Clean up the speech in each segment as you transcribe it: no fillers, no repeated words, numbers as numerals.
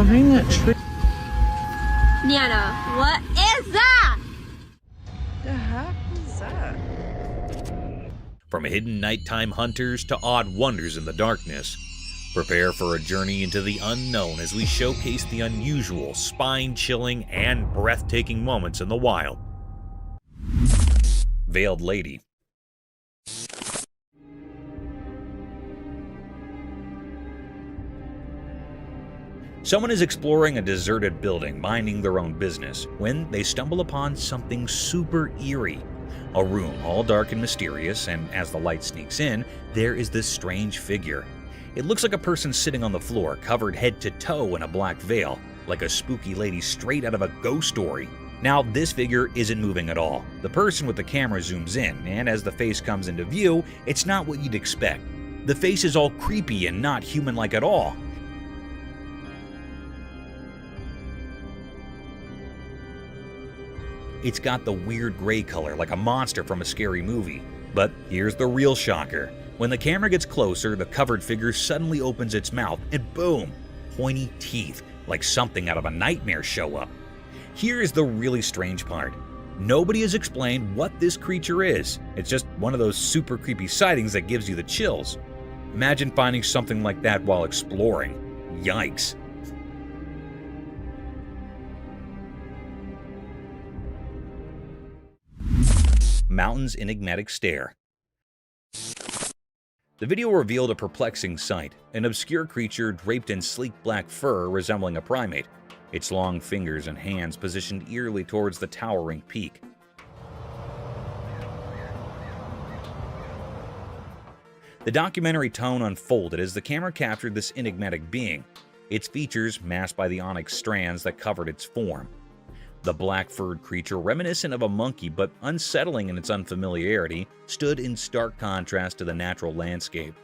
behind that tree. Nana, what is that? The heck is that? From hidden nighttime hunters to odd wonders in the darkness, prepare for a journey into the unknown as we showcase the unusual, spine-chilling, and breathtaking moments in the wild. Veiled Lady. Someone is exploring a deserted building, minding their own business, when they stumble upon something super eerie. A room all dark and mysterious, and as the light sneaks in, there is this strange figure. It looks like a person sitting on the floor, covered head to toe in a black veil, like a spooky lady straight out of a ghost story. Now, this figure isn't moving at all. The person with the camera zooms in, and as the face comes into view, it's not what you'd expect. The face is all creepy and not human-like at all. It's got the weird gray color like a monster from a scary movie. But here's the real shocker. When the camera gets closer, the covered figure suddenly opens its mouth and boom, pointy teeth like something out of a nightmare show up. Here is the really strange part. Nobody has explained what this creature is. It's just one of those super creepy sightings that gives you the chills. Imagine finding something like that while exploring. Yikes. Mountain's enigmatic stare. The video revealed a perplexing sight, an obscure creature draped in sleek black fur resembling a primate, its long fingers and hands positioned eerily towards the towering peak. The documentary tone unfolded as the camera captured this enigmatic being, its features masked by the onyx strands that covered its form. The black-furred creature, reminiscent of a monkey but unsettling in its unfamiliarity, stood in stark contrast to the natural landscape.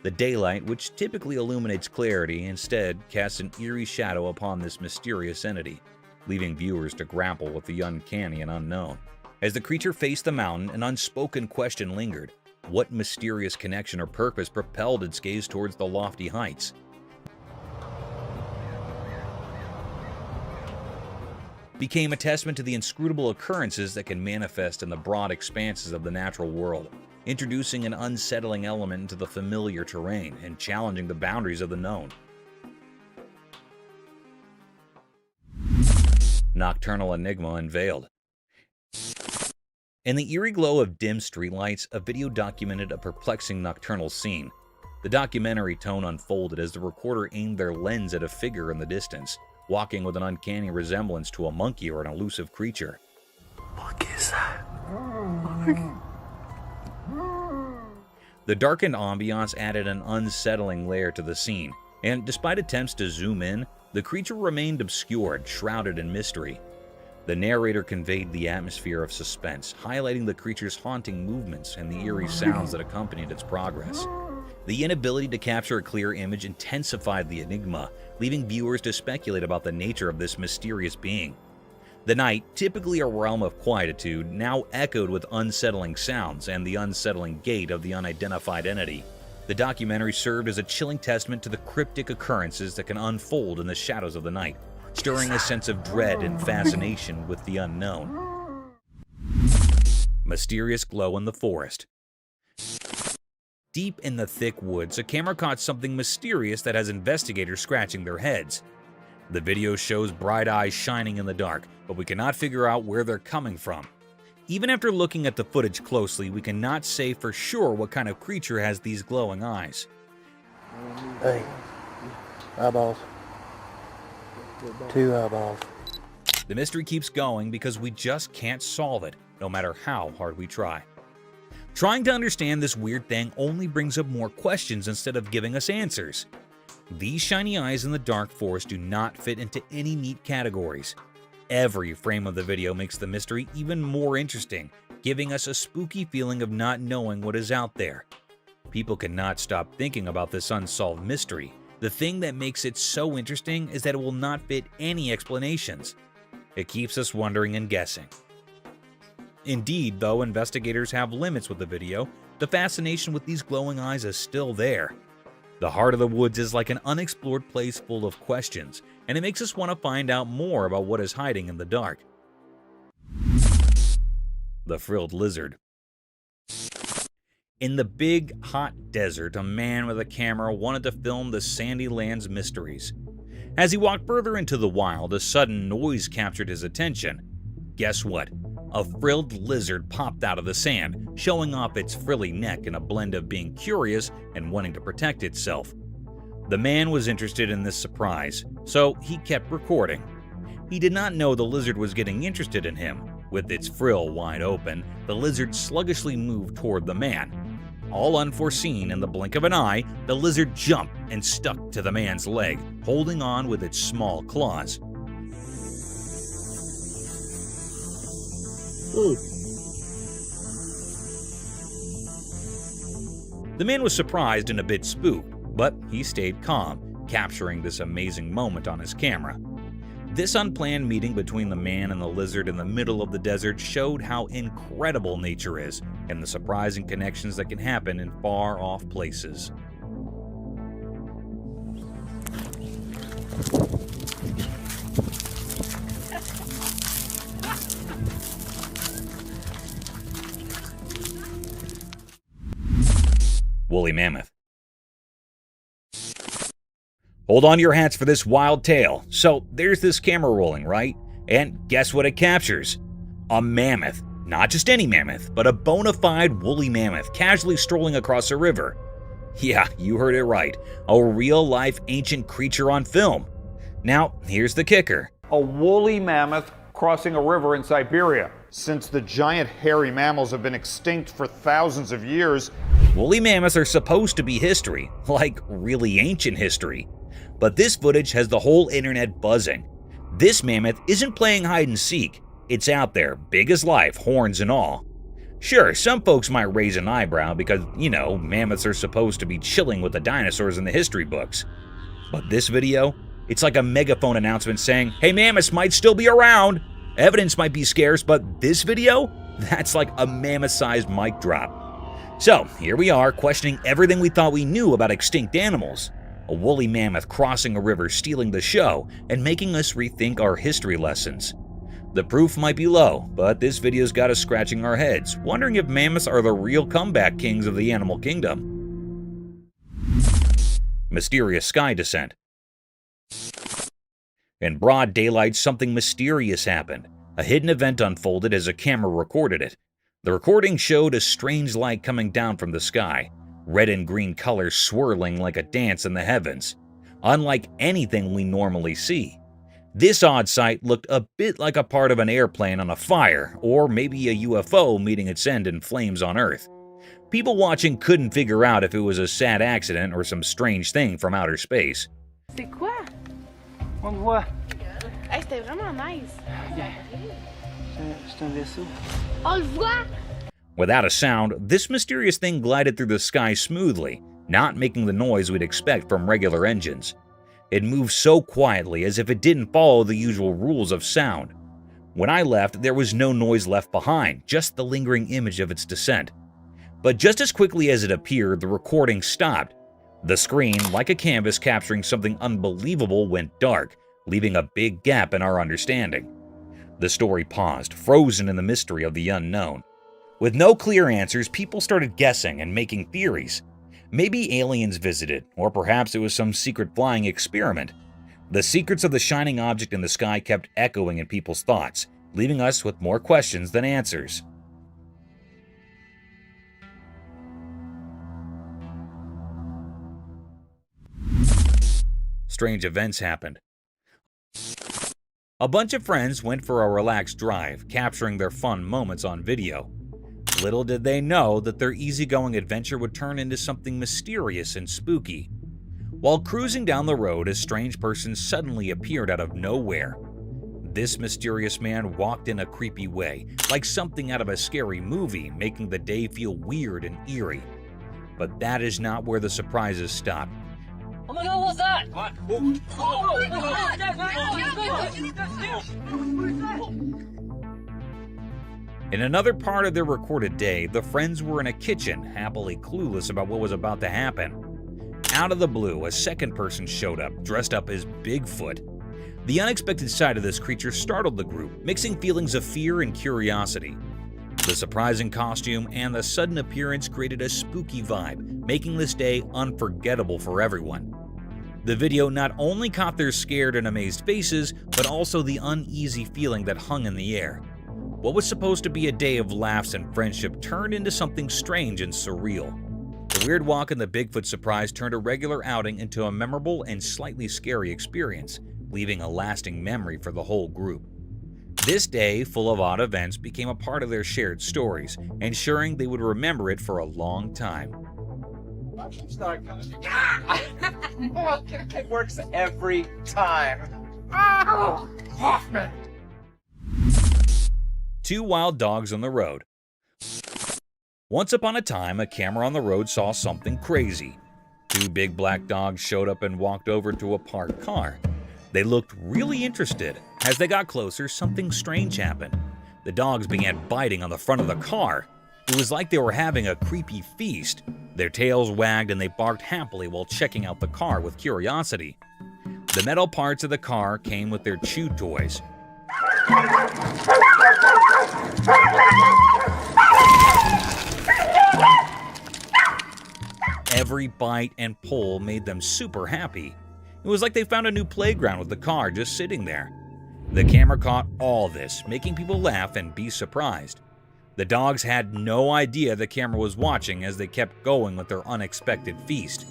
The daylight, which typically illuminates clarity, instead casts an eerie shadow upon this mysterious entity, leaving viewers to grapple with the uncanny and unknown. As the creature faced the mountain, an unspoken question lingered. What mysterious connection or purpose propelled its gaze towards the lofty heights? Became a testament to the inscrutable occurrences that can manifest in the broad expanses of the natural world, introducing an unsettling element into the familiar terrain and challenging the boundaries of the known. Nocturnal enigma unveiled. In the eerie glow of dim streetlights, a video documented a perplexing nocturnal scene. The documentary tone unfolded as the recorder aimed their lens at a figure in the distance, walking with an uncanny resemblance to a monkey or an elusive creature. What is that? The darkened ambiance added an unsettling layer to the scene, and despite attempts to zoom in, the creature remained obscured, shrouded in mystery. The narrator conveyed the atmosphere of suspense, highlighting the creature's haunting movements and the eerie sounds that accompanied its progress. The inability to capture a clear image intensified the enigma, leaving viewers to speculate about the nature of this mysterious being. The night, typically a realm of quietude, now echoed with unsettling sounds and the unsettling gait of the unidentified entity. The documentary served as a chilling testament to the cryptic occurrences that can unfold in the shadows of the night, stirring a sense of dread and fascination with the unknown. Mysterious glow in the forest. Deep in the thick woods, a camera caught something mysterious that has investigators scratching their heads. The video shows bright eyes shining in the dark, but we cannot figure out where they're coming from. Even after looking at the footage closely, we cannot say for sure what kind of creature has these glowing eyes. Hey, eyeballs. 2 eyeballs. The mystery keeps going because we just can't solve it, no matter how hard we try. Trying to understand this weird thing only brings up more questions instead of giving us answers. These shiny eyes in the dark forest do not fit into any neat categories. Every frame of the video makes the mystery even more interesting, giving us a spooky feeling of not knowing what is out there. People cannot stop thinking about this unsolved mystery. The thing that makes it so interesting is that it will not fit any explanations. It keeps us wondering and guessing. Indeed, though investigators have limits with the video, the fascination with these glowing eyes is still there. The heart of the woods is like an unexplored place full of questions, and it makes us want to find out more about what is hiding in the dark. The frilled lizard. In the big, hot desert, a man with a camera wanted to film the sandy land's mysteries. As he walked further into the wild, a sudden noise captured his attention. Guess what? A frilled lizard popped out of the sand, showing off its frilly neck in a blend of being curious and wanting to protect itself. The man was interested in this surprise, so he kept recording. He did not know the lizard was getting interested in him. With its frill wide open, the lizard sluggishly moved toward the man. All unforeseen, in the blink of an eye, the lizard jumped and stuck to the man's leg, holding on with its small claws. The man was surprised and a bit spooked, but he stayed calm, capturing this amazing moment on his camera. This unplanned meeting between the man and the lizard in the middle of the desert showed how incredible nature is and the surprising connections that can happen in far-off places. Woolly mammoth. Hold on to your hats for this wild tale. So there's this camera rolling, right? And guess what it captures? A mammoth. Not just any mammoth, but a bona fide woolly mammoth casually strolling across a river. Yeah, you heard it right. A real-life ancient creature on film. Now, here's the kicker. A woolly mammoth crossing a river in Siberia. Since the giant hairy mammals have been extinct for thousands of years, woolly mammoths are supposed to be history, like really ancient history. But this footage has the whole internet buzzing. This mammoth isn't playing hide and seek. It's out there, big as life, horns and all. Sure, some folks might raise an eyebrow because, mammoths are supposed to be chilling with the dinosaurs in the history books. But this video, it's like a megaphone announcement saying, hey, mammoths might still be around. Evidence might be scarce, but this video, that's like a mammoth-sized mic drop. So, here we are, questioning everything we thought we knew about extinct animals. A woolly mammoth crossing a river stealing the show and making us rethink our history lessons. The proof might be low, but this video's got us scratching our heads, wondering if mammoths are the real comeback kings of the animal kingdom. Mysterious sky descent. In broad daylight, something mysterious happened. A hidden event unfolded as a camera recorded it. The recording showed a strange light coming down from the sky. Red and green colors swirling like a dance in the heavens, unlike anything we normally see. This odd sight looked a bit like a part of an airplane on a fire, or maybe a UFO meeting its end in flames on Earth. People watching couldn't figure out if it was a sad accident or some strange thing from outer space. C'est quoi? On le voit. Hey, c'était vraiment nice. C'est un vaisseau. On le voit? Without a sound, this mysterious thing glided through the sky smoothly, not making the noise we'd expect from regular engines. It moved so quietly as if it didn't follow the usual rules of sound. When I left, there was no noise left behind, just the lingering image of its descent. But just as quickly as it appeared, the recording stopped. The screen, like a canvas capturing something unbelievable, went dark, leaving a big gap in our understanding. The story paused, frozen in the mystery of the unknown. With no clear answers, people started guessing and making theories. Maybe aliens visited, or perhaps it was some secret flying experiment. The secrets of the shining object in the sky kept echoing in people's thoughts, leaving us with more questions than answers. Strange events happened. A bunch of friends went for a relaxed drive, capturing their fun moments on video. Little did they know that their easygoing adventure would turn into something mysterious and spooky. While cruising down the road, a strange person suddenly appeared out of nowhere. This mysterious man walked in a creepy way, like something out of a scary movie, making the day feel weird and eerie. But that is not where the surprises stop. Oh my god, what's that? What? In another part of their recorded day, the friends were in a kitchen, happily clueless about what was about to happen. Out of the blue, a second person showed up, dressed up as Bigfoot. The unexpected sight of this creature startled the group, mixing feelings of fear and curiosity. The surprising costume and the sudden appearance created a spooky vibe, making this day unforgettable for everyone. The video not only caught their scared and amazed faces, but also the uneasy feeling that hung in the air. What was supposed to be a day of laughs and friendship turned into something strange and surreal. The weird walk and the Bigfoot surprise turned a regular outing into a memorable and slightly scary experience, leaving a lasting memory for the whole group. This day, full of odd events, became a part of their shared stories, ensuring they would remember it for a long time. It works every time. Hoffman! Two wild dogs on the road. Once upon a time, a camera on the road saw something crazy. Two big black dogs showed up and walked over to a parked car. They looked really interested. As they got closer, something strange happened. The dogs began biting on the front of the car. It was like they were having a creepy feast. Their tails wagged and they barked happily while checking out the car with curiosity. The metal parts of the car came with their chew toys. Every bite and pull made them super happy. It was like they found a new playground with the car just sitting there. The camera caught all this, making people laugh and be surprised. The dogs had no idea the camera was watching as they kept going with their unexpected feast.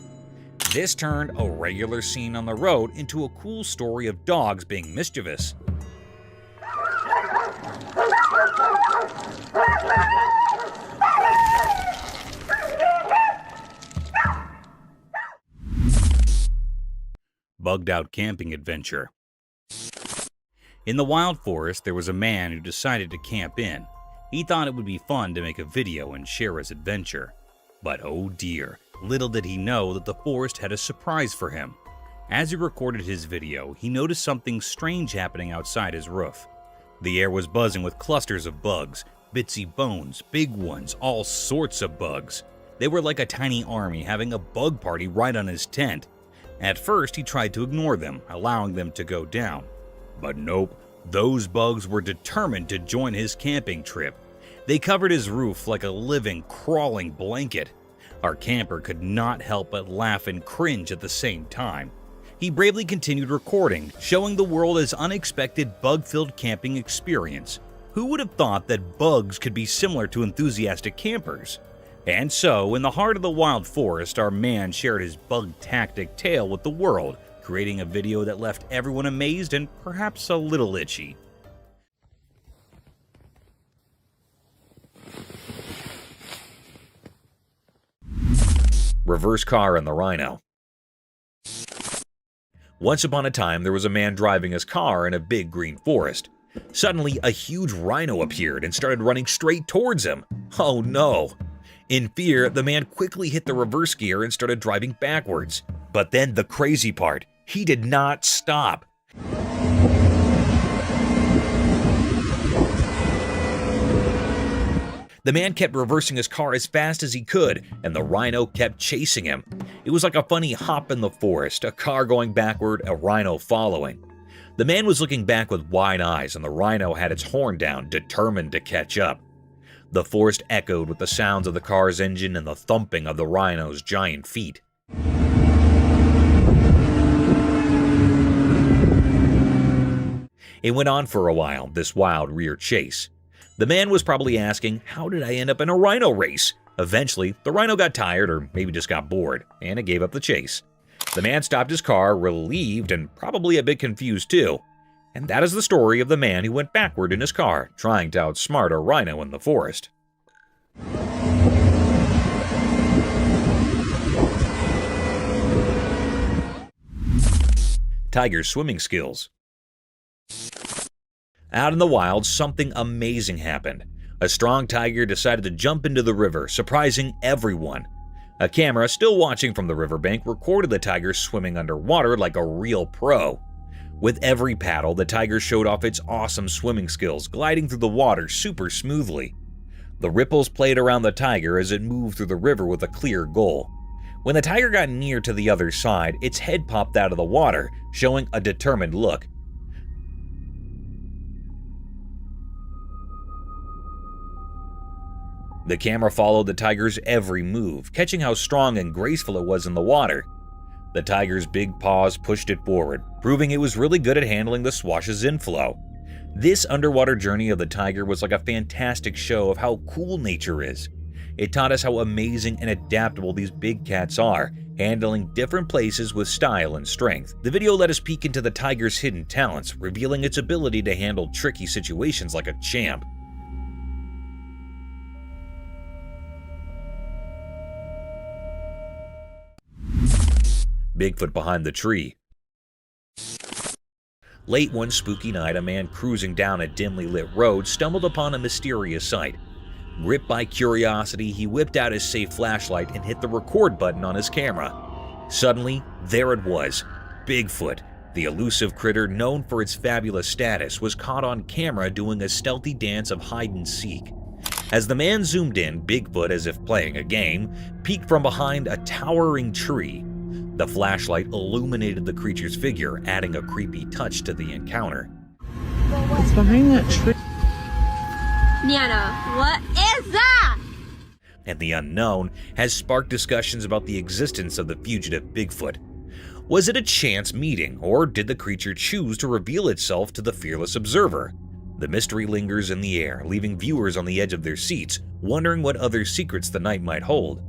This turned a regular scene on the road into a cool story of dogs being mischievous. Bugged out camping adventure. In the wild forest, there was a man who decided to camp in. He thought it would be fun to make a video and share his adventure. But oh dear, little did he know that the forest had a surprise for him. As he recorded his video, he noticed something strange happening outside his roof. The air was buzzing with clusters of bugs, bitsy bones, big ones, all sorts of bugs. They were like a tiny army having a bug party right on his tent. At first, he tried to ignore them, allowing them to go down. But nope, those bugs were determined to join his camping trip. They covered his roof like a living, crawling blanket. Our camper could not help but laugh and cringe at the same time. He bravely continued recording, showing the world his unexpected bug-filled camping experience. Who would have thought that bugs could be similar to enthusiastic campers? And so, in the heart of the wild forest, our man shared his bug-tactic tale with the world, creating a video that left everyone amazed and perhaps a little itchy. Reverse car and the rhino. Once upon a time, there was a man driving his car in a big green forest. Suddenly, a huge rhino appeared and started running straight towards him. Oh no! In fear, the man quickly hit the reverse gear and started driving backwards. But then the crazy part, he did not stop. The man kept reversing his car as fast as he could, and the rhino kept chasing him. It was like a funny hop in the forest, a car going backward, a rhino following. The man was looking back with wide eyes, and the rhino had its horn down, determined to catch up. The forest echoed with the sounds of the car's engine and the thumping of the rhino's giant feet. It went on for a while, this wild rear chase. The man was probably asking, how did I end up in a rhino race? Eventually, the rhino got tired, or maybe just got bored, and it gave up the chase. The man stopped his car, relieved and probably a bit confused too. And that is the story of the man who went backward in his car, trying to outsmart a rhino in the forest. Tiger's swimming skills. Out in the wild, something amazing happened. A strong tiger decided to jump into the river, surprising everyone. A camera, still watching from the riverbank, recorded the tiger swimming underwater like a real pro. With every paddle, the tiger showed off its awesome swimming skills, gliding through the water super smoothly. The ripples played around the tiger as it moved through the river with a clear goal. When the tiger got near to the other side, its head popped out of the water, showing a determined look. The camera followed the tiger's every move, catching how strong and graceful it was in the water. The tiger's big paws pushed it forward, proving it was really good at handling the swash's inflow. This underwater journey of the tiger was like a fantastic show of how cool nature is. It taught us how amazing and adaptable these big cats are, handling different places with style and strength. The video let us peek into the tiger's hidden talents, revealing its ability to handle tricky situations like a champ. Bigfoot behind the tree. Late one spooky night, a man cruising down a dimly lit road stumbled upon a mysterious sight. Gripped by curiosity, he whipped out his safe flashlight and hit the record button on his camera. Suddenly, there it was. Bigfoot, the elusive critter known for its fabulous status, was caught on camera doing a stealthy dance of hide and seek. As the man zoomed in, Bigfoot, as if playing a game, peeked from behind a towering tree. The flashlight illuminated the creature's figure, adding a creepy touch to the encounter. It's behind that tree. Nana, what is that? And the unknown has sparked discussions about the existence of the fugitive Bigfoot. Was it a chance meeting, or did the creature choose to reveal itself to the fearless observer? The mystery lingers in the air, leaving viewers on the edge of their seats, wondering what other secrets the night might hold.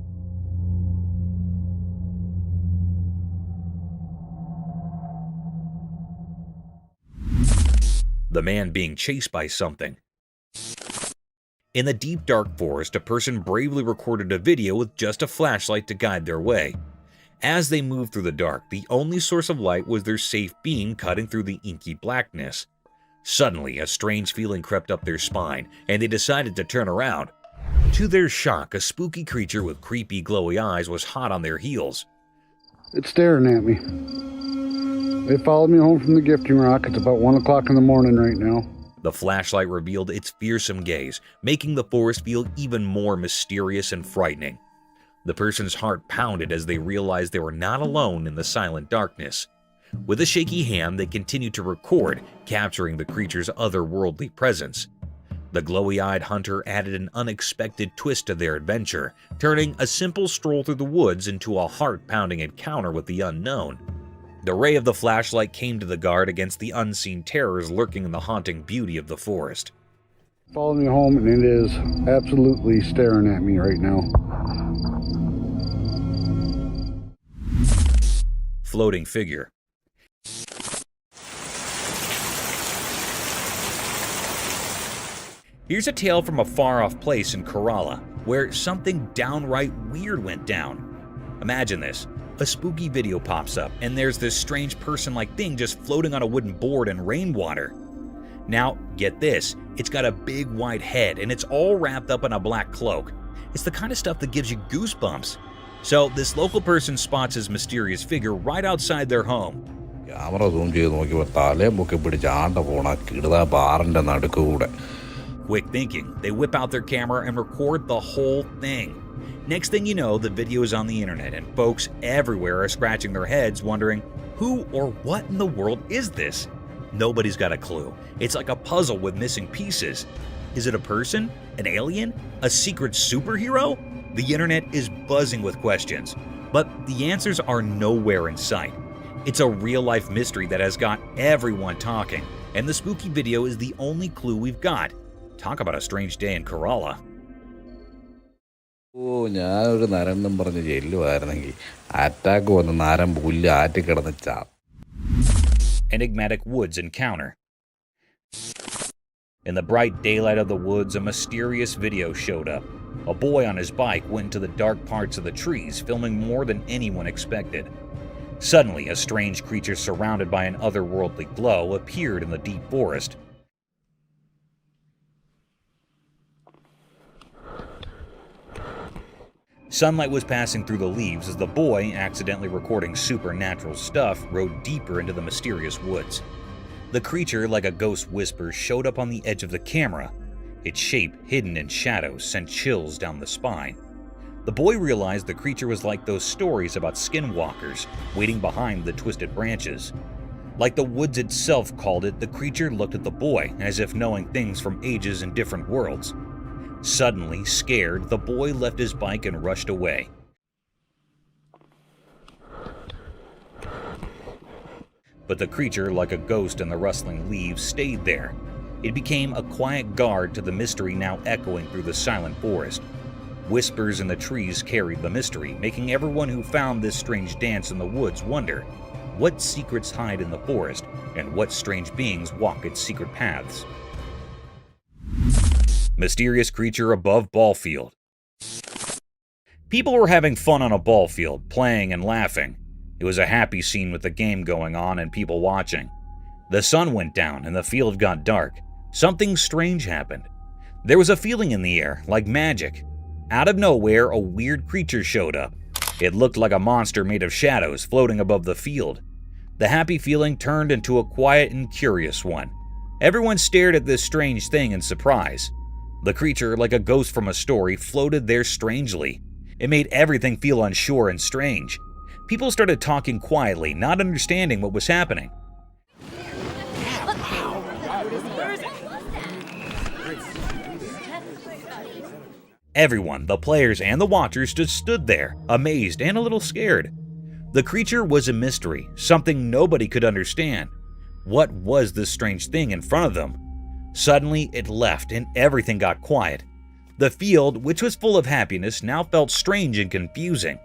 The man being chased by something. In the deep dark forest, a person bravely recorded a video with just a flashlight to guide their way. As they moved through the dark, the only source of light was their safe beam cutting through the inky blackness. Suddenly, a strange feeling crept up their spine, and they decided to turn around. To their shock, a spooky creature with creepy glowy eyes was hot on their heels. It's staring at me. They followed me home from the gifting rock. It's about 1 o'clock in the morning right now. The flashlight revealed its fearsome gaze, making the forest feel even more mysterious and frightening. The person's heart pounded as they realized they were not alone in the silent darkness. With a shaky hand, they continued to record, capturing the creature's otherworldly presence. The glowy-eyed hunter added an unexpected twist to their adventure, turning a simple stroll through the woods into a heart-pounding encounter with the unknown. The ray of the flashlight came to the guard against the unseen terrors lurking in the haunting beauty of the forest. Followed me home, and it is absolutely staring at me right now. Floating figure. Here's a tale from a far-off place in Kerala, where something downright weird went down. Imagine this. A spooky video pops up, and there's this strange person-like thing just floating on a wooden board in rainwater. Now, get this. It's got a big white head, and it's all wrapped up in a black cloak. It's the kind of stuff that gives you goosebumps. So, this local person spots his mysterious figure right outside their home. Quick thinking, they whip out their camera and record the whole thing. Next thing you know, the video is on the internet, and folks everywhere are scratching their heads wondering, who or what in the world is this? Nobody's got a clue. It's like a puzzle with missing pieces. Is it a person? An alien? A secret superhero? The internet is buzzing with questions, but the answers are nowhere in sight. It's a real-life mystery that has got everyone talking, and the spooky video is the only clue we've got. Talk about a strange day in Kerala. Enigmatic woods encounter. In the bright daylight of the woods, a mysterious video showed up. A boy on his bike went into the dark parts of the trees, filming more than anyone expected. Suddenly, a strange creature surrounded by an otherworldly glow appeared in the deep forest. Sunlight was passing through the leaves as the boy, accidentally recording supernatural stuff, rode deeper into the mysterious woods. The creature, like a ghost whisper, showed up on the edge of the camera. Its shape, hidden in shadows, sent chills down the spine. The boy realized the creature was like those stories about skinwalkers waiting behind the twisted branches. Like the woods itself called it, the creature looked at the boy as if knowing things from ages and different worlds. Suddenly, scared, the boy left his bike and rushed away. But the creature, like a ghost in the rustling leaves, stayed there. It became a quiet guard to the mystery now echoing through the silent forest. Whispers in the trees carried the mystery, making everyone who found this strange dance in the woods wonder what secrets hide in the forest and what strange beings walk its secret paths. Mysterious creature above ball field. People were having fun on a ball field, playing and laughing. It was a happy scene with the game going on and people watching. The sun went down and the field got dark. Something strange happened. There was a feeling in the air, like magic. Out of nowhere, a weird creature showed up. It looked like a monster made of shadows floating above the field. The happy feeling turned into a quiet and curious one. Everyone stared at this strange thing in surprise. The creature, like a ghost from a story, floated there strangely. It made everything feel unsure and strange. People started talking quietly, not understanding what was happening. Everyone, the players and the watchers, just stood there, amazed and a little scared. The creature was a mystery, something nobody could understand. What was this strange thing in front of them? Suddenly, it left and everything got quiet. The field, which was full of happiness, now felt strange and confusing.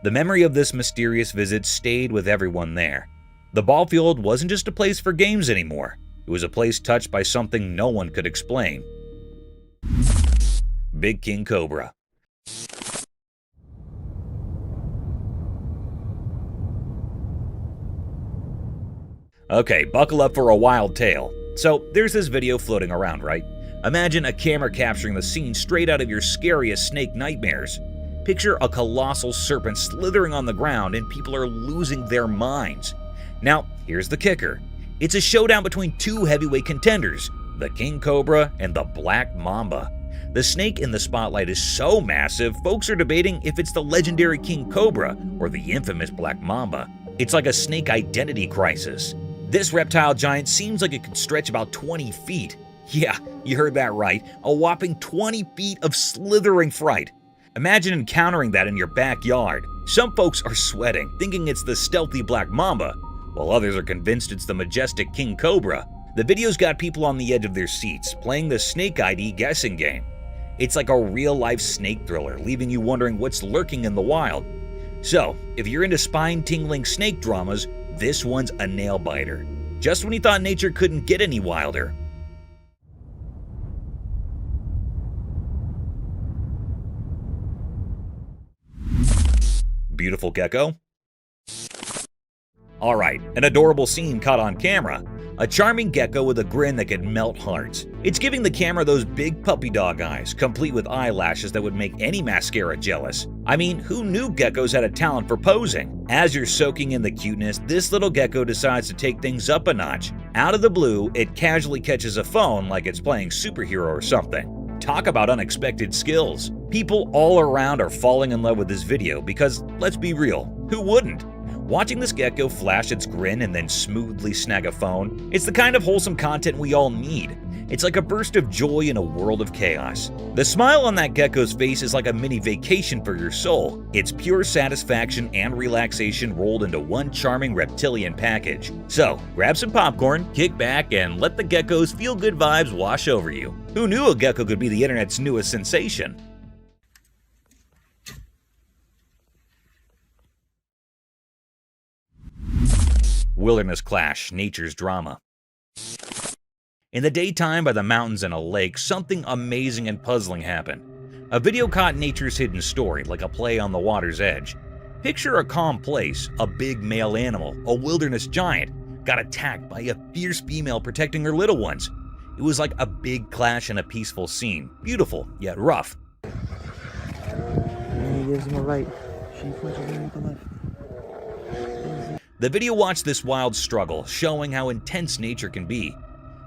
The memory of this mysterious visit stayed with everyone there. The ball field wasn't just a place for games anymore. It was a place touched by something no one could explain. Big King Cobra. Okay, buckle up for a wild tale. So, there's this video floating around, right? Imagine a camera capturing the scene straight out of your scariest snake nightmares. Picture a colossal serpent slithering on the ground and people are losing their minds. Now, here's the kicker. It's a showdown between two heavyweight contenders, the King Cobra and the Black Mamba. The snake in the spotlight is so massive, folks are debating if it's the legendary King Cobra or the infamous Black Mamba. It's like a snake identity crisis. This reptile giant seems like it could stretch about 20 feet. Yeah, you heard that right, a whopping 20 feet of slithering fright. Imagine encountering that in your backyard. Some folks are sweating, thinking it's the stealthy Black Mamba, while others are convinced it's the majestic King Cobra. The video's got people on the edge of their seats, playing the Snake ID guessing game. It's like a real-life snake thriller, leaving you wondering what's lurking in the wild. So, if you're into spine-tingling snake dramas, this one's a nail-biter. Just when you thought nature couldn't get any wilder. Beautiful gecko? Alright, an adorable scene caught on camera. A charming gecko with a grin that could melt hearts. It's giving the camera those big puppy dog eyes, complete with eyelashes that would make any mascara jealous. I mean, who knew geckos had a talent for posing? As you're soaking in the cuteness, this little gecko decides to take things up a notch. Out of the blue, it casually catches a phone like it's playing superhero or something. Talk about unexpected skills. People all around are falling in love with this video because, let's be real, who wouldn't? Watching this gecko flash its grin and then smoothly snag a phone, it's the kind of wholesome content we all need. It's like a burst of joy in a world of chaos. The smile on that gecko's face is like a mini vacation for your soul. It's pure satisfaction and relaxation rolled into one charming reptilian package. So, grab some popcorn, kick back, and let the gecko's feel-good vibes wash over you. Who knew a gecko could be the internet's newest sensation? Wilderness clash, nature's drama. In the daytime by the mountains and a lake, something amazing and puzzling happened. A video caught nature's hidden story, like a play on the water's edge. Picture a calm place, a big male animal, a wilderness giant, got attacked by a fierce female protecting her little ones. It was like a big clash in a peaceful scene, beautiful yet rough. And he gives him a right. She punches him with the left. The video watched this wild struggle, showing how intense nature can be.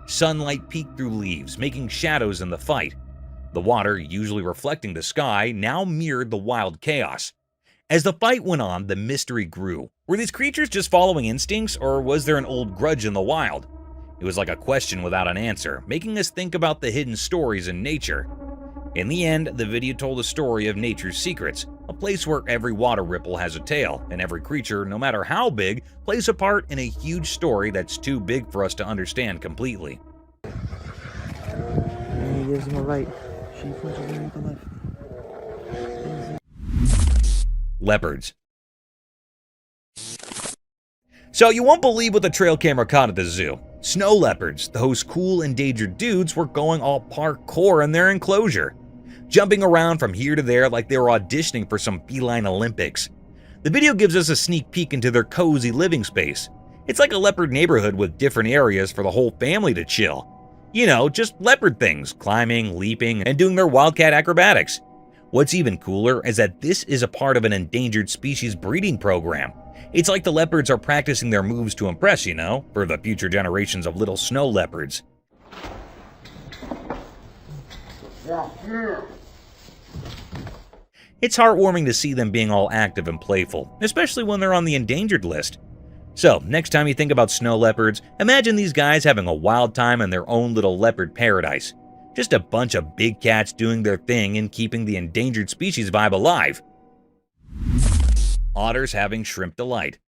Sunlight peeked through leaves, making shadows in the fight. The water, usually reflecting the sky, now mirrored the wild chaos. As the fight went on, the mystery grew. Were these creatures just following instincts, or was there an old grudge in the wild? It was like a question without an answer, making us think about the hidden stories in nature. In the end, the video told a story of nature's secrets, a place where every water ripple has a tale, and every creature, no matter how big, plays a part in a huge story that's too big for us to understand completely. Jedziemy right. Sheep to the left. Leopards. So you won't believe what the trail camera caught at the zoo. Snow leopards, those cool endangered dudes, were going all parkour in their enclosure, jumping around from here to there like they were auditioning for some feline Olympics. The video gives us a sneak peek into their cozy living space. It's like a leopard neighborhood with different areas for the whole family to chill. You know, just leopard things, climbing, leaping, and doing their wildcat acrobatics. What's even cooler is that this is a part of an endangered species breeding program. It's like the leopards are practicing their moves to impress, you know, for the future generations of little snow leopards. It's heartwarming to see them being all active and playful, especially when they're on the endangered list. So, next time you think about snow leopards, imagine these guys having a wild time in their own little leopard paradise. Just a bunch of big cats doing their thing and keeping the endangered species vibe alive. Otters having shrimp delight.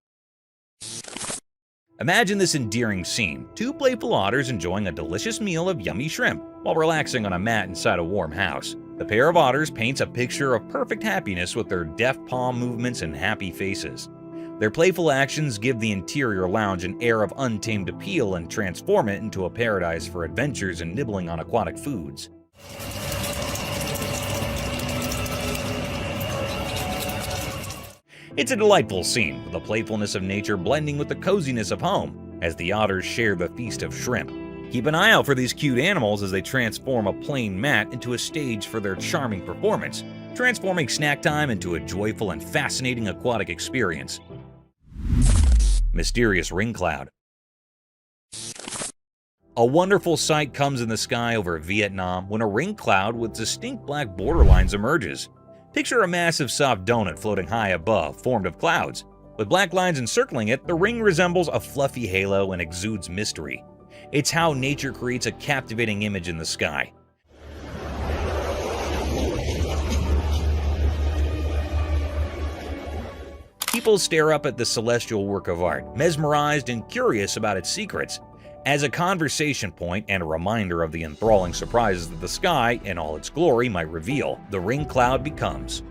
Imagine this endearing scene. Two playful otters enjoying a delicious meal of yummy shrimp while relaxing on a mat inside a warm house. The pair of otters paints a picture of perfect happiness with their deft palm movements and happy faces. Their playful actions give the interior lounge an air of untamed appeal and transform it into a paradise for adventures and nibbling on aquatic foods. It's a delightful scene, with the playfulness of nature blending with the coziness of home, as the otters share the feast of shrimp. Keep an eye out for these cute animals as they transform a plain mat into a stage for their charming performance, transforming snack time into a joyful and fascinating aquatic experience. Mysterious ring cloud. A wonderful sight comes in the sky over Vietnam when a ring cloud with distinct black borderlines emerges. Picture a massive soft donut floating high above, formed of clouds. With black lines encircling it, the ring resembles a fluffy halo and exudes mystery. It's how nature creates a captivating image in the sky. People stare up at the celestial work of art, mesmerized and curious about its secrets. As a conversation point and a reminder of the enthralling surprises that the sky, in all its glory, might reveal, the ring cloud becomes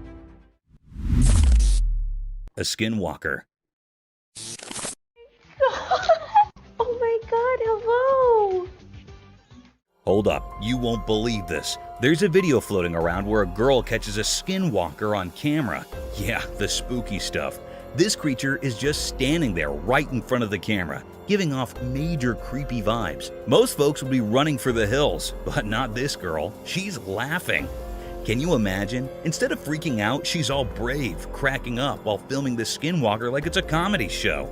a skinwalker. Oh my god, hello! Hold up, you won't believe this. There's a video floating around where a girl catches a skinwalker on camera. Yeah, the spooky stuff. This creature is just standing there right in front of the camera, giving off major creepy vibes. Most folks would be running for the hills, but not this girl. She's laughing. Can you imagine? Instead of freaking out, she's all brave, cracking up while filming the skinwalker like it's a comedy show.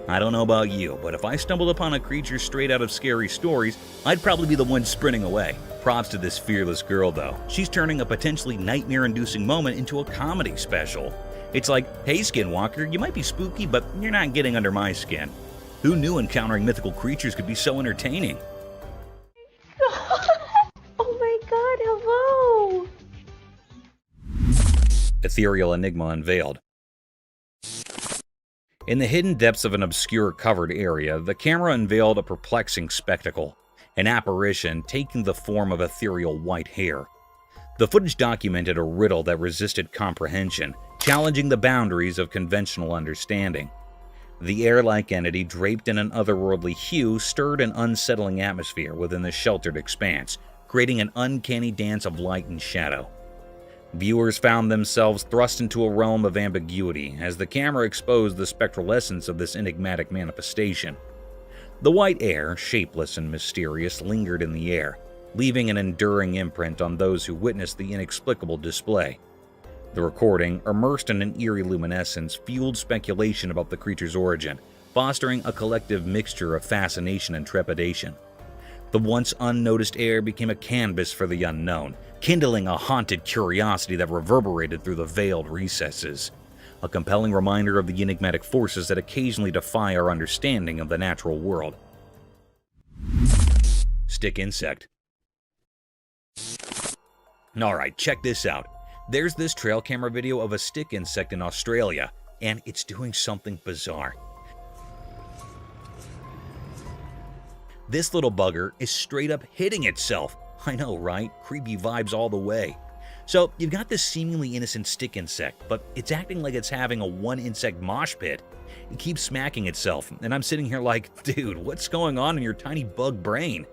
I don't know about you, but if I stumbled upon a creature straight out of scary stories, I'd probably be the one sprinting away. Props to this fearless girl though. She's turning a potentially nightmare-inducing moment into a comedy special. It's like, hey skinwalker, you might be spooky, but you're not getting under my skin. Who knew encountering mythical creatures could be so entertaining? Oh my god, hello! Ethereal enigma unveiled. In the hidden depths of an obscure covered area, the camera unveiled a perplexing spectacle, an apparition taking the form of ethereal white hair. The footage documented a riddle that resisted comprehension, challenging the boundaries of conventional understanding. The air-like entity, draped in an otherworldly hue, stirred an unsettling atmosphere within the sheltered expanse, creating an uncanny dance of light and shadow. Viewers found themselves thrust into a realm of ambiguity as the camera exposed the spectral essence of this enigmatic manifestation. The white air, shapeless and mysterious, lingered in the air, leaving an enduring imprint on those who witnessed the inexplicable display. The recording, immersed in an eerie luminescence, fueled speculation about the creature's origin, fostering a collective mixture of fascination and trepidation. The once unnoticed air became a canvas for the unknown, kindling a haunted curiosity that reverberated through the veiled recesses. A compelling reminder of the enigmatic forces that occasionally defy our understanding of the natural world. Stick insect. Alright, check this out. There's this trail camera video of a stick insect in Australia, and it's doing something bizarre. This little bugger is straight up hitting itself. I know, right? Creepy vibes all the way. So, you've got this seemingly innocent stick insect, but it's acting like it's having a one-insect mosh pit. It keeps smacking itself, and I'm sitting here like, dude, what's going on in your tiny bug brain?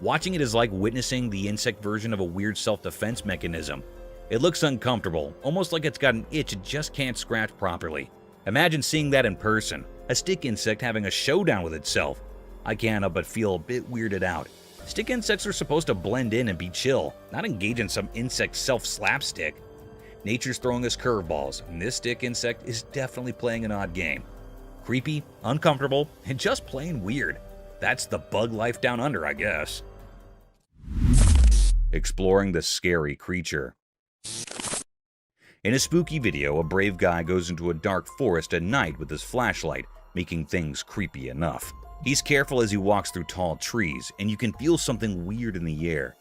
Watching it is like witnessing the insect version of a weird self-defense mechanism. It looks uncomfortable, almost like it's got an itch it just can't scratch properly. Imagine seeing that in person, a stick insect having a showdown with itself. I can't help but feel a bit weirded out. Stick insects are supposed to blend in and be chill, not engage in some insect self-slapstick. Nature's throwing us curveballs, and this stick insect is definitely playing an odd game. Creepy, uncomfortable, and just plain weird. That's the bug life down under, I guess. Exploring the scary creature. In a spooky video, a brave guy goes into a dark forest at night with his flashlight, making things creepy enough. He's careful as he walks through tall trees, and you can feel something weird in the air.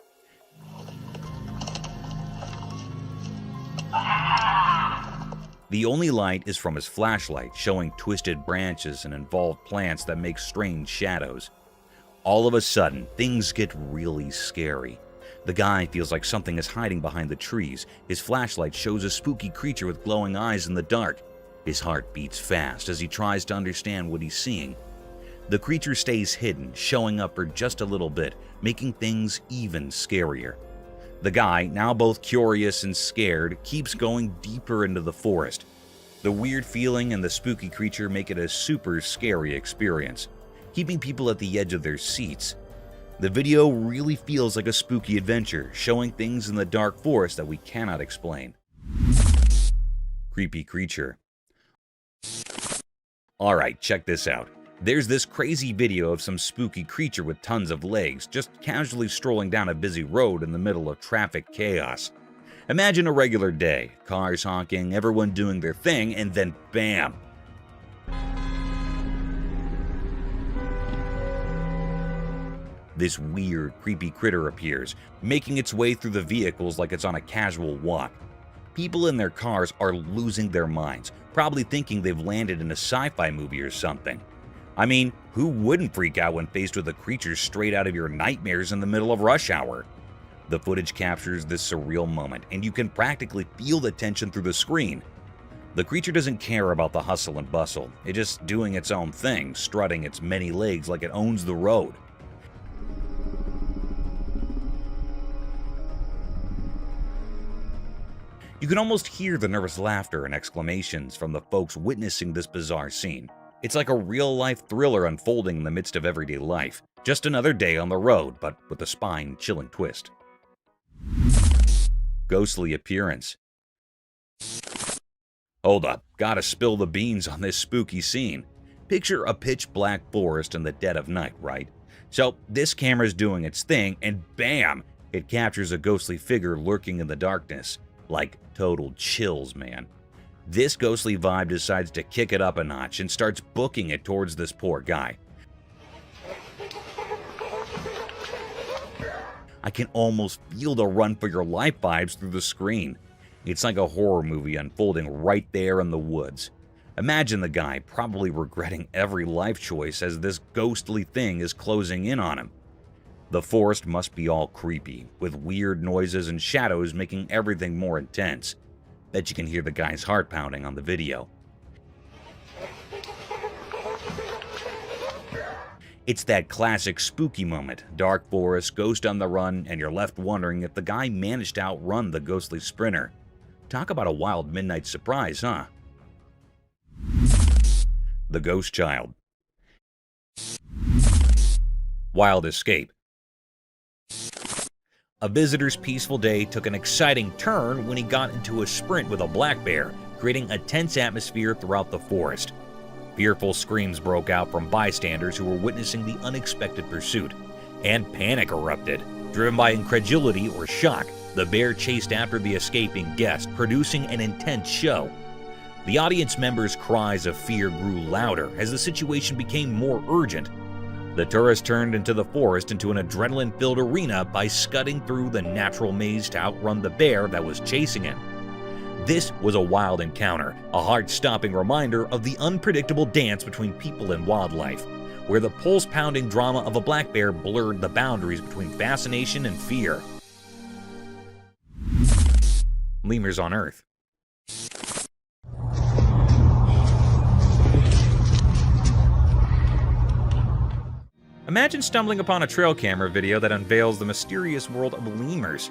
The only light is from his flashlight, showing twisted branches and involved plants that make strange shadows. All of a sudden, things get really scary. The guy feels like something is hiding behind the trees. His flashlight shows a spooky creature with glowing eyes in the dark. His heart beats fast as he tries to understand what he's seeing. The creature stays hidden, showing up for just a little bit, making things even scarier. The guy, now both curious and scared, keeps going deeper into the forest. The weird feeling and the spooky creature make it a super scary experience, keeping people at the edge of their seats. The video really feels like a spooky adventure, showing things in the dark forest that we cannot explain. Creepy creature. Alright, check this out. There's this crazy video of some spooky creature with tons of legs just casually strolling down a busy road in the middle of traffic chaos. Imagine a regular day, cars honking, everyone doing their thing, and then bam! This weird, creepy critter appears, making its way through the vehicles like it's on a casual walk. People in their cars are losing their minds, probably thinking they've landed in a sci-fi movie or something. I mean, who wouldn't freak out when faced with a creature straight out of your nightmares in the middle of rush hour? The footage captures this surreal moment, and you can practically feel the tension through the screen. The creature doesn't care about the hustle and bustle. It's just doing its own thing, strutting its many legs like it owns the road. You can almost hear the nervous laughter and exclamations from the folks witnessing this bizarre scene. It's like a real-life thriller unfolding in the midst of everyday life. Just another day on the road, but with a spine-chilling twist. Ghostly appearance. Hold up, gotta spill the beans on this spooky scene. Picture a pitch-black forest in the dead of night, right? So this camera's doing its thing, and bam! It captures a ghostly figure lurking in the darkness. Like total chills, man. This ghostly vibe decides to kick it up a notch and starts booking it towards this poor guy. I can almost feel the run for your life vibes through the screen. It's like a horror movie unfolding right there in the woods. Imagine the guy probably regretting every life choice as this ghostly thing is closing in on him. The forest must be all creepy, with weird noises and shadows making everything more intense. Bet you can hear the guy's heart pounding on the video. It's that classic spooky moment, dark forest, ghost on the run, and you're left wondering if the guy managed to outrun the ghostly sprinter. Talk about a wild midnight surprise, huh? The Ghost Child. Wild escape. A visitor's peaceful day took an exciting turn when he got into a sprint with a black bear, creating a tense atmosphere throughout the forest. Fearful screams broke out from bystanders who were witnessing the unexpected pursuit, and panic erupted. Driven by incredulity or shock, The bear chased after the escaping guest, producing an intense show. The audience members' cries of fear grew louder as the situation became more urgent. The tourist turned into the forest into an adrenaline-filled arena by scudding through the natural maze to outrun the bear that was chasing him. This was a wild encounter, a heart-stopping reminder of the unpredictable dance between people and wildlife, where the pulse-pounding drama of a black bear blurred the boundaries between fascination and fear. Lemurs on Earth. Imagine stumbling upon a trail camera video that unveils the mysterious world of lemurs.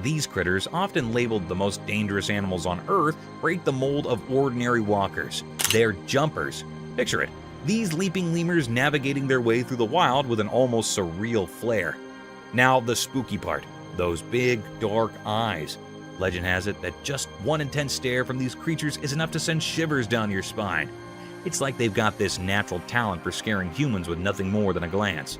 These critters, often labeled the most dangerous animals on Earth, break the mold of ordinary walkers. They're jumpers. Picture it, these leaping lemurs navigating their way through the wild with an almost surreal flair. Now the spooky part, those big, dark eyes. Legend has it that just one intense stare from these creatures is enough to send shivers down your spine. It's like they've got this natural talent for scaring humans with nothing more than a glance.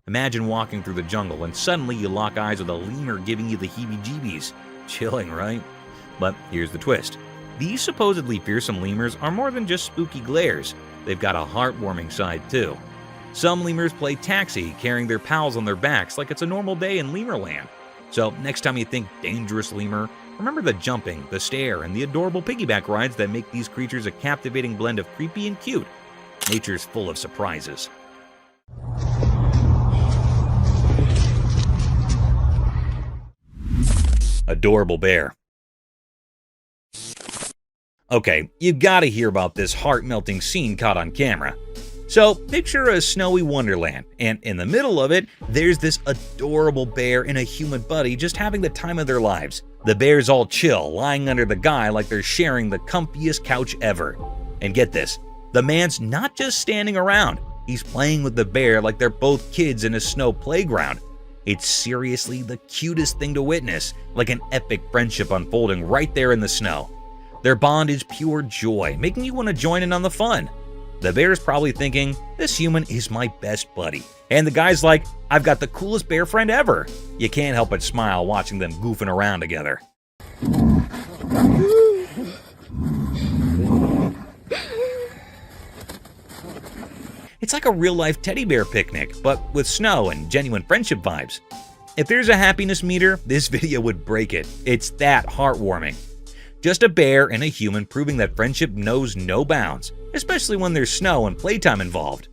Imagine walking through the jungle and suddenly you lock eyes with a lemur giving you the heebie-jeebies. Chilling, right? But here's the twist. These supposedly fearsome lemurs are more than just spooky glares. They've got a heartwarming side too. Some lemurs play taxi, carrying their pals on their backs like it's a normal day in Lemurland. So next time you think dangerous lemur, remember the jumping, the stare, and the adorable piggyback rides that make these creatures a captivating blend of creepy and cute. Nature's full of surprises. Adorable bear. Okay, you gotta hear about this heart-melting scene caught on camera. So, picture a snowy wonderland, and in the middle of it, there's this adorable bear and a human buddy just having the time of their lives. The bear's all chill, lying under the guy like they're sharing the comfiest couch ever. And get this, the man's not just standing around, he's playing with the bear like they're both kids in a snow playground. It's seriously the cutest thing to witness, like an epic friendship unfolding right there in the snow. Their bond is pure joy, making you want to join in on the fun. The bear's probably thinking, this human is my best buddy. And the guy's like, I've got the coolest bear friend ever. You can't help but smile watching them goofing around together. It's like a real-life teddy bear picnic, but with snow and genuine friendship vibes. If there's a happiness meter, this video would break it. It's that heartwarming. Just a bear and a human proving that friendship knows no bounds, especially when there's snow and playtime involved.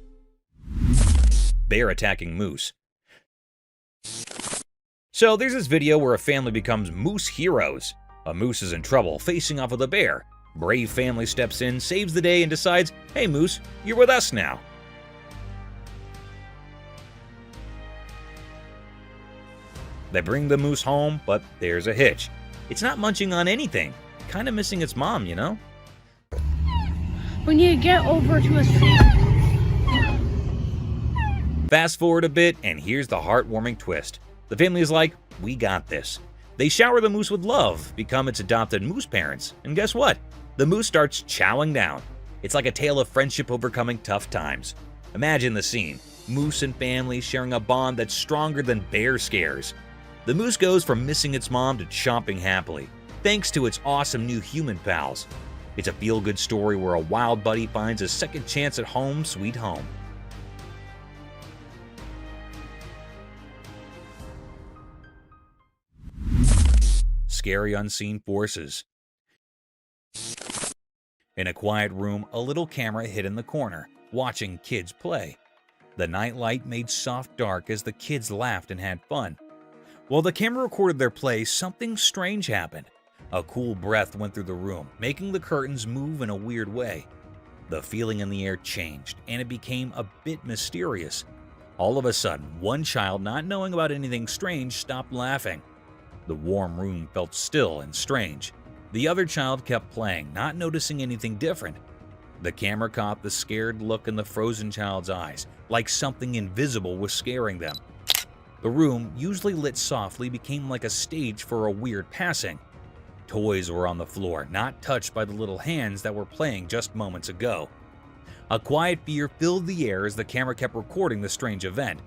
Bear attacking moose. So there's this video where a family becomes moose heroes. A moose is in trouble, facing off with a bear. Brave family steps in, saves the day, and decides, hey moose, you're with us now. They bring the moose home, but there's a hitch. It's not munching on anything. Kind of missing its mom, you know? We need to get over to a safe. Fast forward a bit, and here's the heartwarming twist. The family is like, we got this. They shower the moose with love, become its adopted moose parents, and guess what? The moose starts chowing down. It's like a tale of friendship overcoming tough times. Imagine the scene. Moose and family sharing a bond that's stronger than bear scares. The moose goes from missing its mom to chomping happily, thanks to its awesome new human pals. It's a feel-good story where a wild buddy finds a second chance at home sweet home. Scary unseen forces. In a quiet room, a little camera hid in the corner, watching kids play. The nightlight made soft dark as the kids laughed and had fun. While the camera recorded their play, something strange happened. A cool breath went through the room, making the curtains move in a weird way. The feeling in the air changed, and it became a bit mysterious. All of a sudden, one child, not knowing about anything strange, stopped laughing. The warm room felt still and strange. The other child kept playing, not noticing anything different. The camera caught the scared look in the frozen child's eyes, like something invisible was scaring them. The room, usually lit softly, became like a stage for a weird passing. Toys were on the floor, not touched by the little hands that were playing just moments ago. A quiet fear filled the air as the camera kept recording the strange event.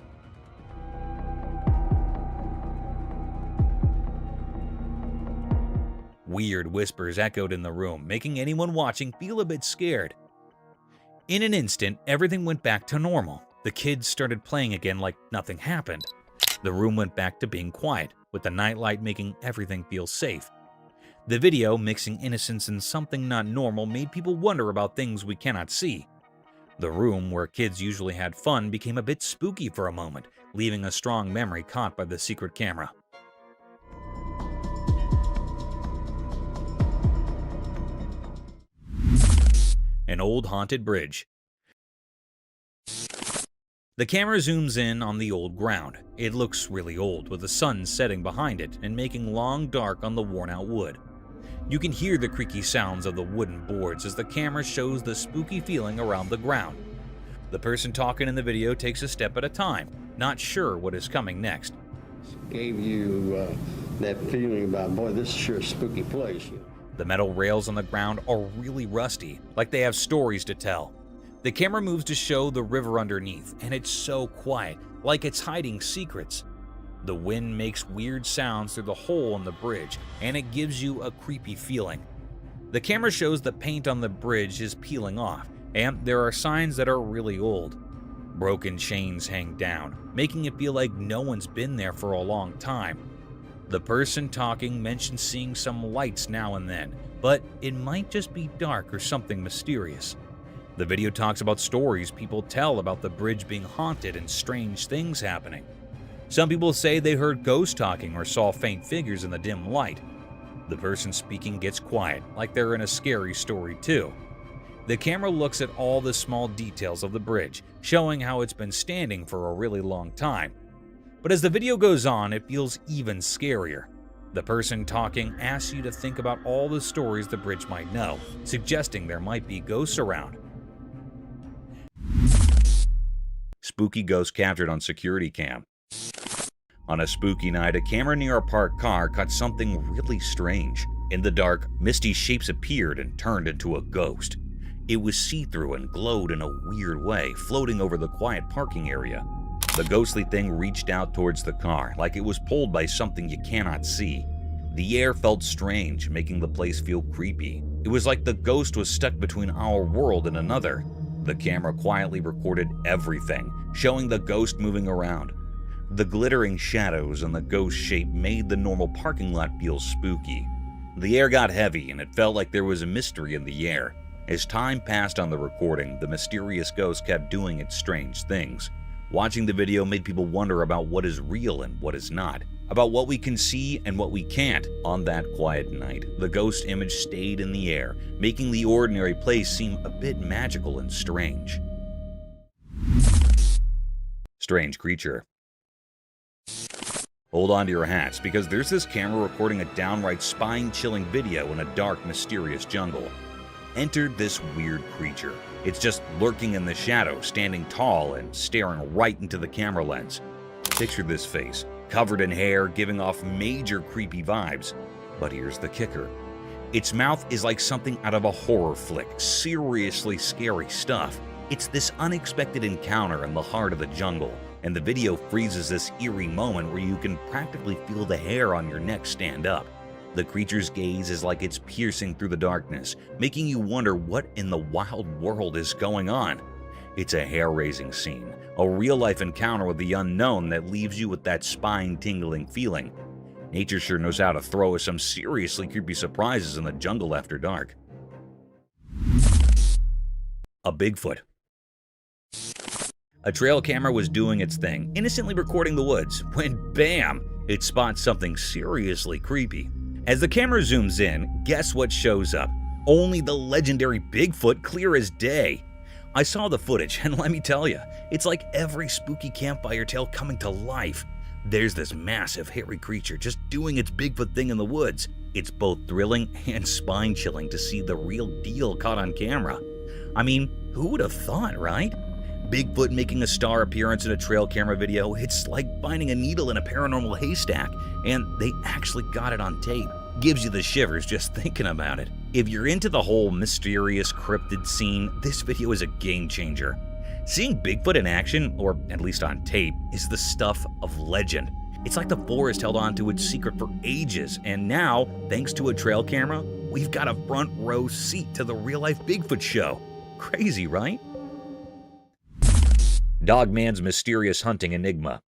Weird whispers echoed in the room, making anyone watching feel a bit scared. In an instant, everything went back to normal. The kids started playing again like nothing happened. The room went back to being quiet, with the nightlight making everything feel safe. The video, mixing innocence and something not normal, made people wonder about things we cannot see. The room, where kids usually had fun, became a bit spooky for a moment, leaving a strong memory caught by the secret camera. An old haunted bridge. The camera zooms in on the old ground. It looks really old, with the sun setting behind it and making long dark on the worn-out wood. You can hear the creaky sounds of the wooden boards as the camera shows the spooky feeling around the ground. The person talking in the video takes a step at a time, not sure what is coming next. Gave you that feeling about, boy, this is sure a spooky place. The metal rails on the ground are really rusty, like they have stories to tell. The camera moves to show the river underneath, and it's so quiet, like it's hiding secrets. The wind makes weird sounds through the hole in the bridge, and it gives you a creepy feeling. The camera shows the paint on the bridge is peeling off, and there are signs that are really old. Broken chains hang down, making it feel like no one's been there for a long time. The person talking mentions seeing some lights now and then, but it might just be dark or something mysterious. The video talks about stories people tell about the bridge being haunted and strange things happening. Some people say they heard ghosts talking or saw faint figures in the dim light. The person speaking gets quiet, like they're in a scary story too. The camera looks at all the small details of the bridge, showing how it's been standing for a really long time. But as the video goes on, it feels even scarier. The person talking asks you to think about all the stories the bridge might know, suggesting there might be ghosts around. Spooky ghost captured on security cam. On a spooky night, a camera near a parked car caught something really strange. In the dark, misty shapes appeared and turned into a ghost. It was see-through and glowed in a weird way, floating over the quiet parking area. The ghostly thing reached out towards the car, like it was pulled by something you cannot see. The air felt strange, making the place feel creepy. It was like the ghost was stuck between our world and another. The camera quietly recorded everything, showing the ghost moving around. The glittering shadows and the ghost shape made the normal parking lot feel spooky. The air got heavy, and it felt like there was a mystery in the air. As time passed on the recording, the mysterious ghost kept doing its strange things. Watching the video made people wonder about what is real and what is not, about what we can see and what we can't. On that quiet night, the ghost image stayed in the air, making the ordinary place seem a bit magical and strange. Strange creature. Hold on to your hats, because there's this camera recording a downright spine-chilling video in a dark, mysterious jungle. Enter this weird creature. It's just lurking in the shadow, standing tall and staring right into the camera lens. Picture this face, covered in hair, giving off major creepy vibes. But here's the kicker. Its mouth is like something out of a horror flick, seriously scary stuff. It's this unexpected encounter in the heart of the jungle, and the video freezes this eerie moment where you can practically feel the hair on your neck stand up. The creature's gaze is like it's piercing through the darkness, making you wonder what in the wild world is going on. It's a hair-raising scene, a real-life encounter with the unknown that leaves you with that spine-tingling feeling. Nature sure knows how to throw us some seriously creepy surprises in the jungle after dark. A Bigfoot. A trail camera was doing its thing, innocently recording the woods, when bam! It spots something seriously creepy. As the camera zooms in, guess what shows up? Only the legendary Bigfoot, clear as day. I saw the footage, and let me tell you, it's like every spooky campfire tale coming to life. There's this massive, hairy creature just doing its Bigfoot thing in the woods. It's both thrilling and spine-chilling to see the real deal caught on camera. I mean, who would have thought, right? Bigfoot making a star appearance in a trail camera video, it's like finding a needle in a paranormal haystack, and they actually got it on tape. Gives you the shivers just thinking about it. If you're into the whole mysterious cryptid scene, this video is a game changer. Seeing Bigfoot in action, or at least on tape, is the stuff of legend. It's like the forest held on to its secret for ages, and now, thanks to a trail camera, we've got a front row seat to the real-life Bigfoot show. Crazy, right? Dogman's mysterious hunting enigma.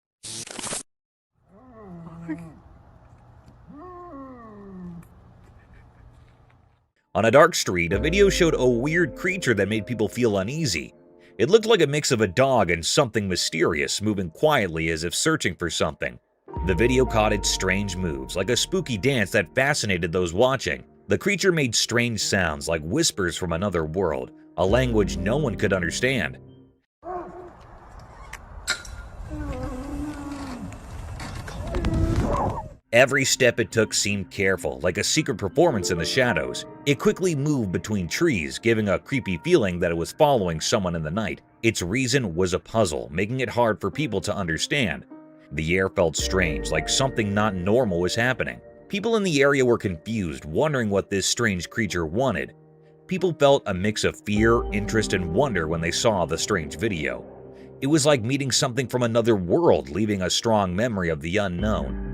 On a dark street, a video showed a weird creature that made people feel uneasy. It looked like a mix of a dog and something mysterious, moving quietly as if searching for something. The video caught its strange moves, like a spooky dance that fascinated those watching. The creature made strange sounds like whispers from another world, a language no one could understand. Every step it took seemed careful, like a secret performance in the shadows. It quickly moved between trees, giving a creepy feeling that it was following someone in the night. Its reason was a puzzle, making it hard for people to understand. The air felt strange, like something not normal was happening. People in the area were confused, wondering what this strange creature wanted. People felt a mix of fear, interest, and wonder when they saw the strange video. It was like meeting something from another world, leaving a strong memory of the unknown.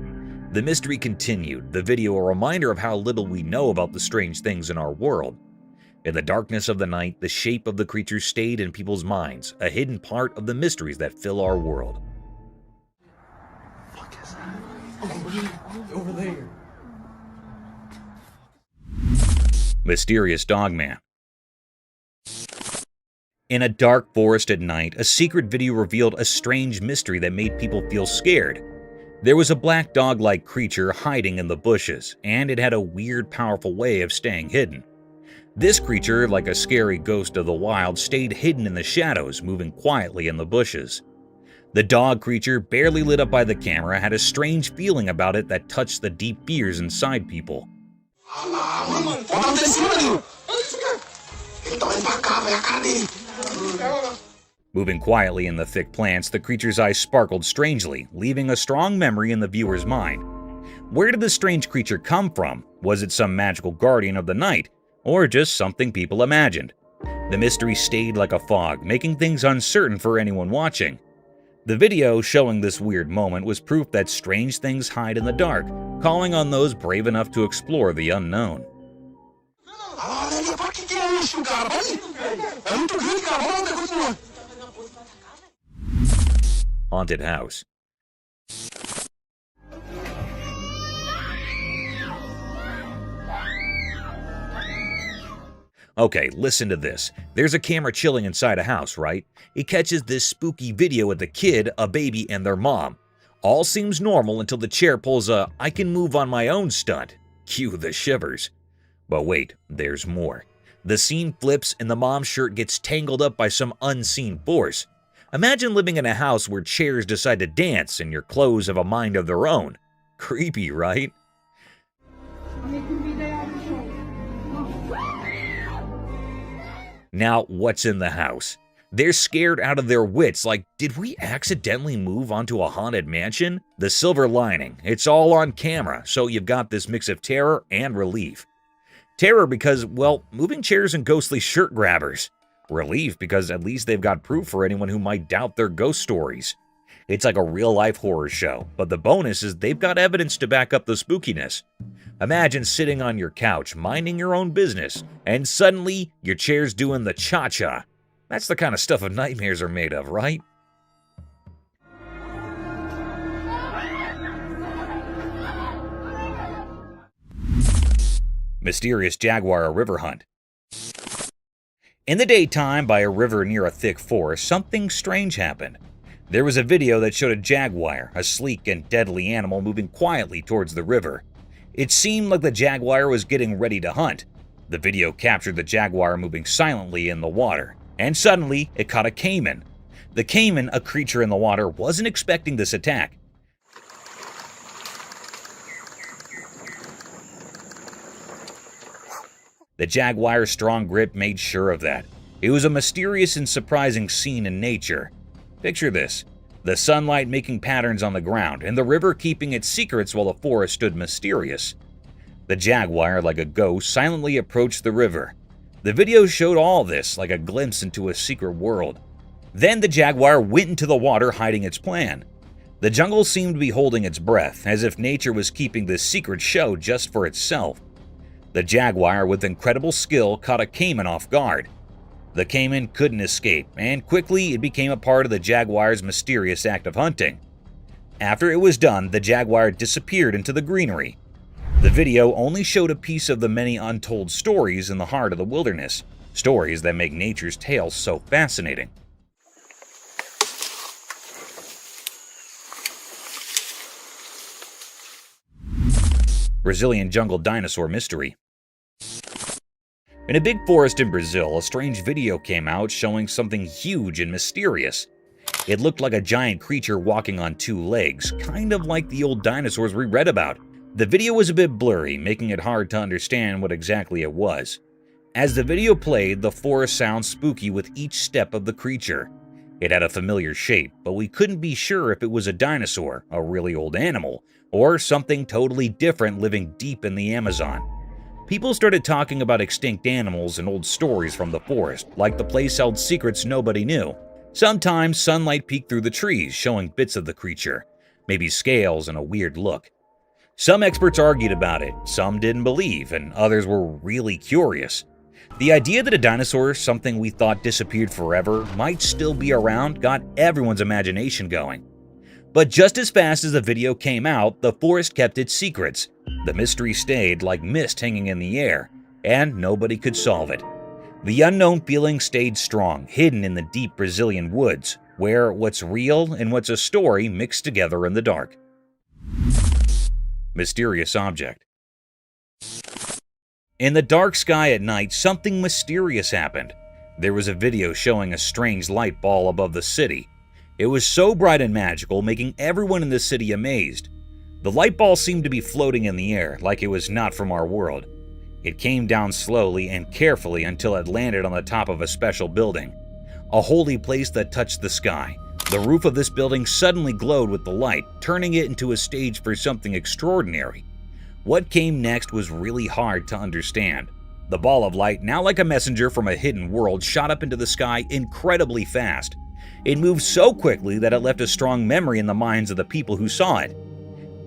The mystery continued, the video a reminder of how little we know about the strange things in our world. In the darkness of the night, the shape of the creature stayed in people's minds, a hidden part of the mysteries that fill our world. What is that? Over there. Mysterious Dogman. In a dark forest at night, a secret video revealed a strange mystery that made people feel scared. There was a black dog-like creature hiding in the bushes, and it had a weird, powerful way of staying hidden. This creature, like a scary ghost of the wild, stayed hidden in the shadows, moving quietly in the bushes. The dog creature, barely lit up by the camera, had a strange feeling about it that touched the deep fears inside people. Moving quietly in the thick plants, the creature's eyes sparkled strangely, leaving a strong memory in the viewer's mind. Where did the strange creature come from? Was it some magical guardian of the night, or just something people imagined? The mystery stayed like a fog, making things uncertain for anyone watching. The video showing this weird moment was proof that strange things hide in the dark, calling on those brave enough to explore the unknown. Haunted house. Okay, listen to this. There's a camera chilling inside a house, right? It catches this spooky video of the kid, a baby, and their mom. All seems normal until the chair pulls a "I can move on my own" stunt. Cue the shivers. But wait, there's more. The scene flips and the mom's shirt gets tangled up by some unseen force. Imagine living in a house where chairs decide to dance and your clothes have a mind of their own. Creepy, right? Now, what's in the house? They're scared out of their wits, like, did we accidentally move onto a haunted mansion? The silver lining, it's all on camera, so you've got this mix of terror and relief. Terror because, well, moving chairs and ghostly shirt grabbers. Relief because at least they've got proof for anyone who might doubt their ghost stories. It's like a real-life horror show, but the bonus is they've got evidence to back up the spookiness. Imagine sitting on your couch, minding your own business, and suddenly your chair's doing the cha-cha. That's the kind of stuff nightmares are made of, right? Mysterious jaguar river hunt. In the daytime, by a river near a thick forest, something strange happened. There was a video that showed a jaguar, a sleek and deadly animal, moving quietly towards the river. It seemed like the jaguar was getting ready to hunt. The video captured the jaguar moving silently in the water, and suddenly it caught a caiman. The caiman, a creature in the water, wasn't expecting this attack. The jaguar's strong grip made sure of that. It was a mysterious and surprising scene in nature. Picture this: the sunlight making patterns on the ground, and the river keeping its secrets while the forest stood mysterious. The jaguar, like a ghost, silently approached the river. The video showed all this like a glimpse into a secret world. Then the jaguar went into the water, hiding its plan. The jungle seemed to be holding its breath, as if nature was keeping this secret show just for itself. The jaguar, with incredible skill, caught a caiman off guard. The caiman couldn't escape, and quickly it became a part of the jaguar's mysterious act of hunting. After it was done, the jaguar disappeared into the greenery. The video only showed a piece of the many untold stories in the heart of the wilderness, stories that make nature's tale so fascinating. Brazilian jungle dinosaur mystery. In a big forest in Brazil, a strange video came out showing something huge and mysterious. It looked like a giant creature walking on two legs, kind of like the old dinosaurs we read about. The video was a bit blurry, making it hard to understand what exactly it was. As the video played, the forest sounded spooky with each step of the creature. It had a familiar shape, but we couldn't be sure if it was a dinosaur, a really old animal, or something totally different living deep in the Amazon. People started talking about extinct animals and old stories from the forest, like the place held secrets nobody knew. Sometimes sunlight peeked through the trees, showing bits of the creature, maybe scales and a weird look. Some experts argued about it, some didn't believe, and others were really curious. The idea that a dinosaur, something we thought disappeared forever, might still be around got everyone's imagination going. But just as fast as the video came out, the forest kept its secrets. The mystery stayed like mist hanging in the air, and nobody could solve it. The unknown feeling stayed strong, hidden in the deep Brazilian woods, where what's real and what's a story mixed together in the dark. Mysterious object. In the dark sky at night, something mysterious happened. There was a video showing a strange light ball above the city. It was so bright and magical, making everyone in the city amazed. The light ball seemed to be floating in the air, like it was not from our world. It came down slowly and carefully until it landed on the top of a special building, a holy place that touched the sky. The roof of this building suddenly glowed with the light, turning it into a stage for something extraordinary. What came next was really hard to understand. The ball of light, now like a messenger from a hidden world, shot up into the sky incredibly fast. It moved so quickly that it left a strong memory in the minds of the people who saw it.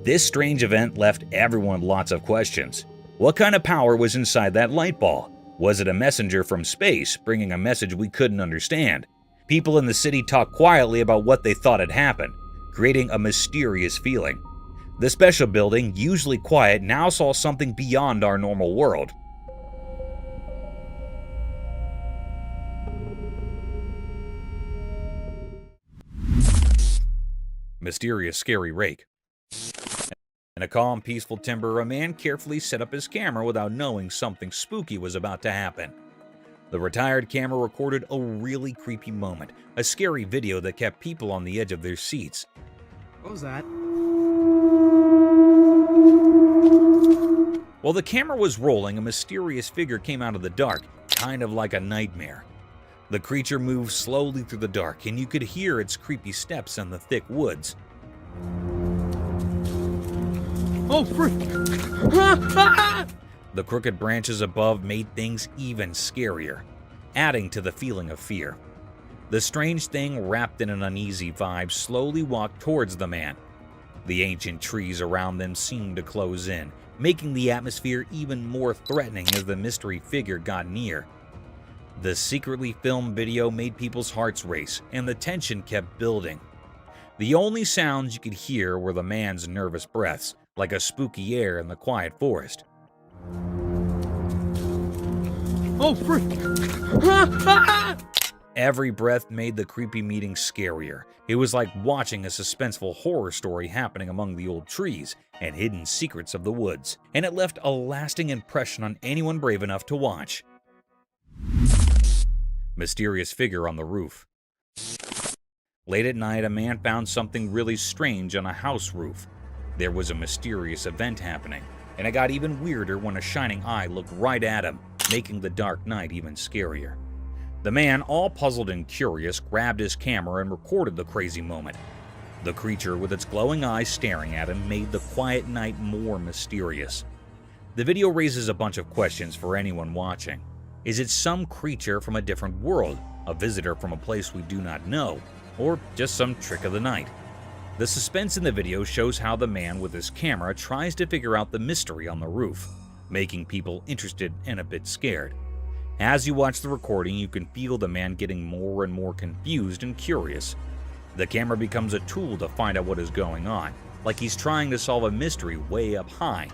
This strange event left everyone lots of questions. What kind of power was inside that light ball? Was it a messenger from space, bringing a message we couldn't understand? People in the city talked quietly about what they thought had happened, creating a mysterious feeling. The special building, usually quiet, now saw something beyond our normal world. Mysterious scary rake. In a calm, peaceful timber, a man carefully set up his camera without knowing something spooky was about to happen. The retired camera recorded a really creepy moment, a scary video that kept people on the edge of their seats. What was that? While the camera was rolling, a mysterious figure came out of the dark, kind of like a nightmare. The creature moved slowly through the dark, and you could hear its creepy steps in the thick woods. Oh, frick! The crooked branches above made things even scarier, adding to the feeling of fear. The strange thing, wrapped in an uneasy vibe, slowly walked towards the man. The ancient trees around them seemed to close in, making the atmosphere even more threatening as the mystery figure got near. The secretly filmed video made people's hearts race, and the tension kept building. The only sounds you could hear were the man's nervous breaths, like a spooky air in the quiet forest. Oh, frick! Every breath made the creepy meeting scarier. It was like watching a suspenseful horror story happening among the old trees and hidden secrets of the woods, and it left a lasting impression on anyone brave enough to watch. Mysterious figure on the roof. Late at night, a man found something really strange on a house roof. There was a mysterious event happening, and it got even weirder when a shining eye looked right at him, making the dark night even scarier. The man, all puzzled and curious, grabbed his camera and recorded the crazy moment. The creature with its glowing eyes staring at him made the quiet night more mysterious. The video raises a bunch of questions for anyone watching. Is it some creature from a different world, a visitor from a place we do not know, or just some trick of the night? The suspense in the video shows how the man with his camera tries to figure out the mystery on the roof, making people interested and a bit scared. As you watch the recording, you can feel the man getting more and more confused and curious. The camera becomes a tool to find out what is going on, like he's trying to solve a mystery way up high.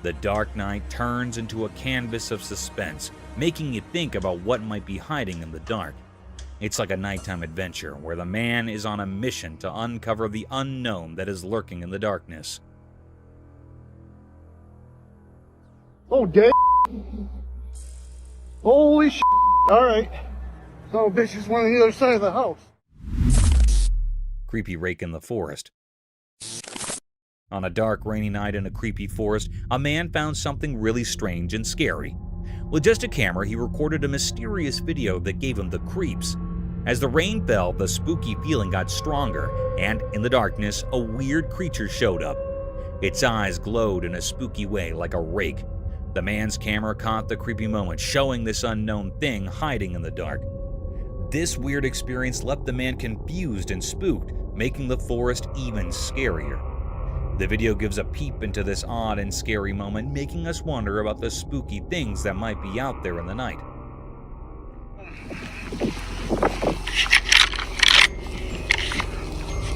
The dark night turns into a canvas of suspense, making you think about what might be hiding in the dark. It's like a nighttime adventure where the man is on a mission to uncover the unknown that is lurking in the darkness. Oh, damn. Holy shit. All right. So, bitch is one on the other side of the house. Creepy rake in the forest. On a dark, rainy night in a creepy forest, a man found something really strange and scary. With just a camera, he recorded a mysterious video that gave him the creeps. As the rain fell, the spooky feeling got stronger, and in the darkness, a weird creature showed up. Its eyes glowed in a spooky way like a rake. The man's camera caught the creepy moment, showing this unknown thing hiding in the dark. This weird experience left the man confused and spooked, making the forest even scarier. The video gives a peep into this odd and scary moment, making us wonder about the spooky things that might be out there in the night.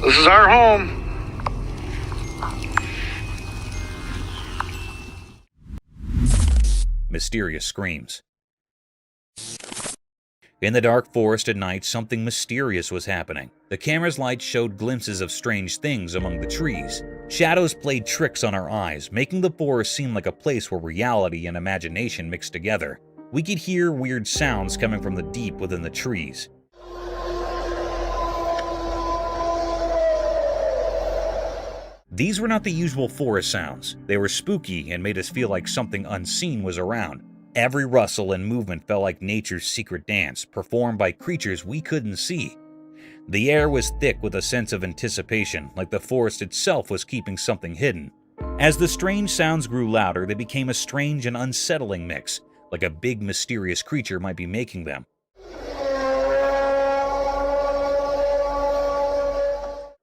This is our home. Mysterious screams. In the dark forest at night, something mysterious was happening. The camera's light showed glimpses of strange things among the trees. Shadows played tricks on our eyes, making the forest seem like a place where reality and imagination mixed together. We could hear weird sounds coming from the deep within the trees. These were not the usual forest sounds. They were spooky and made us feel like something unseen was around. Every rustle and movement felt like nature's secret dance, performed by creatures we couldn't see. The air was thick with a sense of anticipation, like the forest itself was keeping something hidden. As the strange sounds grew louder, they became a strange and unsettling mix, like a big mysterious creature might be making them.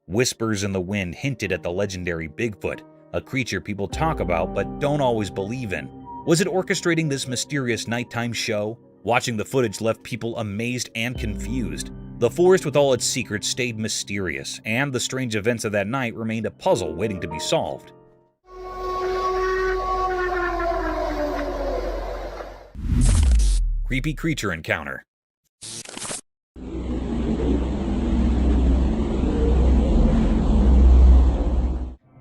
Whispers in the wind hinted at the legendary Bigfoot, a creature people talk about but don't always believe in. Was it orchestrating this mysterious nighttime show? Watching the footage left people amazed and confused. The forest with all its secrets stayed mysterious, and the strange events of that night remained a puzzle waiting to be solved. Creepy creature encounter.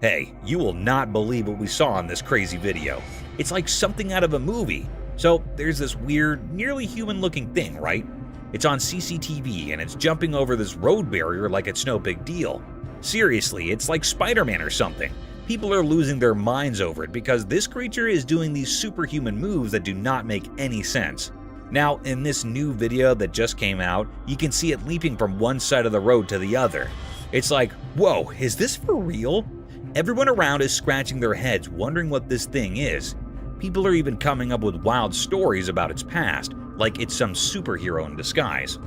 Hey, you will not believe what we saw in this crazy video. It's like something out of a movie. So there's this weird, nearly human-looking thing, right? It's on CCTV and it's jumping over this road barrier like it's no big deal. Seriously, it's like Spider-Man or something. People are losing their minds over it because this creature is doing these superhuman moves that do not make any sense. Now, in this new video that just came out, you can see it leaping from one side of the road to the other. It's like, whoa, is this for real? Everyone around is scratching their heads wondering what this thing is. People are even coming up with wild stories about its past, like it's some superhero in disguise.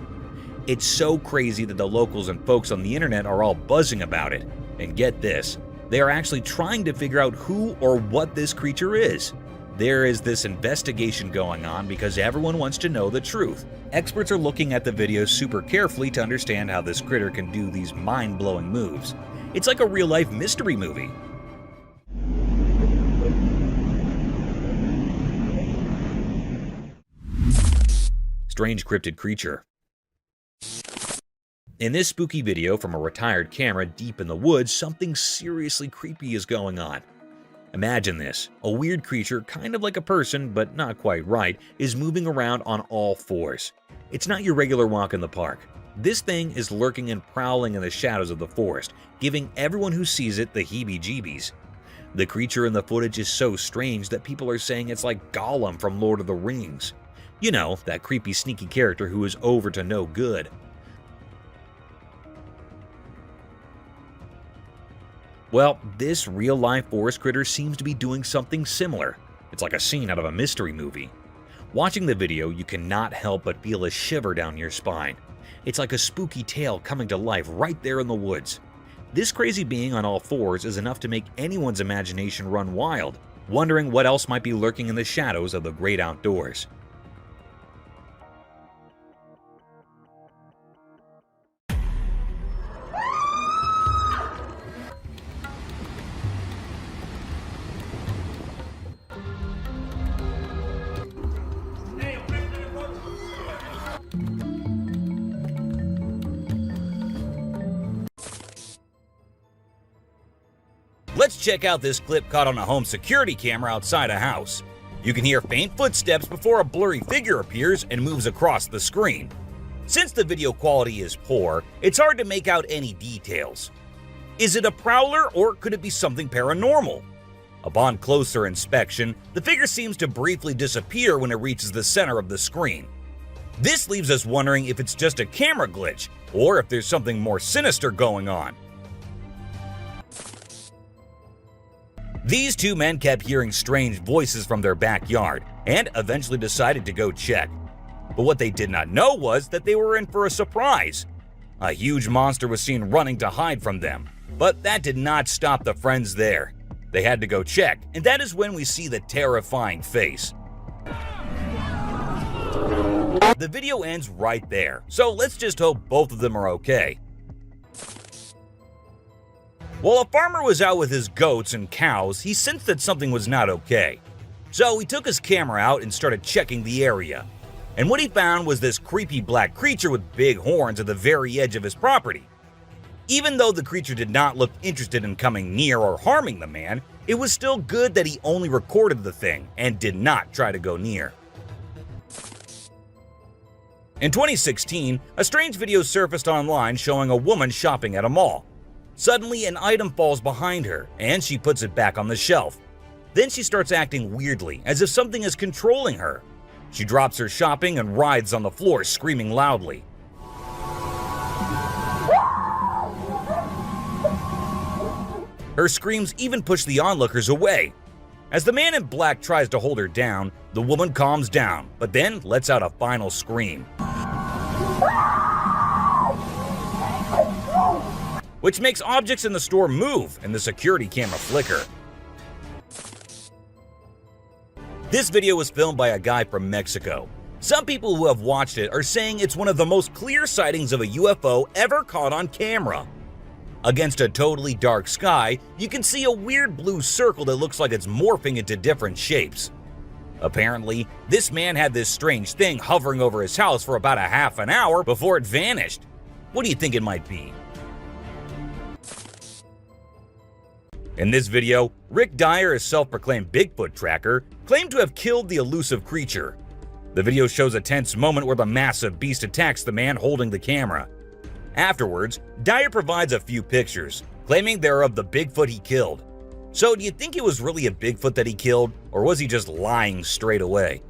It's so crazy that the locals and folks on the internet are all buzzing about it. And get this, they are actually trying to figure out who or what this creature is. There is this investigation going on because everyone wants to know the truth. Experts are looking at the videos super carefully to understand how this critter can do these mind-blowing moves. It's like a real-life mystery movie. Strange cryptid creature. In this spooky video from a retired camera deep in the woods, something seriously creepy is going on. Imagine this. A weird creature, kind of like a person, but not quite right, is moving around on all fours. It's not your regular walk in the park. This thing is lurking and prowling in the shadows of the forest, giving everyone who sees it the heebie-jeebies. The creature in the footage is so strange that people are saying it's like Gollum from Lord of the Rings. You know, that creepy, sneaky character who is over to no good. Well, this real-life forest critter seems to be doing something similar. It's like a scene out of a mystery movie. Watching the video, you cannot help but feel a shiver down your spine. It's like a spooky tale coming to life right there in the woods. This crazy being on all fours is enough to make anyone's imagination run wild, wondering what else might be lurking in the shadows of the great outdoors. Let's check out this clip caught on a home security camera outside a house. You can hear faint footsteps before a blurry figure appears and moves across the screen. Since the video quality is poor, it's hard to make out any details. Is it a prowler or could it be something paranormal? Upon closer inspection, the figure seems to briefly disappear when it reaches the center of the screen. This leaves us wondering if it's just a camera glitch or if there's something more sinister going on. These two men kept hearing strange voices from their backyard and eventually decided to go check. But what they did not know was that they were in for a surprise. A huge monster was seen running to hide from them, but that did not stop the friends there. They had to go check, and that is when we see the terrifying face. The video ends right there, so let's just hope both of them are okay. While a farmer was out with his goats and cows, he sensed that something was not okay. So he took his camera out and started checking the area. And what he found was this creepy black creature with big horns at the very edge of his property. Even though the creature did not look interested in coming near or harming the man, it was still good that he only recorded the thing and did not try to go near. In 2016, a strange video surfaced online showing a woman shopping at a mall. Suddenly, an item falls behind her, and she puts it back on the shelf. Then she starts acting weirdly, as if something is controlling her. She drops her shopping and writhes on the floor, screaming loudly. Her screams even push the onlookers away. As the man in black tries to hold her down, the woman calms down, but then lets out a final scream, which makes objects in the store move and the security camera flicker. This video was filmed by a guy from Mexico. Some people who have watched it are saying it's one of the most clear sightings of a UFO ever caught on camera. Against a totally dark sky, you can see a weird blue circle that looks like it's morphing into different shapes. Apparently, this man had this strange thing hovering over his house for about a half an hour before it vanished. What do you think it might be? In this video, Rick Dyer, a self-proclaimed Bigfoot tracker, claimed to have killed the elusive creature. The video shows a tense moment where the massive beast attacks the man holding the camera. Afterwards, Dyer provides a few pictures, claiming they're of the Bigfoot he killed. So do you think it was really a Bigfoot that he killed, or was he just lying straight away?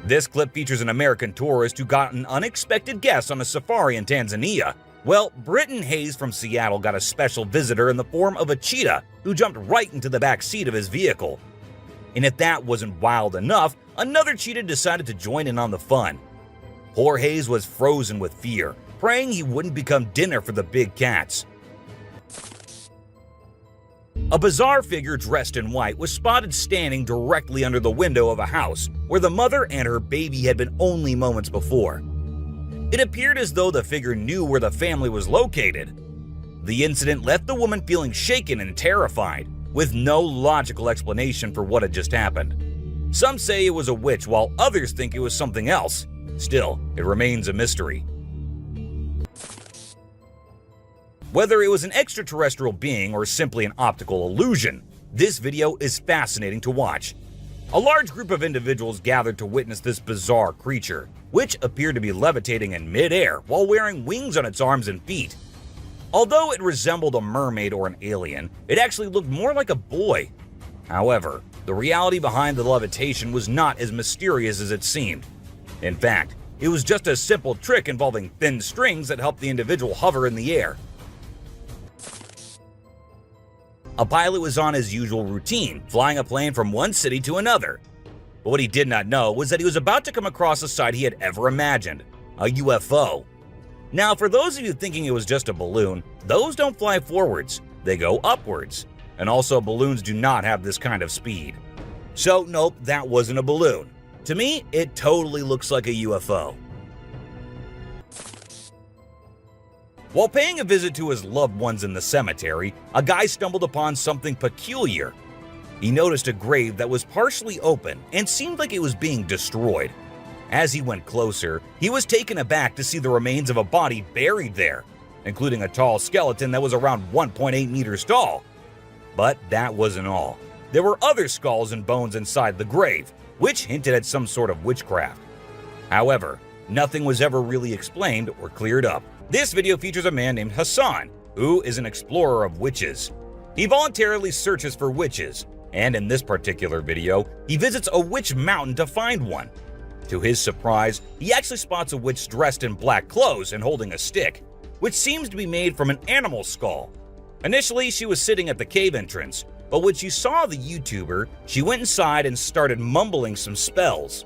This clip features an American tourist who got an unexpected guest on a safari in Tanzania. Well, Britton Hayes from Seattle got a special visitor in the form of a cheetah who jumped right into the back seat of his vehicle. And if that wasn't wild enough, another cheetah decided to join in on the fun. Poor Hayes was frozen with fear, praying he wouldn't become dinner for the big cats. A bizarre figure dressed in white was spotted standing directly under the window of a house where the mother and her baby had been only moments before. It appeared as though the figure knew where the family was located. The incident left the woman feeling shaken and terrified, with no logical explanation for what had just happened. Some say it was a witch, while others think it was something else. Still, it remains a mystery. Whether it was an extraterrestrial being or simply an optical illusion, this video is fascinating to watch. A large group of individuals gathered to witness this bizarre creature, which appeared to be levitating in midair while wearing wings on its arms and feet. Although it resembled a mermaid or an alien, it actually looked more like a boy. However, the reality behind the levitation was not as mysterious as it seemed. In fact, it was just a simple trick involving thin strings that helped the individual hover in the air. A pilot was on his usual routine, flying a plane from one city to another. But what he did not know was that he was about to come across a sight he had ever imagined, a UFO. Now, for those of you thinking it was just a balloon, those don't fly forwards, they go upwards. And also, balloons do not have this kind of speed. So, nope, that wasn't a balloon. To me, it totally looks like a UFO. While paying a visit to his loved ones in the cemetery, a guy stumbled upon something peculiar. He noticed a grave that was partially open and seemed like it was being destroyed. As he went closer, he was taken aback to see the remains of a body buried there, including a tall skeleton that was around 1.8 meters tall. But that wasn't all. There were other skulls and bones inside the grave, which hinted at some sort of witchcraft. However, nothing was ever really explained or cleared up. This video features a man named Hassan, who is an explorer of witches. He voluntarily searches for witches, and in this particular video, he visits a witch mountain to find one. To his surprise, he actually spots a witch dressed in black clothes and holding a stick, which seems to be made from an animal skull. Initially, she was sitting at the cave entrance, but when she saw the YouTuber, she went inside and started mumbling some spells.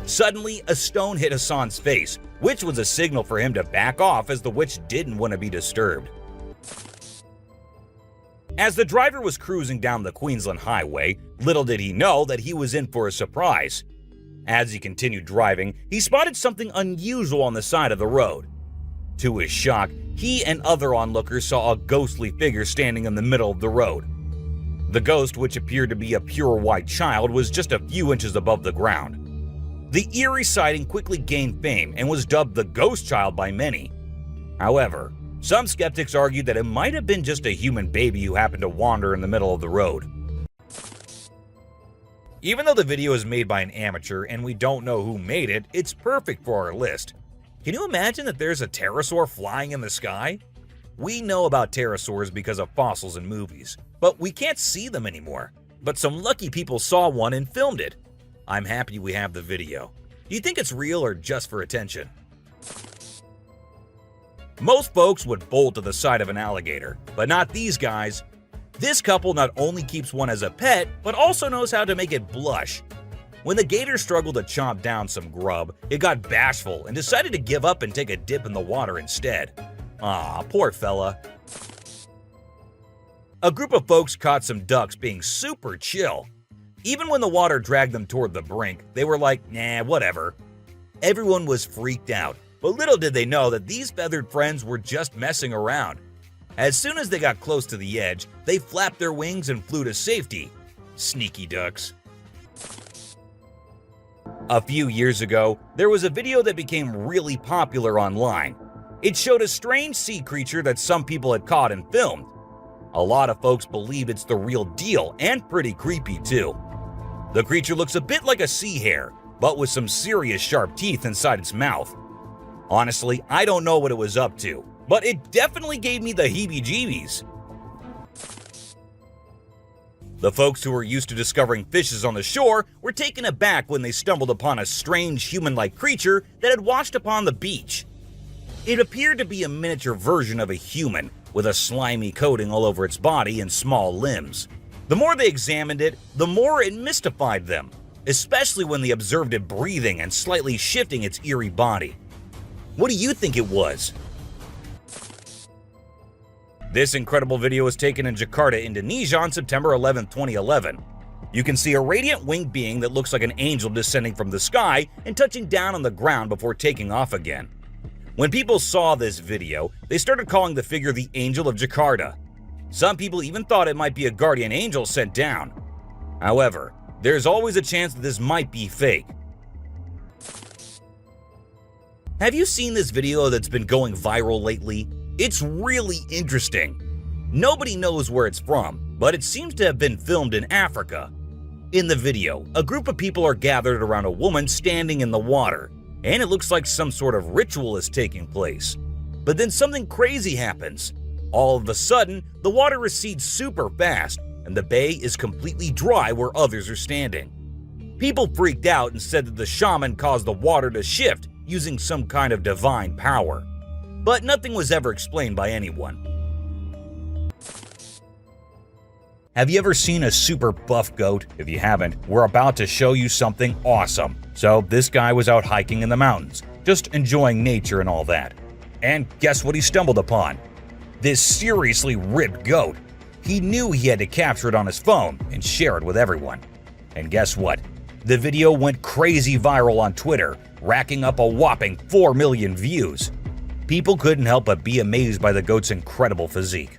Suddenly, a stone hit Hassan's face, which was a signal for him to back off as the witch didn't want to be disturbed. As the driver was cruising down the Queensland Highway, little did he know that he was in for a surprise. As he continued driving, he spotted something unusual on the side of the road. To his shock, he and other onlookers saw a ghostly figure standing in the middle of the road. The ghost, which appeared to be a pure white child, was just a few inches above the ground. The eerie sighting quickly gained fame and was dubbed the Ghost Child by many. However, some skeptics argued that it might have been just a human baby who happened to wander in the middle of the road. Even though the video is made by an amateur and we don't know who made it, it's perfect for our list. Can you imagine that there's a pterosaur flying in the sky? We know about pterosaurs because of fossils in movies, but we can't see them anymore. But some lucky people saw one and filmed it. I'm happy we have the video. Do you think it's real or just for attention? Most folks would bolt to the side of an alligator, but not these guys. This couple not only keeps one as a pet, but also knows how to make it blush. When the gator struggled to chomp down some grub, it got bashful and decided to give up and take a dip in the water instead. Aw, poor fella. A group of folks caught some ducks being super chill. Even when the water dragged them toward the brink, they were like, nah, whatever. Everyone was freaked out, but little did they know that these feathered friends were just messing around. As soon as they got close to the edge, they flapped their wings and flew to safety. Sneaky ducks. A few years ago, there was a video that became really popular online. It showed a strange sea creature that some people had caught and filmed. A lot of folks believe it's the real deal and pretty creepy too. The creature looks a bit like a sea hare, but with some serious sharp teeth inside its mouth. Honestly, I don't know what it was up to, but it definitely gave me the heebie-jeebies. The folks who were used to discovering fishes on the shore were taken aback when they stumbled upon a strange human-like creature that had washed upon the beach. It appeared to be a miniature version of a human, with a slimy coating all over its body and small limbs. The more they examined it, the more it mystified them, especially when they observed it breathing and slightly shifting its eerie body. What do you think it was? This incredible video was taken in Jakarta, Indonesia on September 11, 2011. You can see a radiant winged being that looks like an angel descending from the sky and touching down on the ground before taking off again. When people saw this video, they started calling the figure the Angel of Jakarta. Some people even thought it might be a guardian angel sent down. However, there's always a chance that this might be fake. Have you seen this video that's been going viral lately? It's really interesting. Nobody knows where it's from, but it seems to have been filmed in Africa. In the video, a group of people are gathered around a woman standing in the water, and it looks like some sort of ritual is taking place. But then something crazy happens. All of a sudden, the water recedes super fast, and the bay is completely dry where others are standing. People freaked out and said that the shaman caused the water to shift using some kind of divine power. but nothing was ever explained by anyone. Have you ever seen a super buff goat? If you haven't, we're about to show you something awesome. So this guy was out hiking in the mountains, just enjoying nature and all that. And guess what he stumbled upon? This seriously ripped goat. He knew he had to capture it on his phone and share it with everyone. And guess what? The video went crazy viral on Twitter, racking up a whopping 4 million views. People couldn't help but be amazed by the goat's incredible physique.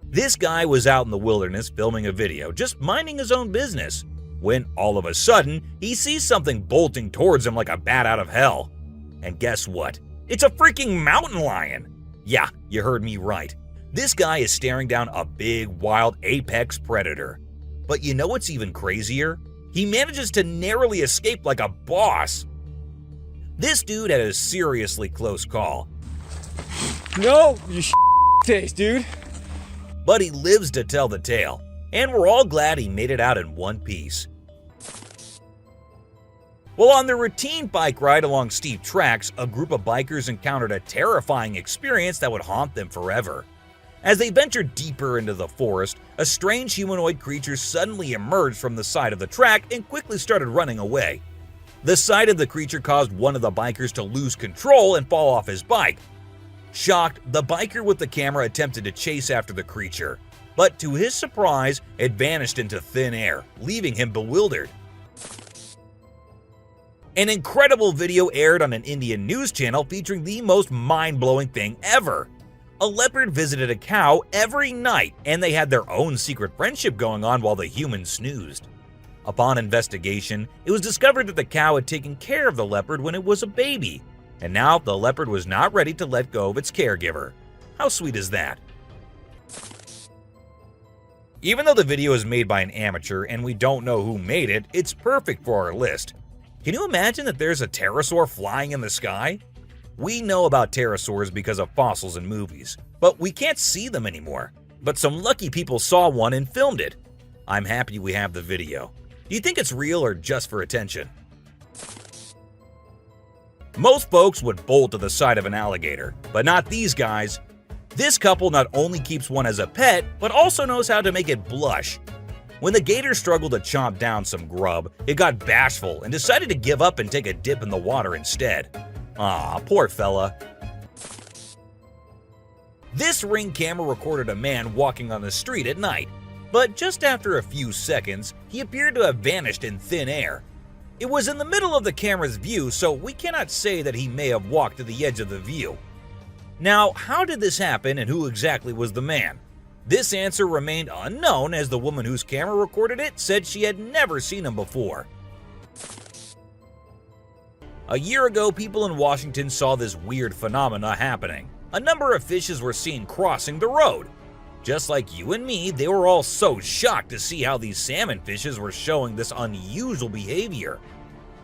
This guy was out in the wilderness filming a video, just minding his own business, when all of a sudden, he sees something bolting towards him like a bat out of hell. And guess what? It's a freaking mountain lion! Yeah, you heard me right. This guy is staring down a big, wild apex predator. But you know what's even crazier? He manages to narrowly escape like a boss. This dude had a seriously close call. No, you taste, dude. But he lives to tell the tale, and we're all glad he made it out in one piece. Well, on their routine bike ride along steep tracks, a group of bikers encountered a terrifying experience that would haunt them forever. As they ventured deeper into the forest, a strange humanoid creature suddenly emerged from the side of the track and quickly started running away. The sight of the creature caused one of the bikers to lose control and fall off his bike. Shocked, the biker with the camera attempted to chase after the creature, but to his surprise, it vanished into thin air, leaving him bewildered. An incredible video aired on an Indian news channel featuring the most mind-blowing thing ever. A leopard visited a cow every night, and they had their own secret friendship going on while the human snoozed. Upon investigation, it was discovered that the cow had taken care of the leopard when it was a baby, and now the leopard was not ready to let go of its caregiver. How sweet is that? Even though the video is made by an amateur and we don't know who made it, it's perfect for our list. Can you imagine that there's a pterosaur flying in the sky? We know about pterosaurs because of fossils in movies, but we can't see them anymore. But some lucky people saw one and filmed it. I'm happy we have the video. Do you think it's real or just for attention? Most folks would bolt to the side of an alligator, but not these guys. This couple not only keeps one as a pet, but also knows how to make it blush. When the gator struggled to chomp down some grub, it got bashful and decided to give up and take a dip in the water instead. Aw, poor fella. This Ring camera recorded a man walking on the street at night, but just after a few seconds, he appeared to have vanished in thin air. It was in the middle of the camera's view, so we cannot say that he may have walked to the edge of the view. Now, how did this happen and who exactly was the man? This answer remained unknown as the woman whose camera recorded it said she had never seen him before. A year ago, people in Washington saw this weird phenomena happening. A number of fishes were seen crossing the road. Just like you and me, they were all so shocked to see how these salmon fishes were showing this unusual behavior.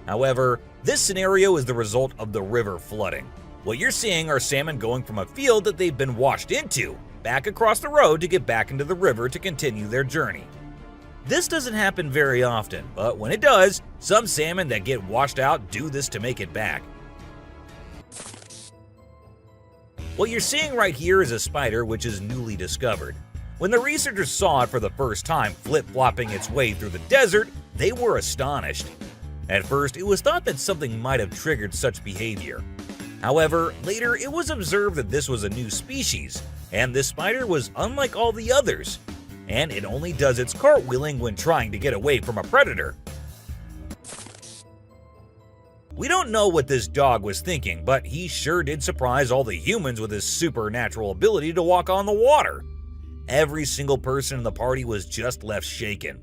However, this scenario is the result of the river flooding. What you're seeing are salmon going from a field that they've been washed into, back across the road to get back into the river to continue their journey. This doesn't happen very often, but when it does, some salmon that get washed out do this to make it back. What you're seeing right here is a spider which is newly discovered. When the researchers saw it for the first time flip-flopping its way through the desert, they were astonished. At first, it was thought that something might have triggered such behavior. However, later it was observed that this was a new species, and this spider was unlike all the others, and it only does its cartwheeling when trying to get away from a predator. We don't know what this dog was thinking, but he sure did surprise all the humans with his supernatural ability to walk on the water. Every single person in the party was just left shaken.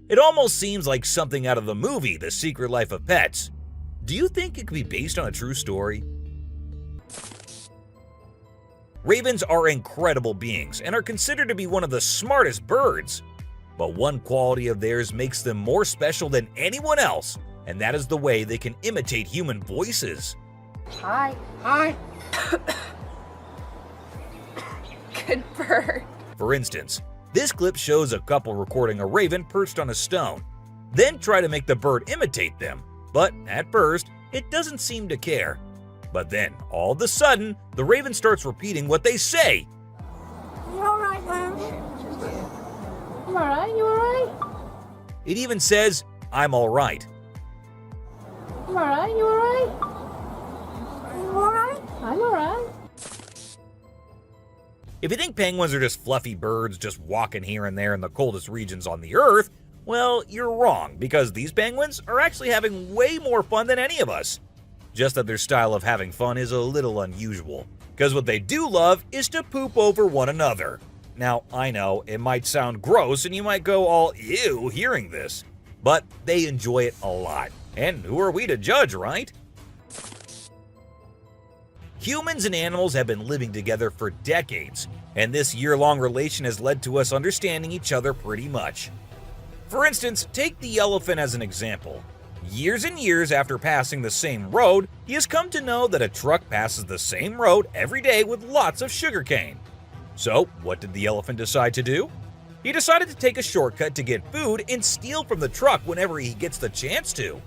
It almost seems like something out of the movie The Secret Life of Pets. Do you think it could be based on a true story? Ravens are incredible beings and are considered to be one of the smartest birds. But one quality of theirs makes them more special than anyone else, and that is the way they can imitate human voices. Hi. Hi. Good bird. For instance, this clip shows a couple recording a raven perched on a stone. then try to make the bird imitate them. But at first, it doesn't seem to care. But then, all of a sudden, the raven starts repeating what they say. You alright, Lamb? You alright? You alright? It even says, "I'm all right." You alright? You alright? You alright? I'm alright. If you think penguins are just fluffy birds just walking here and there in the coldest regions on the Earth, well, you're wrong, because these penguins are actually having way more fun than any of us. Just that their style of having fun is a little unusual, because what they do love is to poop over one another. Now, I know it might sound gross and you might go all ew hearing this, but they enjoy it a lot. And who are we to judge, right? Humans and animals have been living together for decades, and this year-long relation has led to us understanding each other pretty much. For instance, take the elephant as an example. Years and years after passing the same road, he has come to know that a truck passes the same road every day with lots of sugarcane. So, what did the elephant decide to do? He decided to take a shortcut to get food and steal from the truck whenever he gets the chance to.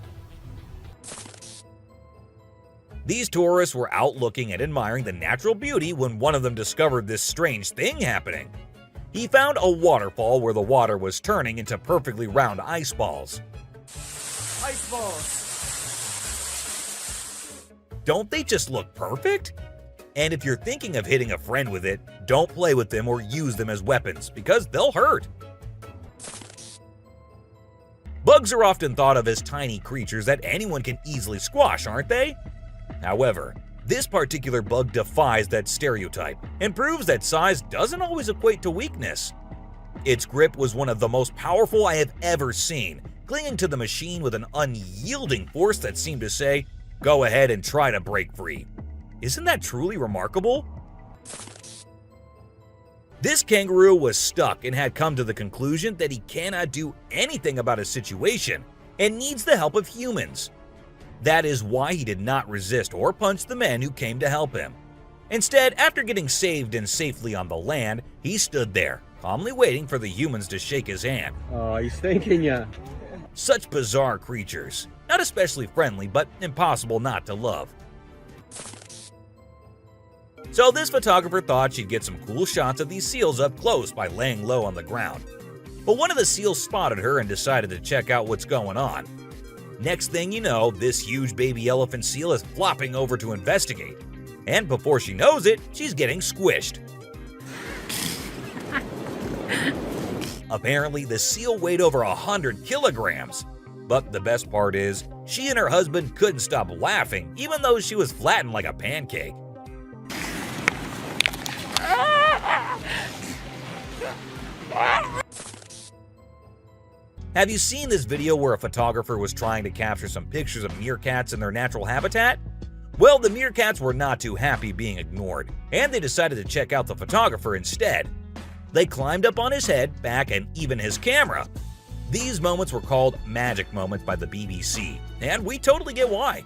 These tourists were out looking and admiring the natural beauty when one of them discovered this strange thing happening. He found a waterfall where the water was turning into perfectly round ice balls. Ice balls. Don't they just look perfect? And if you're thinking of hitting a friend with it, don't play with them or use them as weapons, because they'll hurt. Bugs are often thought of as tiny creatures that anyone can easily squash, aren't they? However, this particular bug defies that stereotype and proves that size doesn't always equate to weakness. Its grip was one of the most powerful I have ever seen, clinging to the machine with an unyielding force that seemed to say, "Go ahead and try to break free." Isn't that truly remarkable? This kangaroo was stuck and had come to the conclusion that he cannot do anything about his situation and needs the help of humans. That is why he did not resist or punch the men who came to help him. Instead, after getting saved and safely on the land, he stood there, calmly waiting for the humans to shake his hand. Oh, he's thanking you. Such bizarre creatures, not especially friendly, but impossible not to love. So this photographer thought she'd get some cool shots of these seals up close by laying low on the ground. But one of the seals spotted her and decided to check out what's going on. Next thing you know, this huge baby elephant seal is flopping over to investigate. And before she knows it, she's getting squished. Apparently, the seal weighed over 100 kilograms. But the best part is, she and her husband couldn't stop laughing, even though she was flattened like a pancake. Have you seen this video where a photographer was trying to capture some pictures of meerkats in their natural habitat? Well, the meerkats were not too happy being ignored, and they decided to check out the photographer instead. They climbed up on his head, back, and even his camera. These moments were called magic moments by the BBC, and we totally get why.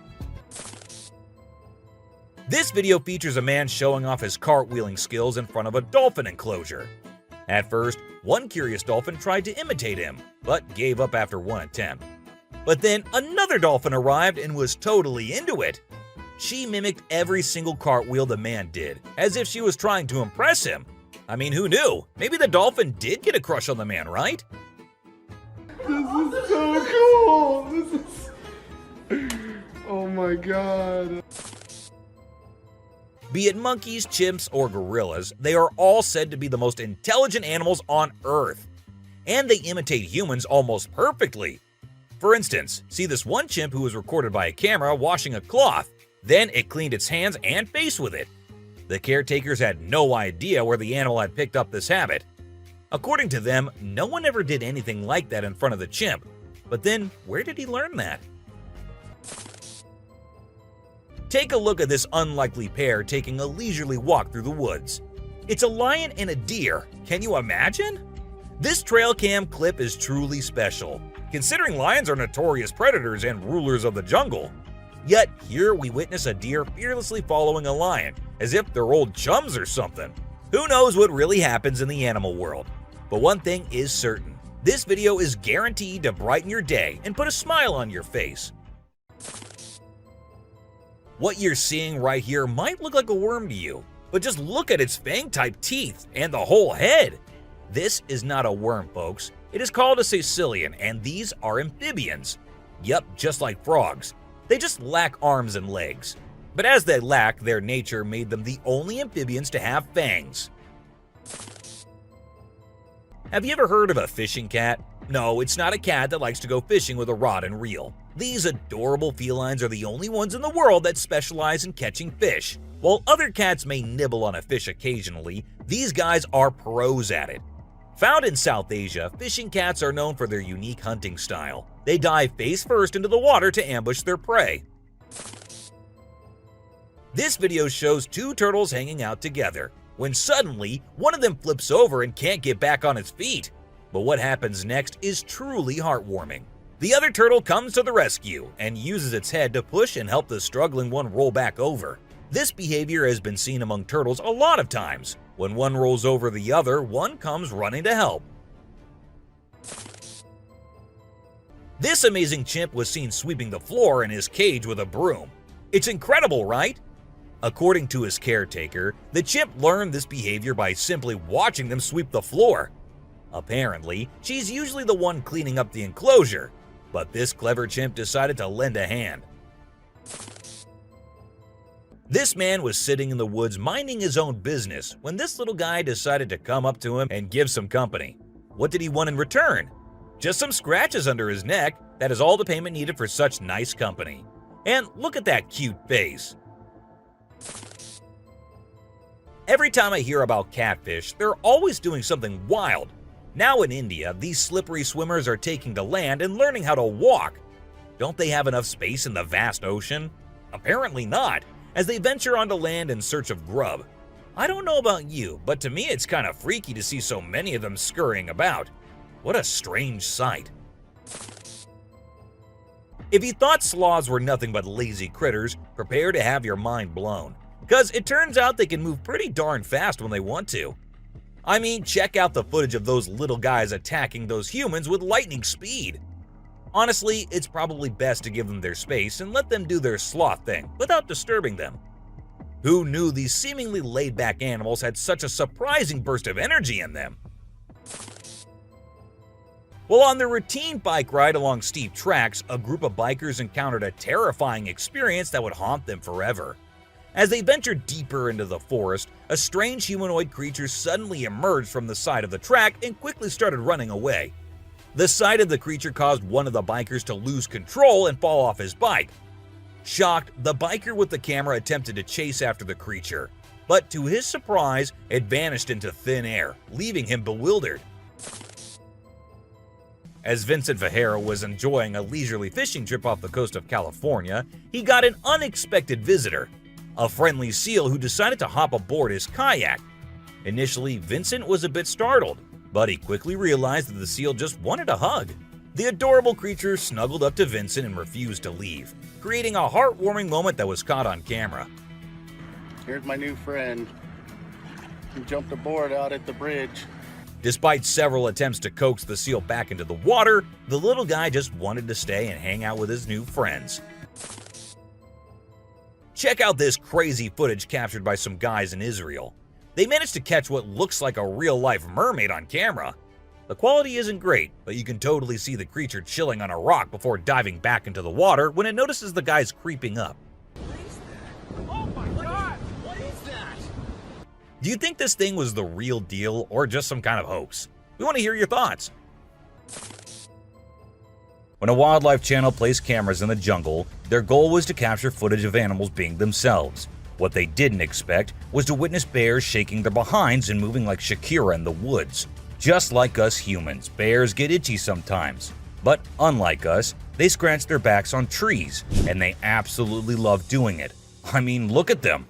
This video features a man showing off his cartwheeling skills in front of a dolphin enclosure. At first, one curious dolphin tried to imitate him, but gave up after one attempt. But then another dolphin arrived and was totally into it. She mimicked every single cartwheel the man did, as if she was trying to impress him. I mean, who knew? Maybe the dolphin did get a crush on the man, right? This is so cool! This is... Oh my god. Be it monkeys, chimps, or gorillas, they are all said to be the most intelligent animals on Earth. And they imitate humans almost perfectly. For instance, see this one chimp who was recorded by a camera washing a cloth. Then it cleaned its hands and face with it. The caretakers had no idea where the animal had picked up this habit. According to them, no one ever did anything like that in front of the chimp. But then, where did he learn that? Take a look at this unlikely pair taking a leisurely walk through the woods. It's a lion and a deer. Can you imagine? This trail cam clip is truly special, considering lions are notorious predators and rulers of the jungle. Yet here we witness a deer fearlessly following a lion, as if they're old chums or something. Who knows what really happens in the animal world? But one thing is certain, This video is guaranteed to brighten your day and put a smile on your face. What you're seeing right here might look like a worm to you, but just look at its fang-type teeth and the whole head. This is not a worm, folks. It is called a caecilian, and these are amphibians. Yup, just like frogs. They just lack arms and legs. But as they lack, their nature made them the only amphibians to have fangs. Have you ever heard of a fishing cat? No, it's not a cat that likes to go fishing with a rod and reel. These adorable felines are the only ones in the world that specialize in catching fish. While other cats may nibble on a fish occasionally, these guys are pros at it. Found in South Asia, fishing cats are known for their unique hunting style. They dive face first into the water to ambush their prey. This video shows two turtles hanging out together, when suddenly one of them flips over and can't get back on its feet. But what happens next is truly heartwarming. The other turtle comes to the rescue and uses its head to push and help the struggling one roll back over. This behavior has been seen among turtles a lot of times. When one rolls over the other, one comes running to help. This amazing chimp was seen sweeping the floor in his cage with a broom. It's incredible, right? According to his caretaker, the chimp learned this behavior by simply watching them sweep the floor. Apparently, she's usually the one cleaning up the enclosure, but this clever chimp decided to lend a hand. This man was sitting in the woods minding his own business when this little guy decided to come up to him and give some company. What did he want in return? Just some scratches under his neck. That is all the payment needed for such nice company. And look at that cute face. Every time I hear about catfish, they're always doing something wild. Now in India, these slippery swimmers are taking to land and learning how to walk. Don't they have enough space in the vast ocean? Apparently not, as they venture onto land in search of grub. I don't know about you, but to me it's kind of freaky to see so many of them scurrying about. What a strange sight. If you thought sloths were nothing but lazy critters, prepare to have your mind blown. Because it turns out they can move pretty darn fast when they want to. I mean, check out the footage of those little guys attacking those humans with lightning speed. Honestly, it's probably best to give them their space and let them do their sloth thing without disturbing them. Who knew these seemingly laid-back animals had such a surprising burst of energy in them? Well, on their routine bike ride along steep tracks, a group of bikers encountered a terrifying experience that would haunt them forever. As they ventured deeper into the forest, a strange humanoid creature suddenly emerged from the side of the track and quickly started running away. The sight of the creature caused one of the bikers to lose control and fall off his bike. Shocked, the biker with the camera attempted to chase after the creature, but to his surprise, it vanished into thin air, leaving him bewildered. As Vincent Fajera was enjoying a leisurely fishing trip off the coast of California, he got an unexpected visitor. A friendly seal who decided to hop aboard his kayak. Initially, Vincent was a bit startled, but he quickly realized that the seal just wanted a hug. The adorable creature snuggled up to Vincent and refused to leave, creating a heartwarming moment that was caught on camera. Here's my new friend. He jumped aboard out at the bridge. Despite several attempts to coax the seal back into the water, the little guy just wanted to stay and hang out with his new friends. Check out this crazy footage captured by some guys in Israel. They managed to catch what looks like a real-life mermaid on camera. The quality isn't great, but you can totally see the creature chilling on a rock before diving back into the water when it notices the guys creeping up. Oh my god! What is that? Do you think this thing was the real deal or just some kind of hoax? We want to hear your thoughts. When a wildlife channel placed cameras in the jungle, their goal was to capture footage of animals being themselves. What they didn't expect was to witness bears shaking their behinds and moving like Shakira in the woods. Just like us humans, bears get itchy sometimes. But unlike us, they scratch their backs on trees, and they absolutely love doing it. I mean, look at them.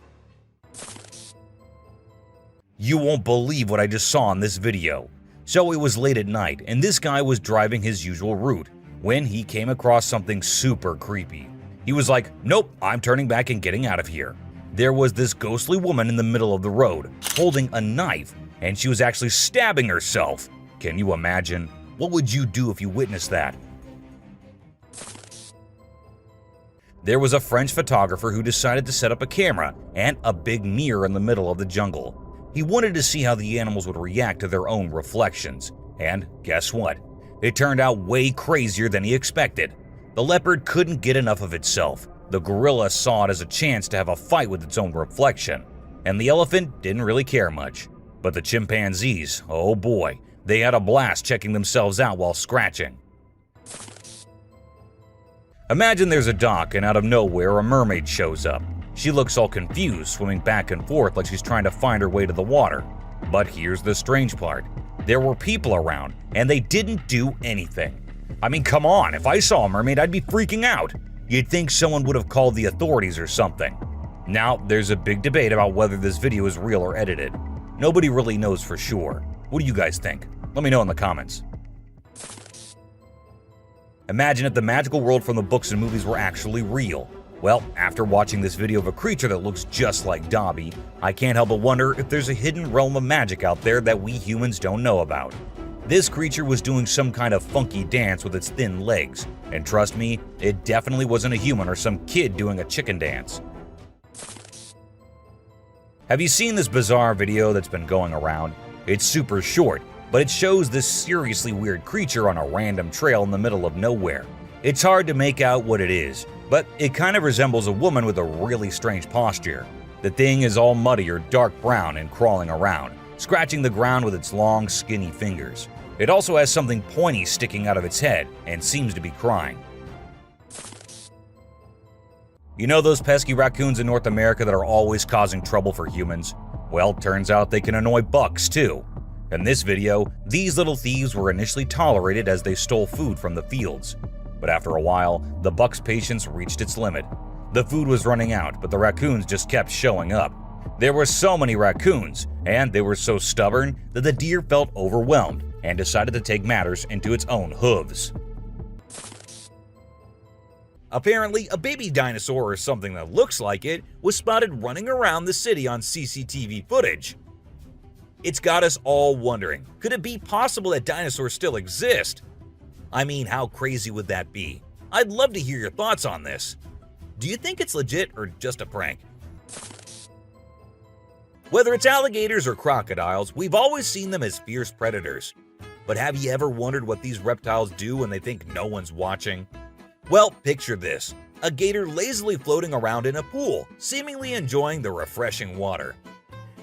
You won't believe what I just saw in this video. So it was late at night, and this guy was driving his usual route when he came across something super creepy. He was like, nope, I'm turning back and getting out of here. There was this ghostly woman in the middle of the road, holding a knife, and she was actually stabbing herself. Can you imagine? What would you do if you witnessed that? There was a French photographer who decided to set up a camera and a big mirror in the middle of the jungle. He wanted to see how the animals would react to their own reflections. And guess what? It turned out way crazier than he expected. The leopard couldn't get enough of itself. The gorilla saw it as a chance to have a fight with its own reflection. And the elephant didn't really care much. But the chimpanzees, oh boy, they had a blast checking themselves out while scratching. Imagine there's a dock and out of nowhere a mermaid shows up. She looks all confused, swimming back and forth like she's trying to find her way to the water. But here's the strange part. There were people around, and they didn't do anything. I mean, come on, if I saw a mermaid, I'd be freaking out. You'd think someone would have called the authorities or something. Now, there's a big debate about whether this video is real or edited. Nobody really knows for sure. What do you guys think? Let me know in the comments. Imagine if the magical world from the books and movies were actually real. Well, after watching this video of a creature that looks just like Dobby, I can't help but wonder if there's a hidden realm of magic out there that we humans don't know about. This creature was doing some kind of funky dance with its thin legs, and trust me, it definitely wasn't a human or some kid doing a chicken dance. Have you seen this bizarre video that's been going around? It's super short, but it shows this seriously weird creature on a random trail in the middle of nowhere. It's hard to make out what it is, but it kind of resembles a woman with a really strange posture. The thing is all muddy or dark brown and crawling around, scratching the ground with its long, skinny fingers. It also has something pointy sticking out of its head and seems to be crying. You know those pesky raccoons in North America that are always causing trouble for humans? Well, turns out they can annoy bucks too. In this video, these little thieves were initially tolerated as they stole food from the fields. But after a while, the buck's patience reached its limit. The food was running out, but the raccoons just kept showing up. There were so many raccoons, and they were so stubborn that the deer felt overwhelmed and decided to take matters into its own hooves. Apparently, a baby dinosaur or something that looks like it was spotted running around the city on CCTV footage. It's got us all wondering, could it be possible that dinosaurs still exist? I mean, how crazy would that be? I'd love to hear your thoughts on this. Do you think it's legit or just a prank? Whether it's alligators or crocodiles, we've always seen them as fierce predators. But have you ever wondered what these reptiles do when they think no one's watching? Well, picture this. A gator lazily floating around in a pool, seemingly enjoying the refreshing water.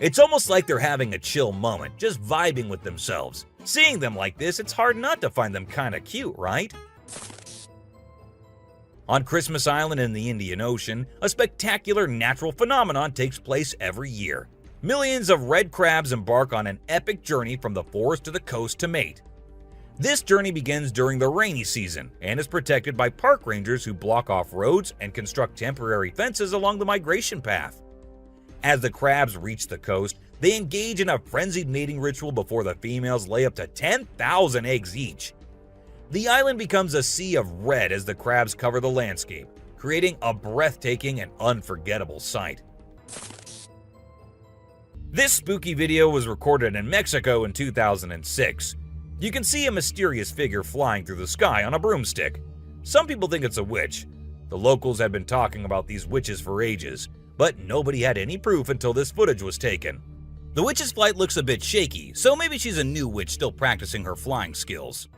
It's almost like they're having a chill moment, just vibing with themselves. Seeing them like this, it's hard not to find them kinda cute, right? On Christmas Island in the Indian Ocean, a spectacular natural phenomenon takes place every year. Millions of red crabs embark on an epic journey from the forest to the coast to mate. This journey begins during the rainy season and is protected by park rangers who block off roads and construct temporary fences along the migration path. As the crabs reach the coast, they engage in a frenzied mating ritual before the females lay up to 10,000 eggs each. The island becomes a sea of red as the crabs cover the landscape, creating a breathtaking and unforgettable sight. This spooky video was recorded in Mexico in 2006. You can see a mysterious figure flying through the sky on a broomstick. Some people think it's a witch. The locals had been talking about these witches for ages, but nobody had any proof until this footage was taken. The witch's flight looks a bit shaky, so maybe she's a new witch still practicing her flying skills.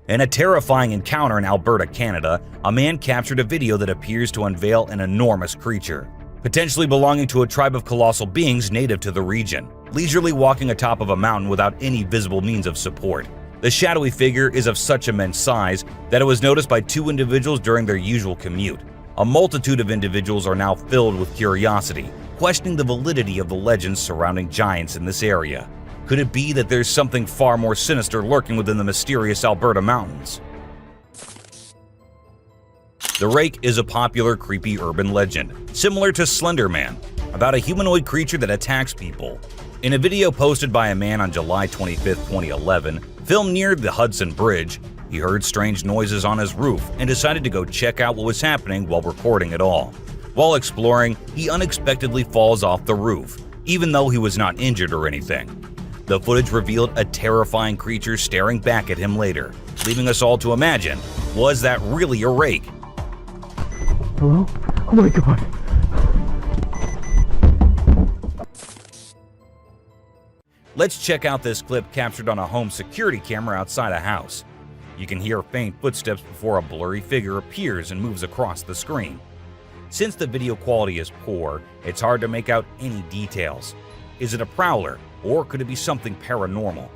In a terrifying encounter in Alberta, Canada, a man captured a video that appears to unveil an enormous creature, potentially belonging to a tribe of colossal beings native to the region, leisurely walking atop of a mountain without any visible means of support. The shadowy figure is of such immense size that it was noticed by two individuals during their usual commute. A multitude of individuals are now filled with curiosity, questioning the validity of the legends surrounding giants in this area. Could it be that there's something far more sinister lurking within the mysterious Alberta mountains? The Rake is a popular creepy urban legend, similar to Slender Man, about a humanoid creature that attacks people. In a video posted by a man on July 25, 2011, filmed near the Hudson Bridge, he heard strange noises on his roof and decided to go check out what was happening while recording it all. While exploring, he unexpectedly falls off the roof, even though he was not injured or anything. The footage revealed a terrifying creature staring back at him later, leaving us all to imagine, was that really a rake? Hello? Oh my god. Let's check out this clip captured on a home security camera outside a house. You can hear faint footsteps before a blurry figure appears and moves across the screen. Since the video quality is poor, it's hard to make out any details. Is it a prowler, or could it be something paranormal?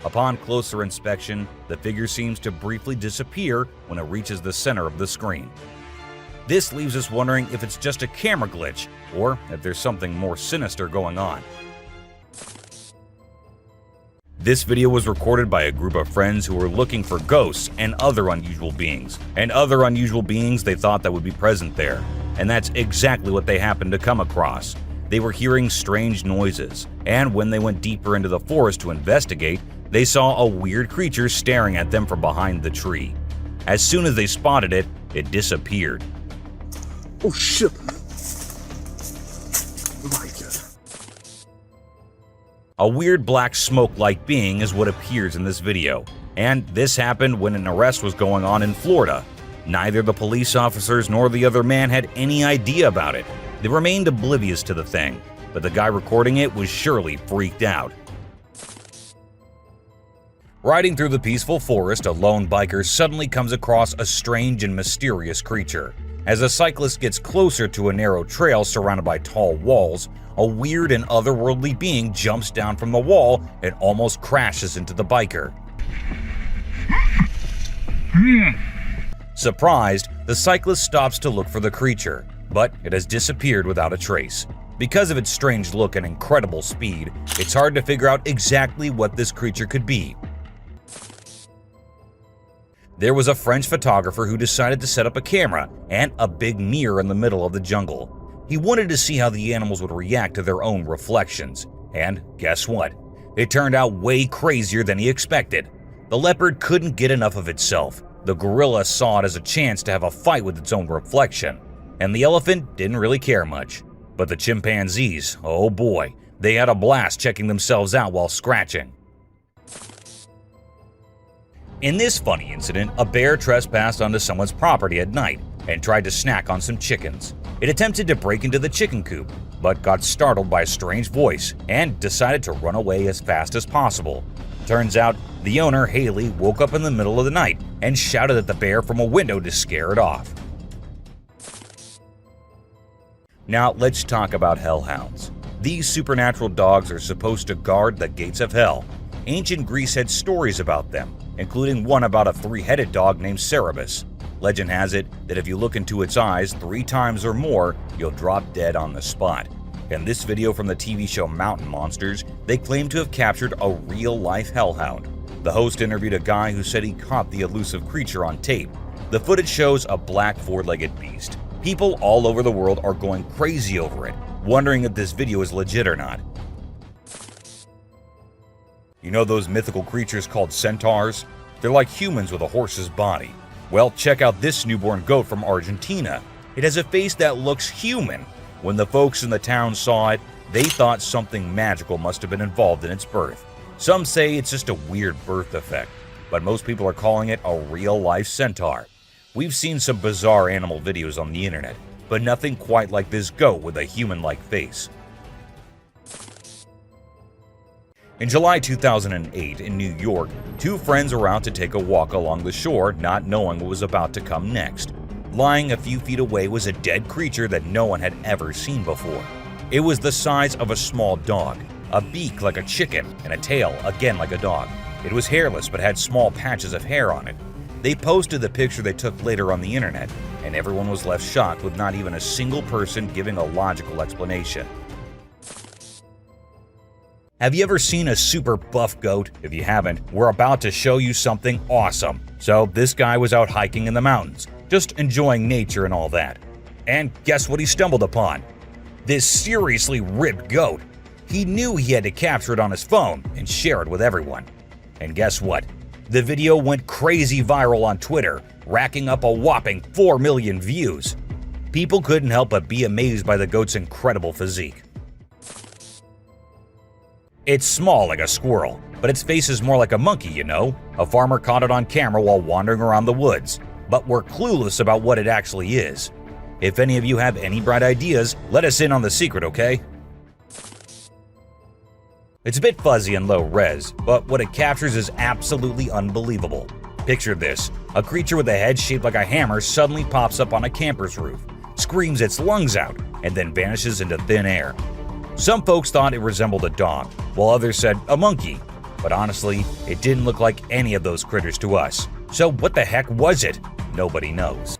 Upon closer inspection, the figure seems to briefly disappear when it reaches the center of the screen. This leaves us wondering if it's just a camera glitch, or if there's something more sinister going on. This video was recorded by a group of friends who were looking for ghosts and other unusual beings, they thought that would be present there. And that's exactly what they happened to come across. They were hearing strange noises, and when they went deeper into the forest to investigate, they saw a weird creature staring at them from behind the tree. As soon as they spotted it, it disappeared. Oh shit. Oh my god. A weird black smoke-like being is what appears in this video, and this happened when an arrest was going on in Florida. Neither the police officers nor the other man had any idea about it. They remained oblivious to the thing, but the guy recording it was surely freaked out. Riding through the peaceful forest, a lone biker suddenly comes across a strange and mysterious creature. As a cyclist gets closer to a narrow trail surrounded by tall walls, a weird and otherworldly being jumps down from the wall and almost crashes into the biker. Surprised, the cyclist stops to look for the creature, but it has disappeared without a trace. Because of its strange look and incredible speed, it's hard to figure out exactly what this creature could be. There was a French photographer who decided to set up a camera and a big mirror in the middle of the jungle. He wanted to see how the animals would react to their own reflections, and guess what? It turned out way crazier than he expected. The leopard couldn't get enough of itself. The gorilla saw it as a chance to have a fight with its own reflection, and the elephant didn't really care much. But the chimpanzees, oh boy, they had a blast checking themselves out while scratching. In this funny incident, a bear trespassed onto someone's property at night and tried to snack on some chickens. It attempted to break into the chicken coop, but got startled by a strange voice and decided to run away as fast as possible. Turns out, the owner, Haley, woke up in the middle of the night and shouted at the bear from a window to scare it off. Now let's talk about hellhounds. These supernatural dogs are supposed to guard the gates of hell. Ancient Greece had stories about them, including one about a three-headed dog named Cerberus. Legend has it that if you look into its eyes 3 times or more, you'll drop dead on the spot. In this video from the TV show Mountain Monsters, they claim to have captured a real-life hellhound. The host interviewed a guy who said he caught the elusive creature on tape. The footage shows a black 4-legged beast. People all over the world are going crazy over it, wondering if this video is legit or not. You know those mythical creatures called centaurs? They're like humans with a horse's body. Well, check out this newborn goat from Argentina. It has a face that looks human. When the folks in the town saw it, they thought something magical must have been involved in its birth. Some say it's just a weird birth effect, but most people are calling it a real-life centaur. We've seen some bizarre animal videos on the internet, but nothing quite like this goat with a human-like face. In July 2008 in New York, 2 friends were out to take a walk along the shore, not knowing what was about to come next. Lying a few feet away was a dead creature that no one had ever seen before. It was the size of a small dog, a beak like a chicken, and a tail again like a dog. It was hairless but had small patches of hair on it. They posted the picture they took later on the internet, and everyone was left shocked with not even a single person giving a logical explanation. Have you ever seen a super buff goat? If you haven't, we're about to show you something awesome. So this guy was out hiking in the mountains, just enjoying nature and all that. And guess what he stumbled upon? This seriously ripped goat. He knew he had to capture it on his phone and share it with everyone. And guess what? The video went crazy viral on Twitter, racking up a whopping 4 million views. People couldn't help but be amazed by the goat's incredible physique. It's small like a squirrel, but its face is more like a monkey, you know? A farmer caught it on camera while wandering around the woods, but we're clueless about what it actually is. If any of you have any bright ideas, let us in on the secret, okay? It's a bit fuzzy and low res, but what it captures is absolutely unbelievable. Picture this: a creature with a head shaped like a hammer suddenly pops up on a camper's roof, screams its lungs out, and then vanishes into thin air. Some folks thought it resembled a dog, while others said a monkey, but honestly, it didn't look like any of those critters to us. So what the heck was it? Nobody knows.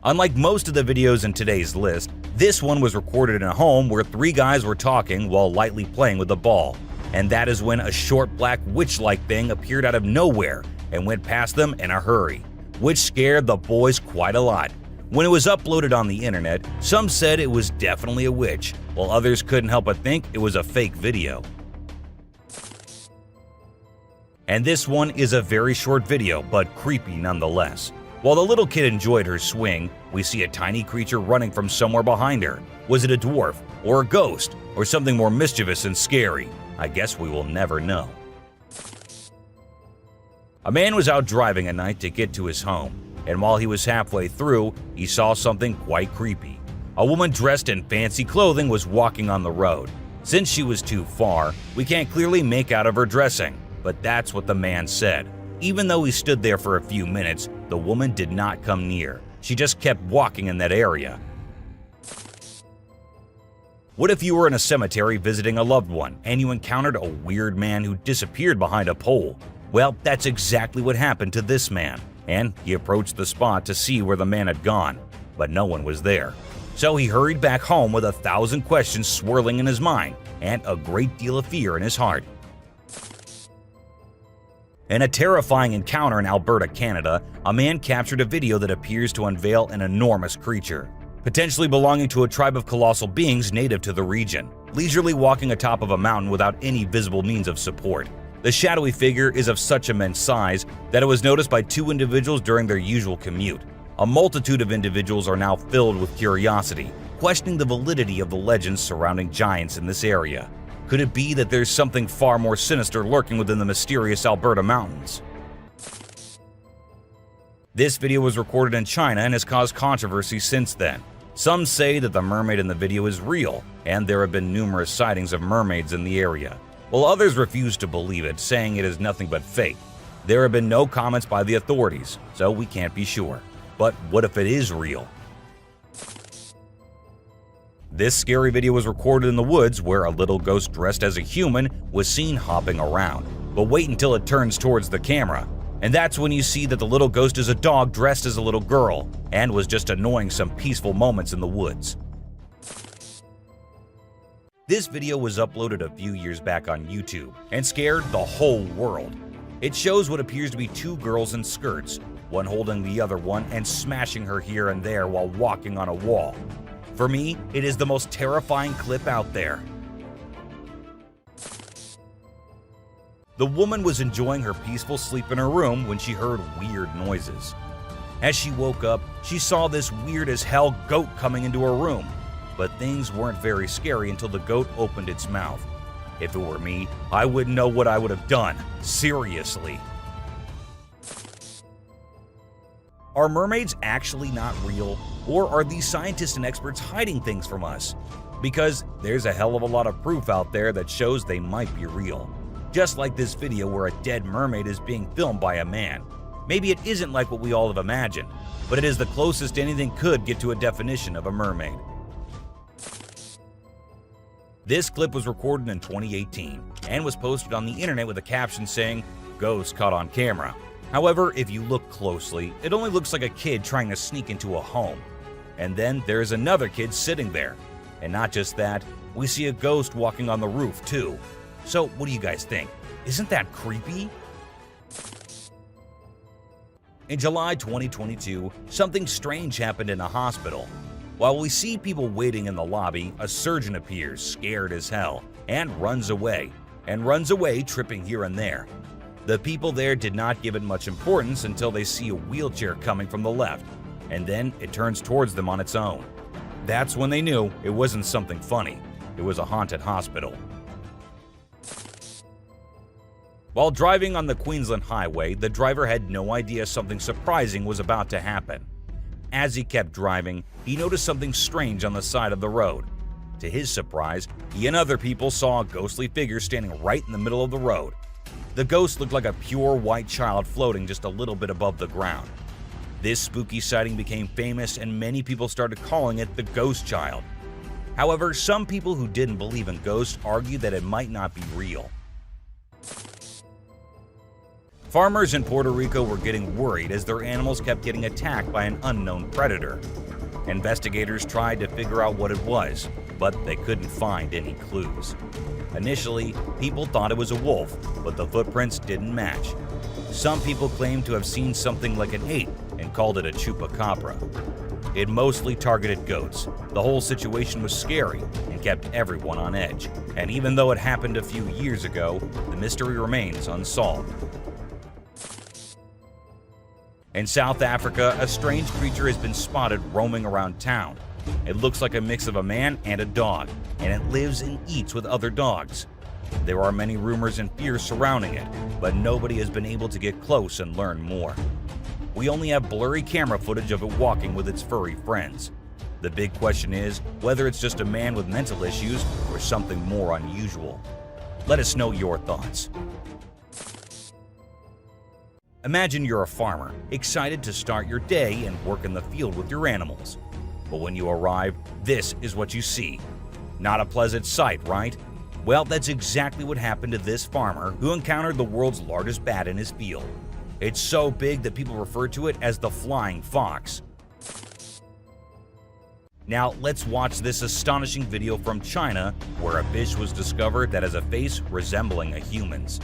Unlike most of the videos in today's list, this one was recorded in a home where 3 guys were talking while lightly playing with a ball. And that is when a short black witch-like thing appeared out of nowhere and went past them in a hurry, which scared the boys quite a lot. When it was uploaded on the internet, some said it was definitely a witch, while others couldn't help but think it was a fake video. And this one is a very short video, but creepy nonetheless. While the little kid enjoyed her swing, we see a tiny creature running from somewhere behind her. Was it a dwarf, or a ghost, or something more mischievous and scary? I guess we will never know. A man was out driving at night to get to his home, and while he was halfway through, he saw something quite creepy. A woman dressed in fancy clothing was walking on the road. Since she was too far, we can't clearly make out of her dressing, but that's what the man said. Even though he stood there for a few minutes, the woman did not come near. She just kept walking in that area. What if you were in a cemetery visiting a loved one and you encountered a weird man who disappeared behind a pole? Well, that's exactly what happened to this man, and he approached the spot to see where the man had gone, but no one was there. So he hurried back home with 1,000 questions swirling in his mind and a great deal of fear in his heart. In a terrifying encounter in Alberta, Canada, a man captured a video that appears to unveil an enormous creature, potentially belonging to a tribe of colossal beings native to the region, leisurely walking atop of a mountain without any visible means of support. The shadowy figure is of such immense size that it was noticed by 2 individuals during their usual commute. A multitude of individuals are now filled with curiosity, questioning the validity of the legends surrounding giants in this area. Could it be that there's something far more sinister lurking within the mysterious Alberta mountains? This video was recorded in China and has caused controversy since then. Some say that the mermaid in the video is real, and there have been numerous sightings of mermaids in the area, while others refuse to believe it, saying it is nothing but fake. There have been no comments by the authorities, so we can't be sure. But what if it is real? This scary video was recorded in the woods where a little ghost dressed as a human was seen hopping around. But wait until it turns towards the camera, and that's when you see that the little ghost is a dog dressed as a little girl and was just annoying some peaceful moments in the woods. This video was uploaded a few years back on YouTube and scared the whole world. It shows what appears to be 2 girls in skirts, one holding the other one and smashing her here and there while walking on a wall. For me, it is the most terrifying clip out there. The woman was enjoying her peaceful sleep in her room when she heard weird noises. As she woke up, she saw this weird as hell goat coming into her room. But things weren't very scary until the goat opened its mouth. If it were me, I wouldn't know what I would have done. Seriously. Are mermaids actually not real? Or are these scientists and experts hiding things from us? Because there's a hell of a lot of proof out there that shows they might be real. Just like this video where a dead mermaid is being filmed by a man. Maybe it isn't like what we all have imagined, but it is the closest anything could get to a definition of a mermaid. This clip was recorded in 2018 and was posted on the internet with a caption saying, "Ghost caught on camera." However, if you look closely, it only looks like a kid trying to sneak into a home. And then there's another kid sitting there. And not just that, we see a ghost walking on the roof too. So what do you guys think? Isn't that creepy? In July 2022, something strange happened in a hospital. While we see people waiting in the lobby, a surgeon appears, scared as hell, and runs away tripping here and there. The people there did not give it much importance until they see a wheelchair coming from the left, and then it turns towards them on its own. That's when they knew it wasn't something funny, it was a haunted hospital. While driving on the Queensland Highway, the driver had no idea something surprising was about to happen. As he kept driving, he noticed something strange on the side of the road. To his surprise, he and other people saw a ghostly figure standing right in the middle of the road. The ghost looked like a pure white child floating just a little bit above the ground. This spooky sighting became famous and many people started calling it the Ghost Child. However, some people who didn't believe in ghosts argued that it might not be real. Farmers in Puerto Rico were getting worried as their animals kept getting attacked by an unknown predator. Investigators tried to figure out what it was, but they couldn't find any clues. Initially, people thought it was a wolf, but the footprints didn't match. Some people claimed to have seen something like an ape and called it a chupacabra. It mostly targeted goats. The whole situation was scary and kept everyone on edge. And even though it happened a few years ago, the mystery remains unsolved. In South Africa, a strange creature has been spotted roaming around town. It looks like a mix of a man and a dog, and it lives and eats with other dogs. There are many rumors and fears surrounding it, but nobody has been able to get close and learn more. We only have blurry camera footage of it walking with its furry friends. The big question is whether it's just a man with mental issues or something more unusual. Let us know your thoughts. Imagine you're a farmer, excited to start your day and work in the field with your animals. But when you arrive, this is what you see. Not a pleasant sight, right? Well, that's exactly what happened to this farmer who encountered the world's largest bat in his field. It's so big that people refer to it as the flying fox. Now, let's watch this astonishing video from China where a fish was discovered that has a face resembling a human's.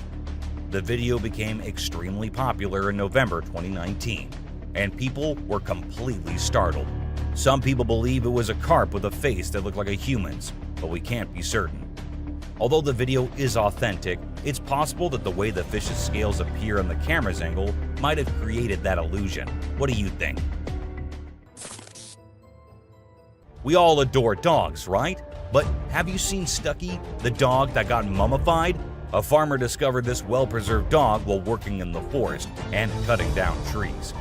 The video became extremely popular in November 2019, and people were completely startled. Some people believe it was a carp with a face that looked like a human's, but we can't be certain. Although the video is authentic, it's possible that the way the fish's scales appear on the camera's angle might have created that illusion. What do you think? We all adore dogs, right? But have you seen Stucky, the dog that got mummified? A farmer discovered this well-preserved dog while working in the forest and cutting down trees.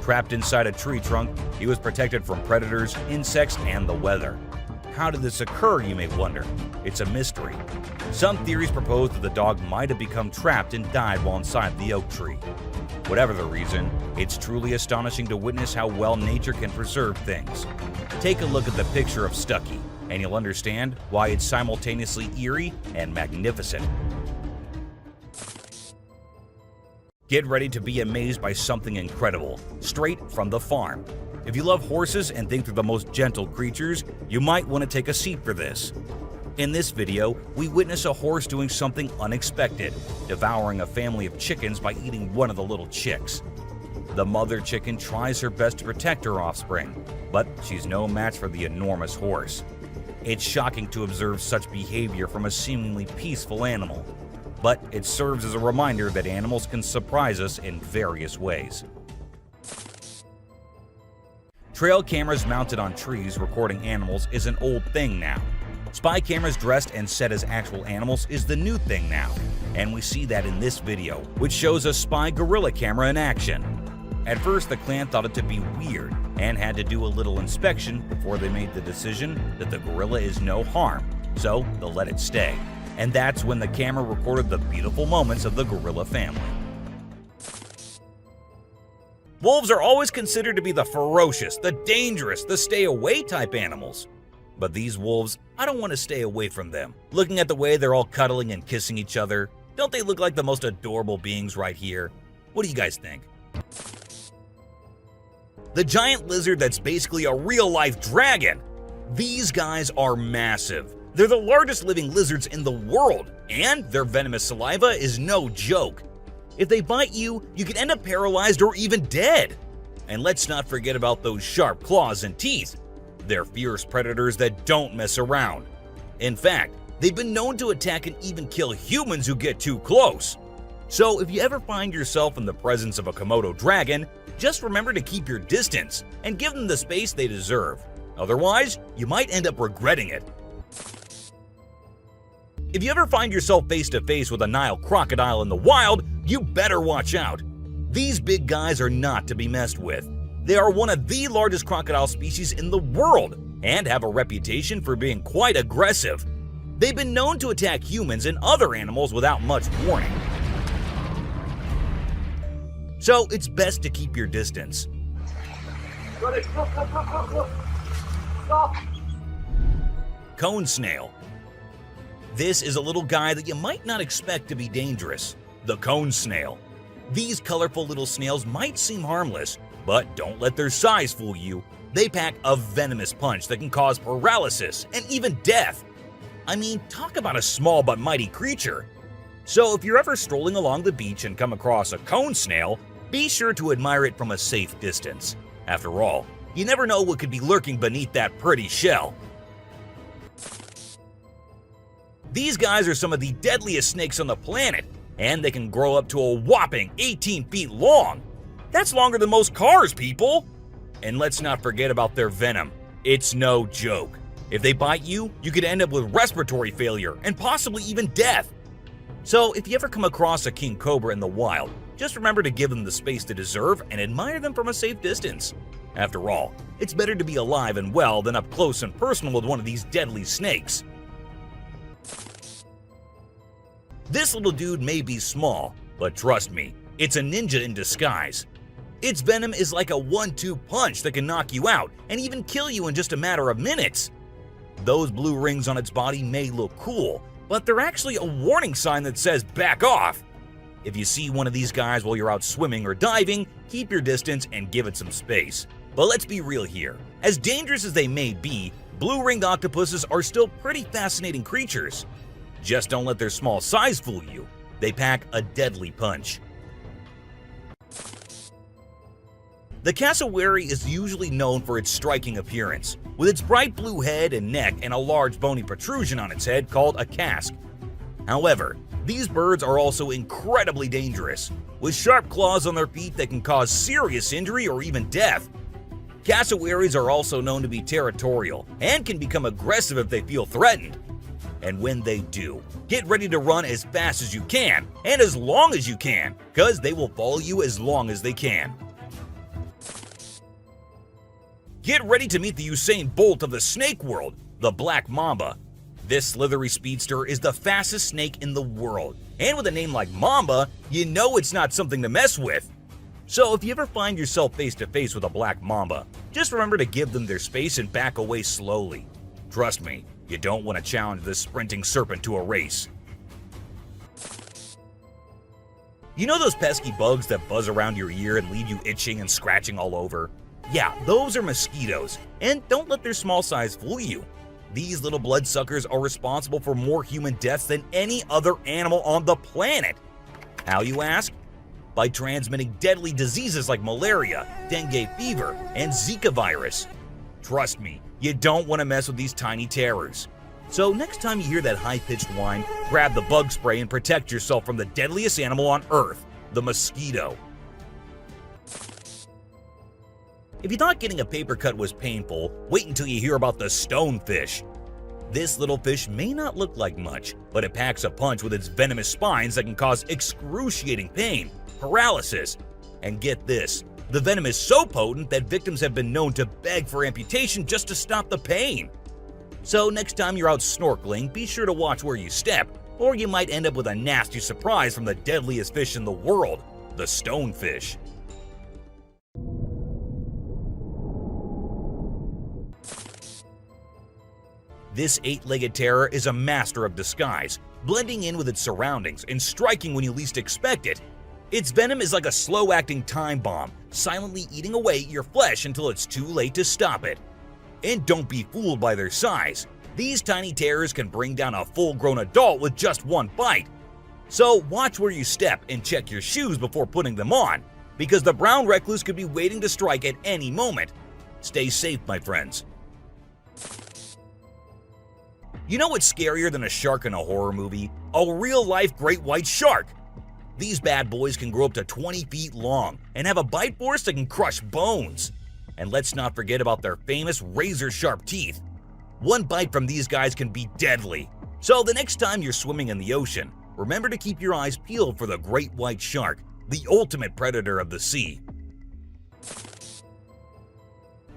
Trapped inside a tree trunk, he was protected from predators, insects, and the weather. How did this occur, you may wonder? It's a mystery. Some theories propose that the dog might have become trapped and died while inside the oak tree. Whatever the reason, it's truly astonishing to witness how well nature can preserve things. Take a look at the picture of Stucky, and you'll understand why it's simultaneously eerie and magnificent. Get ready to be amazed by something incredible, straight from the farm. If you love horses and think they're the most gentle creatures, you might want to take a seat for this. In this video, we witness a horse doing something unexpected, devouring a family of chickens by eating one of the little chicks. The mother chicken tries her best to protect her offspring, but she's no match for the enormous horse. It's shocking to observe such behavior from a seemingly peaceful animal, but it serves as a reminder that animals can surprise us in various ways. Trail cameras mounted on trees recording animals is an old thing now. Spy cameras dressed and set as actual animals is the new thing now, and we see that in this video, which shows a spy gorilla camera in action. At first, the clan thought it to be weird and had to do a little inspection before they made the decision that the gorilla is no harm, so they'll let it stay. And that's when the camera recorded the beautiful moments of the gorilla family. Wolves are always considered to be the ferocious, the dangerous, the stay-away type animals. But these wolves, I don't want to stay away from them. Looking at the way they're all cuddling and kissing each other, don't they look like the most adorable beings right here? What do you guys think? The giant lizard that's basically a real-life dragon. These guys are massive. They're the largest living lizards in the world, and their venomous saliva is no joke. If they bite you, you could end up paralyzed or even dead. And let's not forget about those sharp claws and teeth. They're fierce predators that don't mess around. In fact, they've been known to attack and even kill humans who get too close. So if you ever find yourself in the presence of a Komodo dragon, just remember to keep your distance and give them the space they deserve. Otherwise, you might end up regretting it. If you ever find yourself face to face with a Nile crocodile in the wild, you better watch out. These big guys are not to be messed with. They are one of the largest crocodile species in the world and have a reputation for being quite aggressive. They've been known to attack humans and other animals without much warning. So it's best to keep your distance. Cone snail. This is a little guy that you might not expect to be dangerous. The cone snail. These colorful little snails might seem harmless, but don't let their size fool you. They pack a venomous punch that can cause paralysis and even death. I mean, talk about a small but mighty creature. So if you're ever strolling along the beach and come across a cone snail, be sure to admire it from a safe distance. After all, you never know what could be lurking beneath that pretty shell. These guys are some of the deadliest snakes on the planet, and they can grow up to a whopping 18 feet long. That's longer than most cars, people! And let's not forget about their venom. It's no joke. If they bite you, you could end up with respiratory failure and possibly even death. So if you ever come across a king cobra in the wild, just remember to give them the space they deserve and admire them from a safe distance. After all, it's better to be alive and well than up close and personal with one of these deadly snakes. This little dude may be small, but trust me, it's a ninja in disguise. Its venom is like a 1-2 punch that can knock you out and even kill you in just a matter of minutes. Those blue rings on its body may look cool, but they're actually a warning sign that says back off. If you see one of these guys while you're out swimming or diving, keep your distance and give it some space. But let's be real here. As dangerous as they may be, blue-ringed octopuses are still pretty fascinating creatures. Just don't let their small size fool you. They pack a deadly punch. The cassowary is usually known for its striking appearance, with its bright blue head and neck and a large bony protrusion on its head called a casque. However, these birds are also incredibly dangerous, with sharp claws on their feet that can cause serious injury or even death. Cassowaries are also known to be territorial and can become aggressive if they feel threatened. And when they do, get ready to run as fast as you can and as long as you can, because they will follow you as long as they can. Get ready to meet the Usain Bolt of the snake world, the black mamba. This slithery speedster is the fastest snake in the world, and with a name like Mamba, you know it's not something to mess with. So if you ever find yourself face to face with a black mamba, just remember to give them their space and back away slowly. Trust me, you don't want to challenge this sprinting serpent to a race. You know those pesky bugs that buzz around your ear and leave you itching and scratching all over? Yeah, those are mosquitoes, and don't let their small size fool you. These little bloodsuckers are responsible for more human deaths than any other animal on the planet. How, you ask? By transmitting deadly diseases like malaria, dengue fever, and Zika virus. Trust me, you don't want to mess with these tiny terrors. So next time you hear that high-pitched whine, grab the bug spray and protect yourself from the deadliest animal on Earth, the mosquito. If you thought getting a paper cut was painful, wait until you hear about the stonefish. This little fish may not look like much, but it packs a punch with its venomous spines that can cause excruciating pain, paralysis, and get this, the venom is so potent that victims have been known to beg for amputation just to stop the pain. So next time you're out snorkeling, be sure to watch where you step, or you might end up with a nasty surprise from the deadliest fish in the world, the stonefish. This eight-legged terror is a master of disguise, blending in with its surroundings and striking when you least expect it. Its venom is like a slow-acting time bomb, silently eating away at your flesh until it's too late to stop it. And don't be fooled by their size. These tiny terrors can bring down a full-grown adult with just one bite. So watch where you step and check your shoes before putting them on, because the brown recluse could be waiting to strike at any moment. Stay safe, my friends. You know what's scarier than a shark in a horror movie? A real-life great white shark! These bad boys can grow up to 20 feet long and have a bite force that can crush bones. And let's not forget about their famous razor-sharp teeth. One bite from these guys can be deadly. So the next time you're swimming in the ocean, remember to keep your eyes peeled for the great white shark, the ultimate predator of the sea.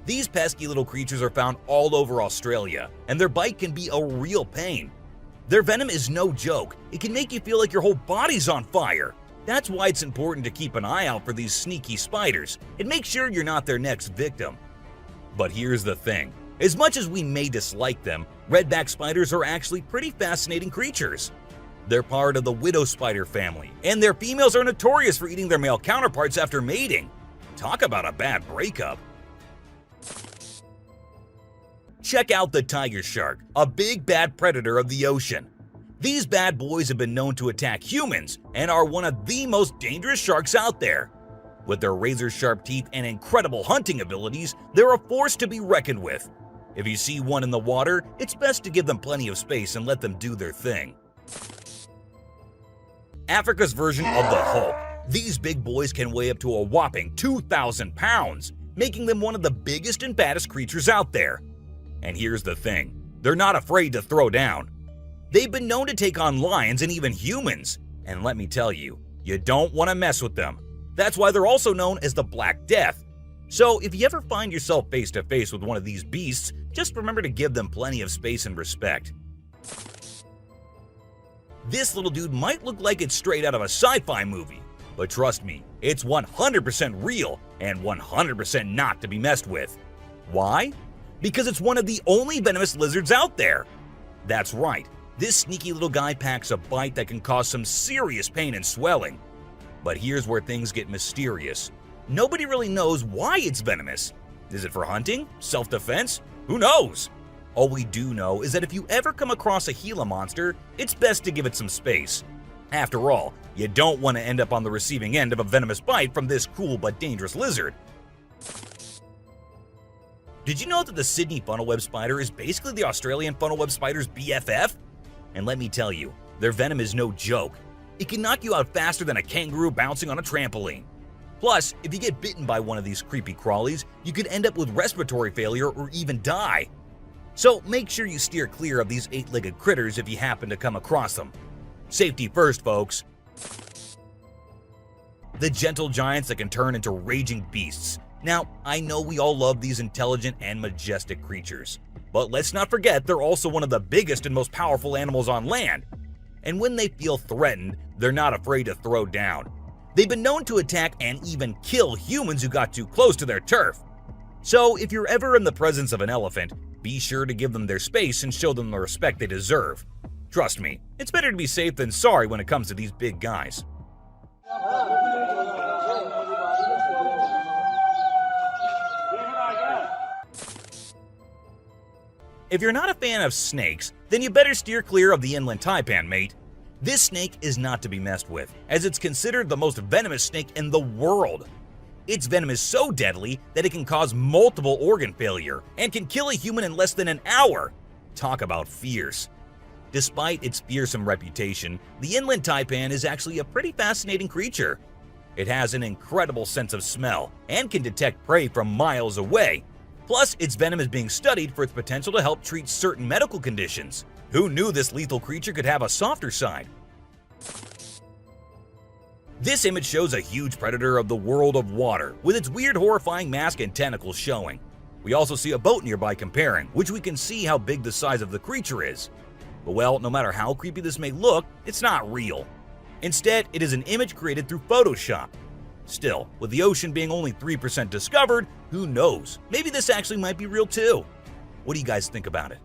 These pesky little creatures are found all over Australia, and their bite can be a real pain. Their venom is no joke. It can make you feel like your whole body's on fire. That's why it's important to keep an eye out for these sneaky spiders and make sure you're not their next victim. But here's the thing. As much as we may dislike them, redback spiders are actually pretty fascinating creatures. They're part of the widow spider family, and their females are notorious for eating their male counterparts after mating. Talk about a bad breakup. Check out the tiger shark, a big bad predator of the ocean. These bad boys have been known to attack humans and are one of the most dangerous sharks out there. With their razor-sharp teeth and incredible hunting abilities, they're a force to be reckoned with. If you see one in the water, it's best to give them plenty of space and let them do their thing. Africa's version of the Hulk. These big boys can weigh up to a whopping 2,000 pounds, making them one of the biggest and baddest creatures out there. And here's the thing, they're not afraid to throw down. They've been known to take on lions and even humans, and let me tell you, you don't want to mess with them. That's why they're also known as the Black Death. So if you ever find yourself face to face with one of these beasts, just remember to give them plenty of space and respect. This little dude might look like it's straight out of a sci-fi movie, but trust me, it's 100% real and 100% not to be messed with. Why? Because it's one of the only venomous lizards out there. That's right, this sneaky little guy packs a bite that can cause some serious pain and swelling. But here's where things get mysterious. Nobody really knows why it's venomous. Is it for hunting? Self-defense? Who knows? All we do know is that if you ever come across a Gila monster, it's best to give it some space. After all, you don't want to end up on the receiving end of a venomous bite from this cool but dangerous lizard. Did you know that the Sydney funnel-web spider is basically the Australian funnel-web spider's BFF? And let me tell you, their venom is no joke. It can knock you out faster than a kangaroo bouncing on a trampoline. Plus, if you get bitten by one of these creepy crawlies, you could end up with respiratory failure or even die. So make sure you steer clear of these 8-legged critters if you happen to come across them. Safety first, folks. The gentle giants that can turn into raging beasts. Now, I know we all love these intelligent and majestic creatures, but let's not forget they're also one of the biggest and most powerful animals on land. And when they feel threatened, they're not afraid to throw down. They've been known to attack and even kill humans who got too close to their turf. So if you're ever in the presence of an elephant, be sure to give them their space and show them the respect they deserve. Trust me, it's better to be safe than sorry when it comes to these big guys. If you're not a fan of snakes, then you better steer clear of the inland taipan, mate. This snake is not to be messed with, as it's considered the most venomous snake in the world. Its venom is so deadly that it can cause multiple organ failure and can kill a human in less than an hour. Talk about fierce. Despite its fearsome reputation, the inland taipan is actually a pretty fascinating creature. It has an incredible sense of smell and can detect prey from miles away. Plus, its venom is being studied for its potential to help treat certain medical conditions. Who knew this lethal creature could have a softer side? This image shows a huge predator of the world of water, with its weird horrifying mask and tentacles showing. We also see a boat nearby comparing, which we can see how big the size of the creature is. But well, no matter how creepy this may look, it's not real. Instead, it is an image created through Photoshop. Still, with the ocean being only 3% discovered, who knows? Maybe this actually might be real too. What do you guys think about it?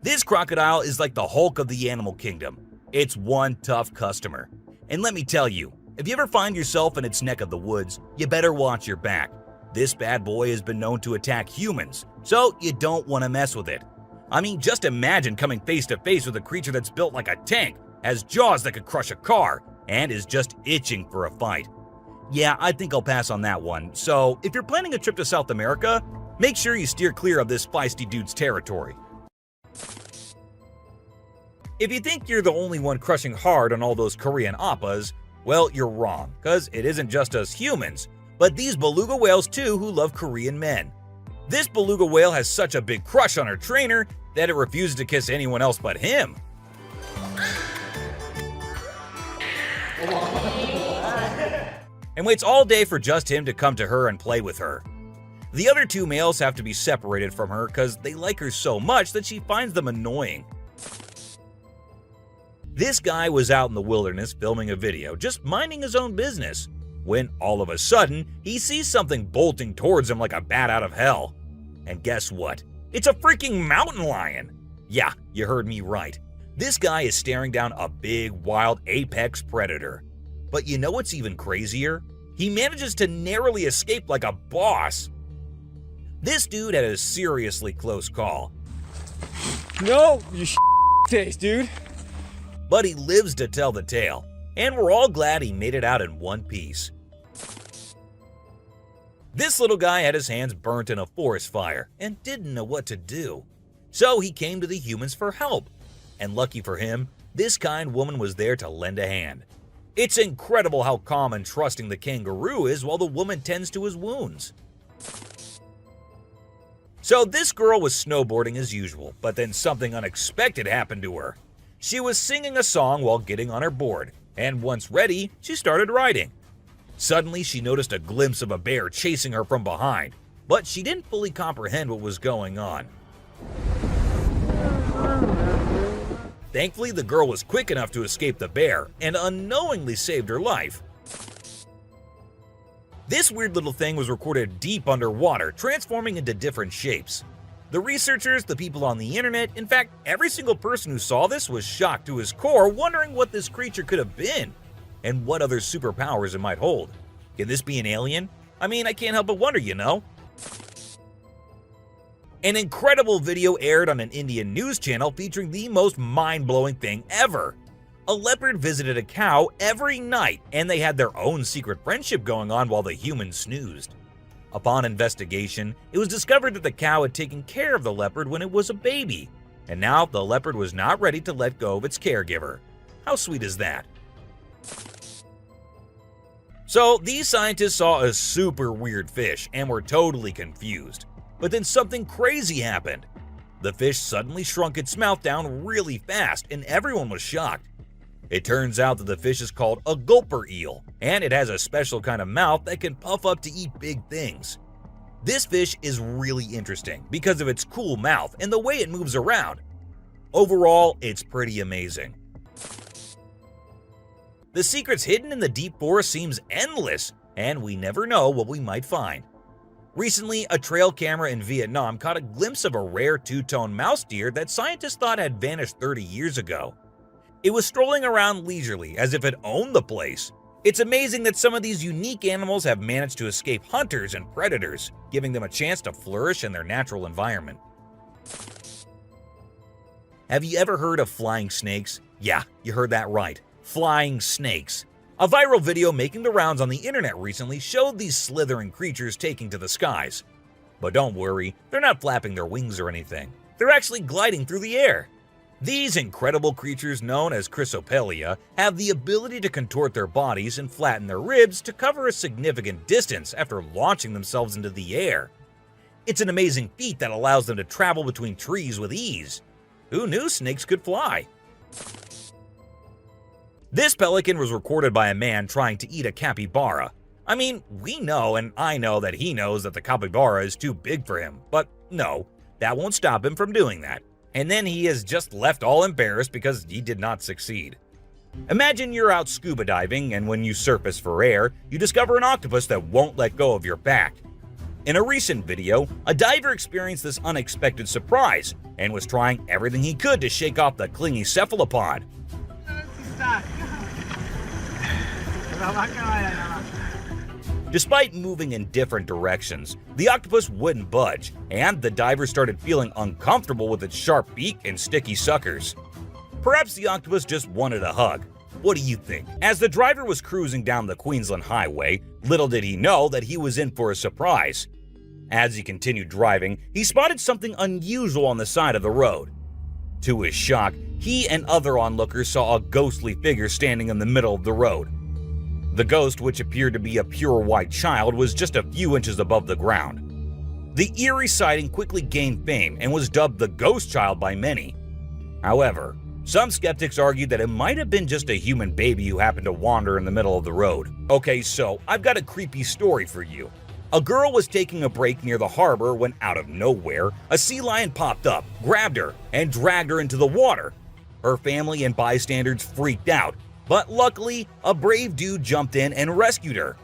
This crocodile is like the Hulk of the animal kingdom. It's one tough customer. And let me tell you, if you ever find yourself in its neck of the woods, you better watch your back. This bad boy has been known to attack humans, so you don't want to mess with it. I mean, just imagine coming face to face with a creature that's built like a tank, has jaws that could crush a car, and is just itching for a fight. Yeah, I think I'll pass on that one. So if you're planning a trip to South America, make sure you steer clear of this feisty dude's territory. If you think you're the only one crushing hard on all those Korean oppas, well, you're wrong, because it isn't just us humans, but these beluga whales too who love Korean men. This beluga whale has such a big crush on her trainer that it refuses to kiss anyone else but him. And waits all day for just him to come to her and play with her. The other two males have to be separated from her because they like her so much that she finds them annoying. This guy was out in the wilderness filming a video, just minding his own business, when all of a sudden, he sees something bolting towards him like a bat out of hell. And guess what? It's a freaking mountain lion! Yeah, you heard me right. This guy is staring down a big, wild apex predator. But you know what's even crazier? He manages to narrowly escape like a boss. This dude had a seriously close call. No, you taste, dude. But he lives to tell the tale, and we're all glad he made it out in one piece. This little guy had his hands burnt in a forest fire and didn't know what to do. So he came to the humans for help. And lucky for him, this kind woman was there to lend a hand. It's incredible how calm and trusting the kangaroo is while the woman tends to his wounds. So this girl was snowboarding as usual, but then something unexpected happened to her. She was singing a song while getting on her board, and once ready, she started riding. Suddenly, she noticed a glimpse of a bear chasing her from behind, but she didn't fully comprehend what was going on. Thankfully, the girl was quick enough to escape the bear and unknowingly saved her life. This weird little thing was recorded deep underwater, transforming into different shapes. The researchers, the people on the internet, in fact, every single person who saw this was shocked to his core, wondering what this creature could have been and what other superpowers it might hold. Can this be an alien? I mean, I can't help but wonder, you know? An incredible video aired on an Indian news channel featuring the most mind-blowing thing ever. A leopard visited a cow every night, and they had their own secret friendship going on while the humans snoozed. Upon investigation, it was discovered that the cow had taken care of the leopard when it was a baby, and now the leopard was not ready to let go of its caregiver. How sweet is that? So, these scientists saw a super weird fish and were totally confused. But then something crazy happened. The fish suddenly shrunk its mouth down really fast, and everyone was shocked. It turns out that the fish is called a gulper eel, and it has a special kind of mouth that can puff up to eat big things. This fish is really interesting because of its cool mouth and the way it moves around. Overall, it's pretty amazing. The secrets hidden in the deep forest seems endless, and we never know what we might find. Recently, a trail camera in Vietnam caught a glimpse of a rare two-tone mouse deer that scientists thought had vanished 30 years ago. It was strolling around leisurely as if it owned the place. It's amazing that some of these unique animals have managed to escape hunters and predators, giving them a chance to flourish in their natural environment. Have you ever heard of flying snakes? Yeah, you heard that right. Flying snakes. A viral video making the rounds on the internet recently showed these slithering creatures taking to the skies. But don't worry, they're not flapping their wings or anything. They're actually gliding through the air. These incredible creatures, known as Chrysopelia, have the ability to contort their bodies and flatten their ribs to cover a significant distance after launching themselves into the air. It's an amazing feat that allows them to travel between trees with ease. Who knew snakes could fly? This pelican was recorded by a man trying to eat a capybara. I mean, we know and I know that he knows that the capybara is too big for him, but no, that won't stop him from doing that. And then he is just left all embarrassed because he did not succeed. Imagine you're out scuba diving and when you surface for air, you discover an octopus that won't let go of your back. In a recent video, a diver experienced this unexpected surprise and was trying everything he could to shake off the clingy cephalopod. Despite moving in different directions, the octopus wouldn't budge, and the diver started feeling uncomfortable with its sharp beak and sticky suckers. Perhaps the octopus just wanted a hug. What do you think? As the driver was cruising down the Queensland Highway, little did he know that he was in for a surprise. As he continued driving, he spotted something unusual on the side of the road. To his shock, he and other onlookers saw a ghostly figure standing in the middle of the road. The ghost, which appeared to be a pure white child, was just a few inches above the ground. The eerie sighting quickly gained fame and was dubbed the Ghost Child by many. However, some skeptics argued that it might have been just a human baby who happened to wander in the middle of the road. Okay, so I've got a creepy story for you. A girl was taking a break near the harbor when, out of nowhere, a sea lion popped up, grabbed her, and dragged her into the water. Her family and bystanders freaked out, but luckily, a brave dude jumped in and rescued her.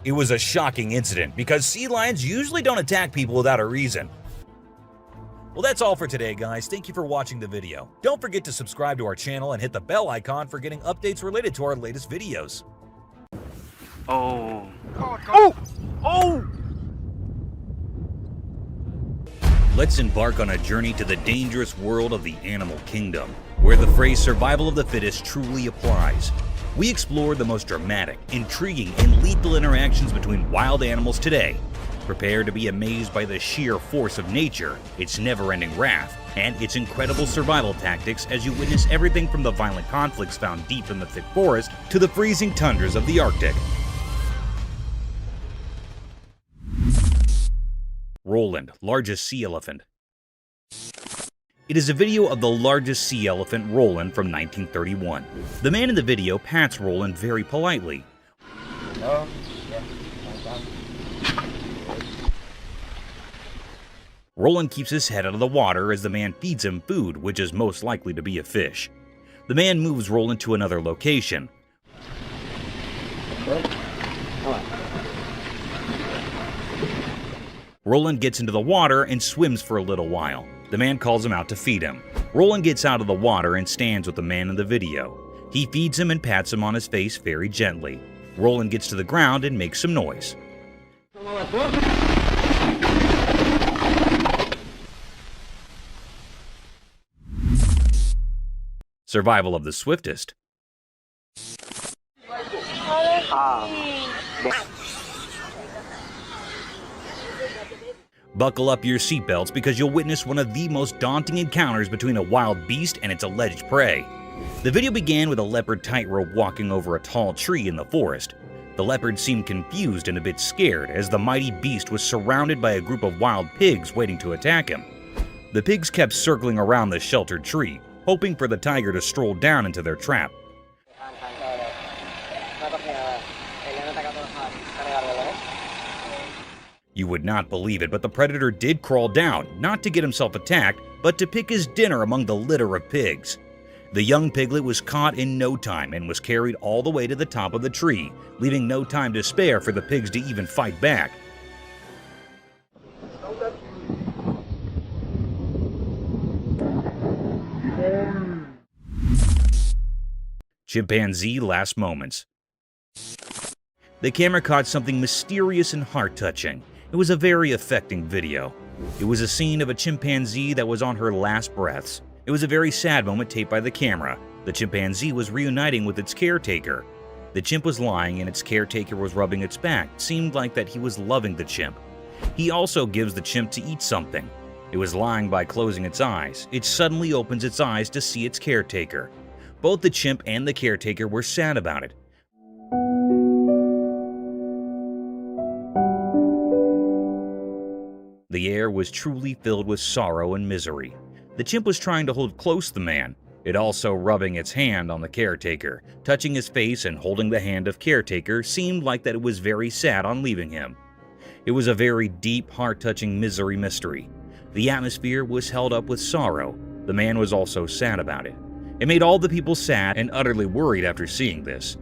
It was a shocking incident because sea lions usually don't attack people without a reason. Well, that's all for today, guys. Thank you for watching the video. Don't forget to subscribe to our channel and hit the bell icon for getting updates related to our latest videos. Oh. Let's embark on a journey to the dangerous world of the animal kingdom, where the phrase survival of the fittest truly applies. We explore the most dramatic, intriguing, and lethal interactions between wild animals today. Prepare to be amazed by the sheer force of nature, its never-ending wrath, and its incredible survival tactics as you witness everything from the violent conflicts found deep in the thick forest to the freezing tundras of the Arctic. Roland, largest sea elephant. It is a video of the largest sea elephant, Roland, from 1931. The man in the video pats Roland very politely. Roland keeps his head out of the water as the man feeds him food, which is most likely to be a fish. The man moves Roland to another location. Roland gets into the water and swims for a little while. The man calls him out to feed him. Roland gets out of the water and stands with the man in the video. He feeds him and pats him on his face very gently. Roland gets to the ground and makes some noise. Survival of the swiftest. Buckle up your seatbelts because you'll witness one of the most daunting encounters between a wild beast and its alleged prey. The video began with a leopard tightrope walking over a tall tree in the forest. The leopard seemed confused and a bit scared as the mighty beast was surrounded by a group of wild pigs waiting to attack him. The pigs kept circling around the sheltered tree, hoping for the tiger to stroll down into their trap. You would not believe it, but the predator did crawl down, not to get himself attacked, but to pick his dinner among the litter of pigs. The young piglet was caught in no time and was carried all the way to the top of the tree, leaving no time to spare for the pigs to even fight back. Chimpanzee last moments. The camera caught something mysterious and heart-touching. It was a very affecting video. It was a scene of a chimpanzee that was on her last breaths. It was a very sad moment taped by the camera. The chimpanzee was reuniting with its caretaker. The chimp was lying and its caretaker was rubbing its back. It seemed like that he was loving the chimp. He also gives the chimp to eat something. It was lying by closing its eyes. It suddenly opens its eyes to see its caretaker. Both the chimp and the caretaker were sad about it. The air was truly filled with sorrow and misery. The chimp was trying to hold close the man, it also rubbing its hand on the caretaker. Touching his face and holding the hand of caretaker seemed like that it was very sad on leaving him. It was a very deep, heart-touching misery mystery. The atmosphere was held up with sorrow. The man was also sad about it. It made all the people sad and utterly worried after seeing this.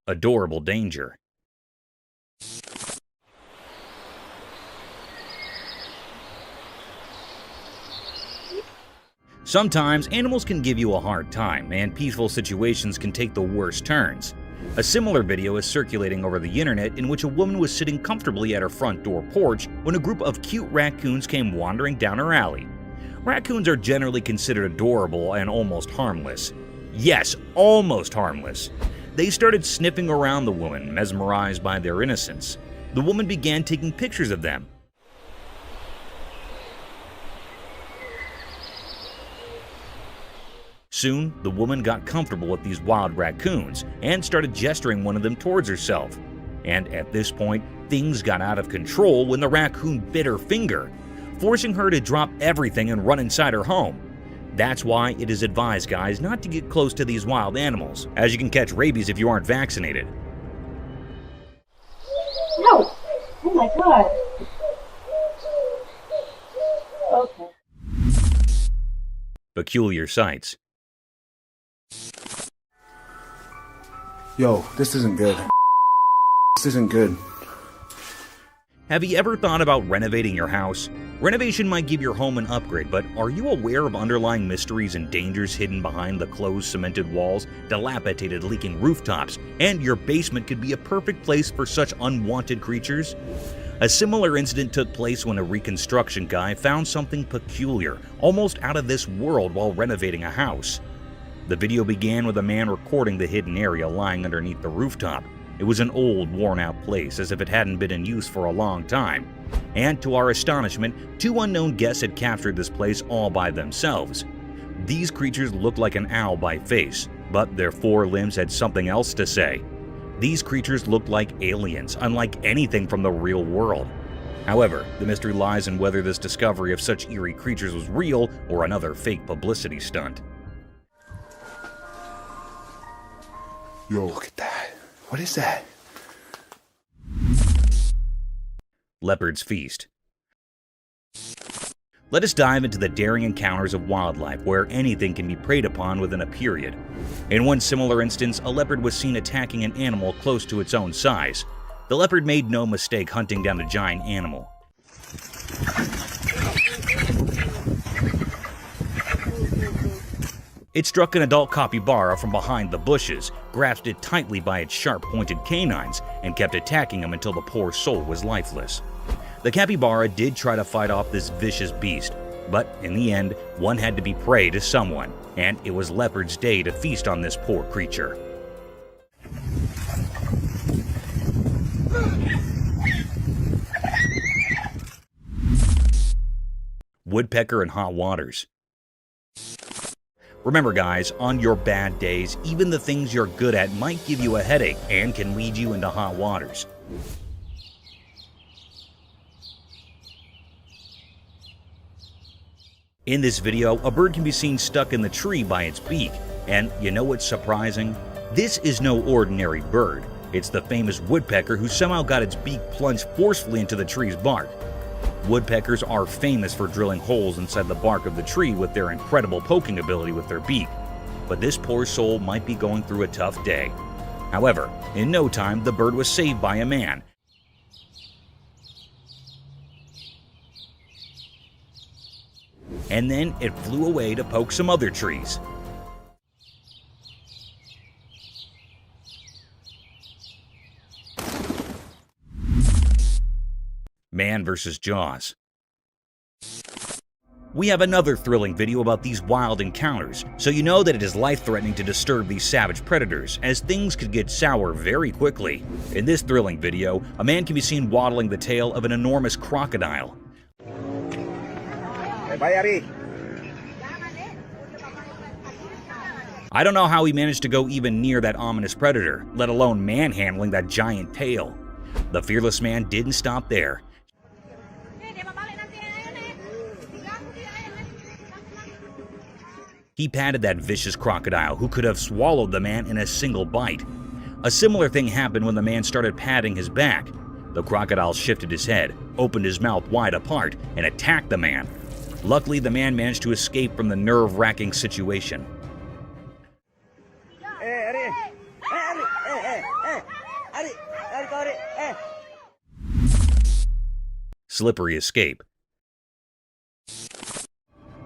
Adorable danger. Sometimes animals can give you a hard time, and peaceful situations can take the worst turns. A similar video is circulating over the internet in which a woman was sitting comfortably at her front door porch when a group of cute raccoons came wandering down her alley. Raccoons are generally considered adorable and almost harmless. Yes, almost harmless. They started sniffing around the woman, mesmerized by their innocence. The woman began taking pictures of them. Soon, the woman got comfortable with these wild raccoons and started gesturing one of them towards herself. And at this point, things got out of control when the raccoon bit her finger, forcing her to drop everything and run inside her home. That's why it is advised, guys, not to get close to these wild animals, as you can catch rabies if you aren't vaccinated. No! Oh my god. Okay. Peculiar sights. Yo, this isn't good. This isn't good. Have you ever thought about renovating your house? Renovation might give your home an upgrade, but are you aware of underlying mysteries and dangers hidden behind the closed cemented walls, dilapidated leaking rooftops, and your basement could be a perfect place for such unwanted creatures? A similar incident took place when a reconstruction guy found something peculiar, almost out of this world while renovating a house. The video began with a man recording the hidden area lying underneath the rooftop. It was an old, worn-out place, as if it hadn't been in use for a long time. And to our astonishment, two unknown guests had captured this place all by themselves. These creatures looked like an owl by face, but their four limbs had something else to say. These creatures looked like aliens, unlike anything from the real world. However, the mystery lies in whether this discovery of such eerie creatures was real or another fake publicity stunt. Yo, look at that. What is that? Leopard's Feast. Let us dive into the daring encounters of wildlife where anything can be preyed upon within a period. In one similar instance, a leopard was seen attacking an animal close to its own size. The leopard made no mistake hunting down a giant animal. It struck an adult capybara from behind the bushes, grasped it tightly by its sharp-pointed canines, and kept attacking him until the poor soul was lifeless. The capybara did try to fight off this vicious beast, but in the end, one had to be prey to someone, and it was Leopard's day to feast on this poor creature. Woodpecker in hot waters. Remember guys, on your bad days, even the things you're good at might give you a headache and can lead you into hot waters. In this video, a bird can be seen stuck in the tree by its beak. And you know what's surprising? This is no ordinary bird. It's the famous woodpecker who somehow got its beak plunged forcefully into the tree's bark. Woodpeckers are famous for drilling holes inside the bark of the tree with their incredible poking ability with their beak. But this poor soul might be going through a tough day. However, in no time, the bird was saved by a man. And then it flew away to poke some other trees. Man vs. Jaws. We have another thrilling video about these wild encounters, so you know that it is life-threatening to disturb these savage predators, as things could get sour very quickly. In this thrilling video, a man can be seen waddling the tail of an enormous crocodile. I don't know how he managed to go even near that ominous predator, let alone manhandling that giant tail. The fearless man didn't stop there. He patted that vicious crocodile who could have swallowed the man in a single bite. A similar thing happened when the man started patting his back. The crocodile shifted his head, opened his mouth wide apart, and attacked the man. Luckily, the man managed to escape from the nerve-wracking situation. Slippery escape.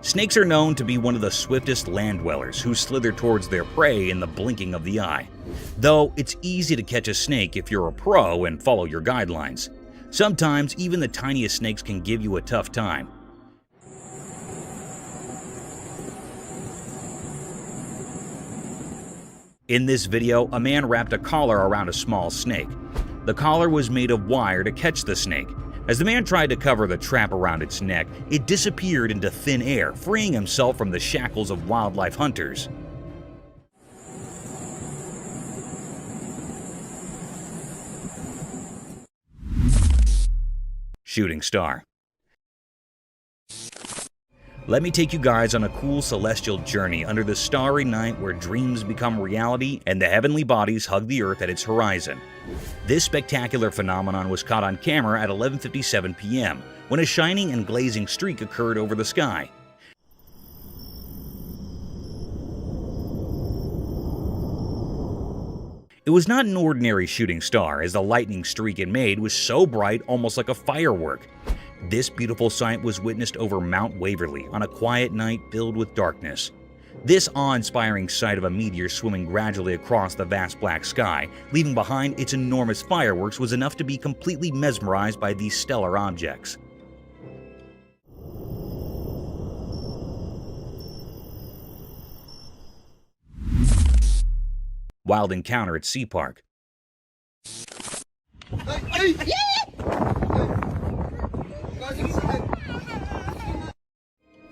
Snakes are known to be one of the swiftest land dwellers who slither towards their prey in the blinking of the eye. Though it's easy to catch a snake if you're a pro and follow your guidelines. Sometimes even the tiniest snakes can give you a tough time. In this video, a man wrapped a collar around a small snake. The collar was made of wire to catch the snake. As the man tried to cover the trap around its neck, it disappeared into thin air, freeing himself from the shackles of wildlife hunters. shooting star. Let me take you guys on a cool celestial journey under the starry night where dreams become reality and the heavenly bodies hug the earth at its horizon. This spectacular phenomenon was caught on camera at 11:57 p.m. when a shining and glazing streak occurred over the sky. It was not an ordinary shooting star, as the lightning streak it made was so bright, almost like a firework. This beautiful sight was witnessed over Mount Waverly on a quiet night filled with darkness. This awe-inspiring sight of a meteor swimming gradually across the vast black sky, leaving behind its enormous fireworks, was enough to be completely mesmerized by these stellar objects. Wild encounter at Sea Park.